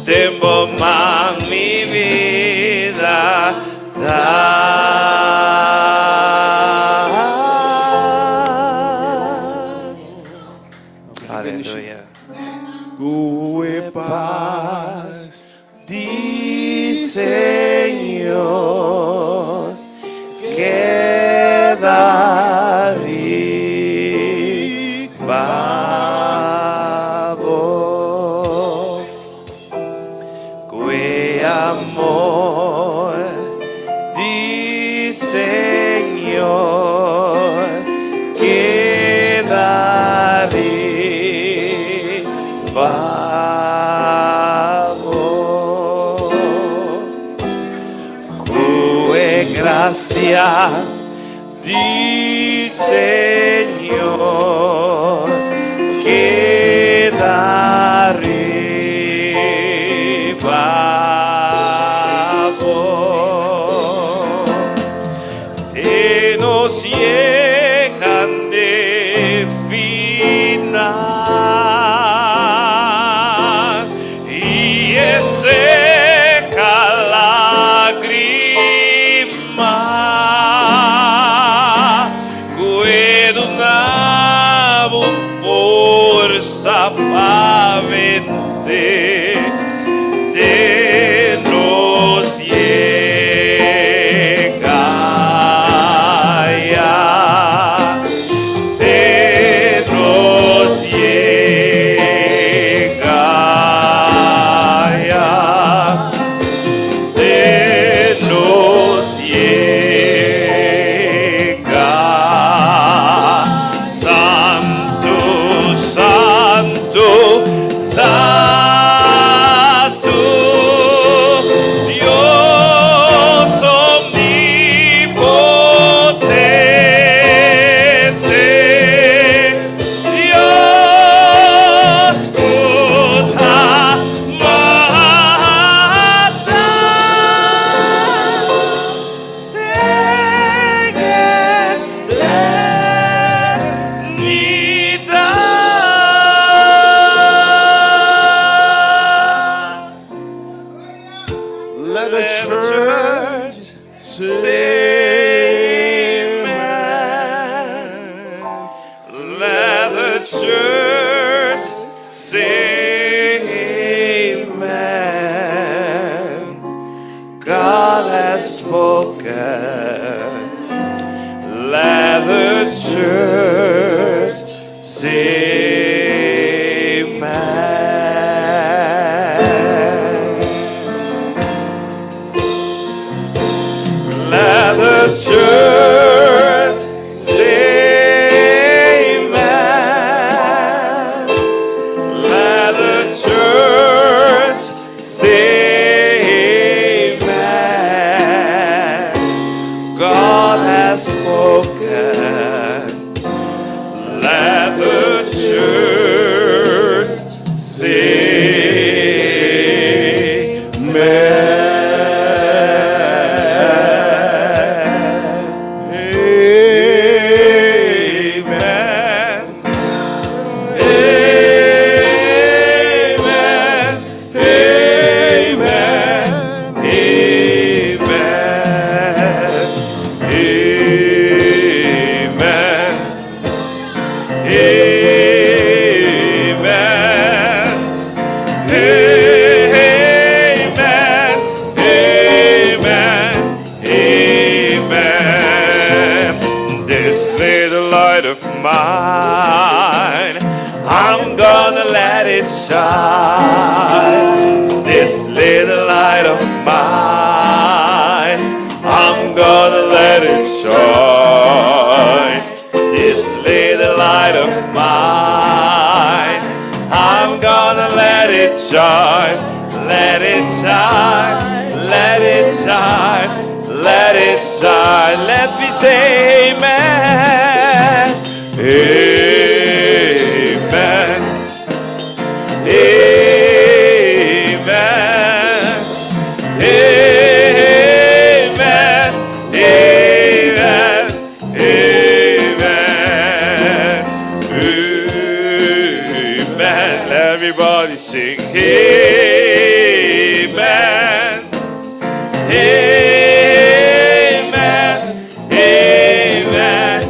Tempo más mi vida Aleluya. Gue paz Di Señor, queda ribabo, que amor, di Señor, queda ribabo, que gracia, di Señor, queda ribabo, te nos llegan de final y es seca lágrima, guedo una forza para vencer, te nos llega ya. say amen. Let the church say amen. God has spoken. Let the church say amen. Let the church say amen. Let the church say amen. God has spoken. Let the church say amen. Mine, I'm gonna let it shine. This little light of mine, I'm gonna let it shine. This little light of mine, I'm gonna let it shine. Let it shine, let it shine, let it shine. Let me say amen. Amen. Amen. Amen. Amen. Amen. Amen. Everybody sing amen. Amen. Amen.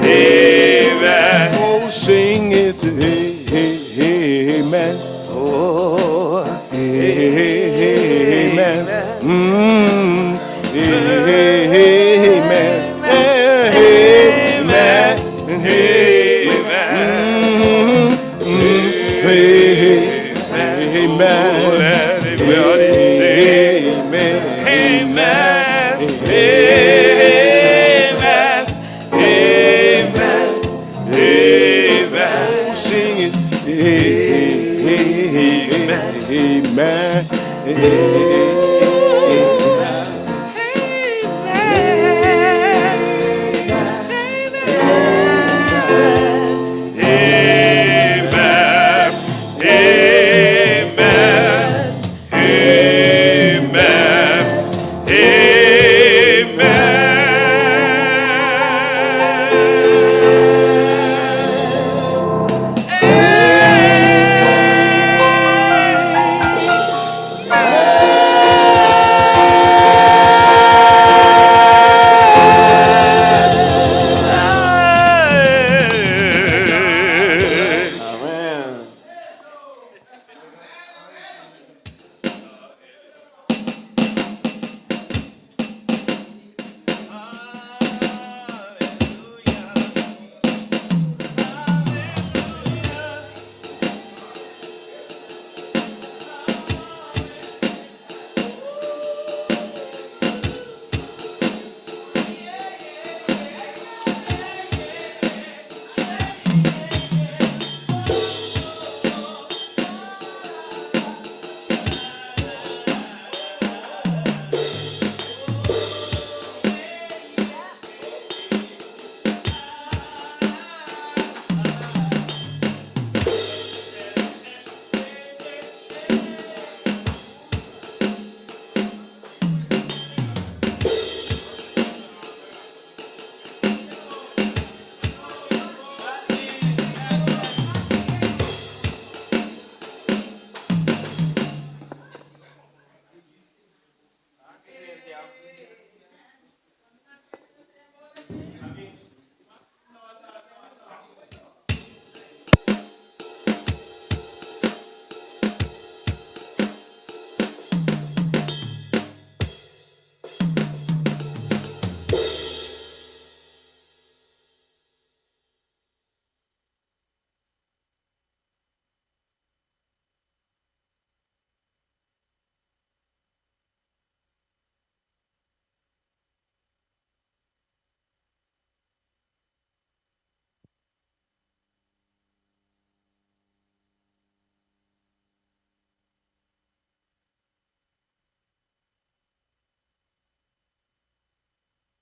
Amen. Oh, sing it, amen. Oh, Amen. Amen. Amen. let everybody sing. Amen. Amen. Amen. Amen. Amen. Sing it. Amen. Amen.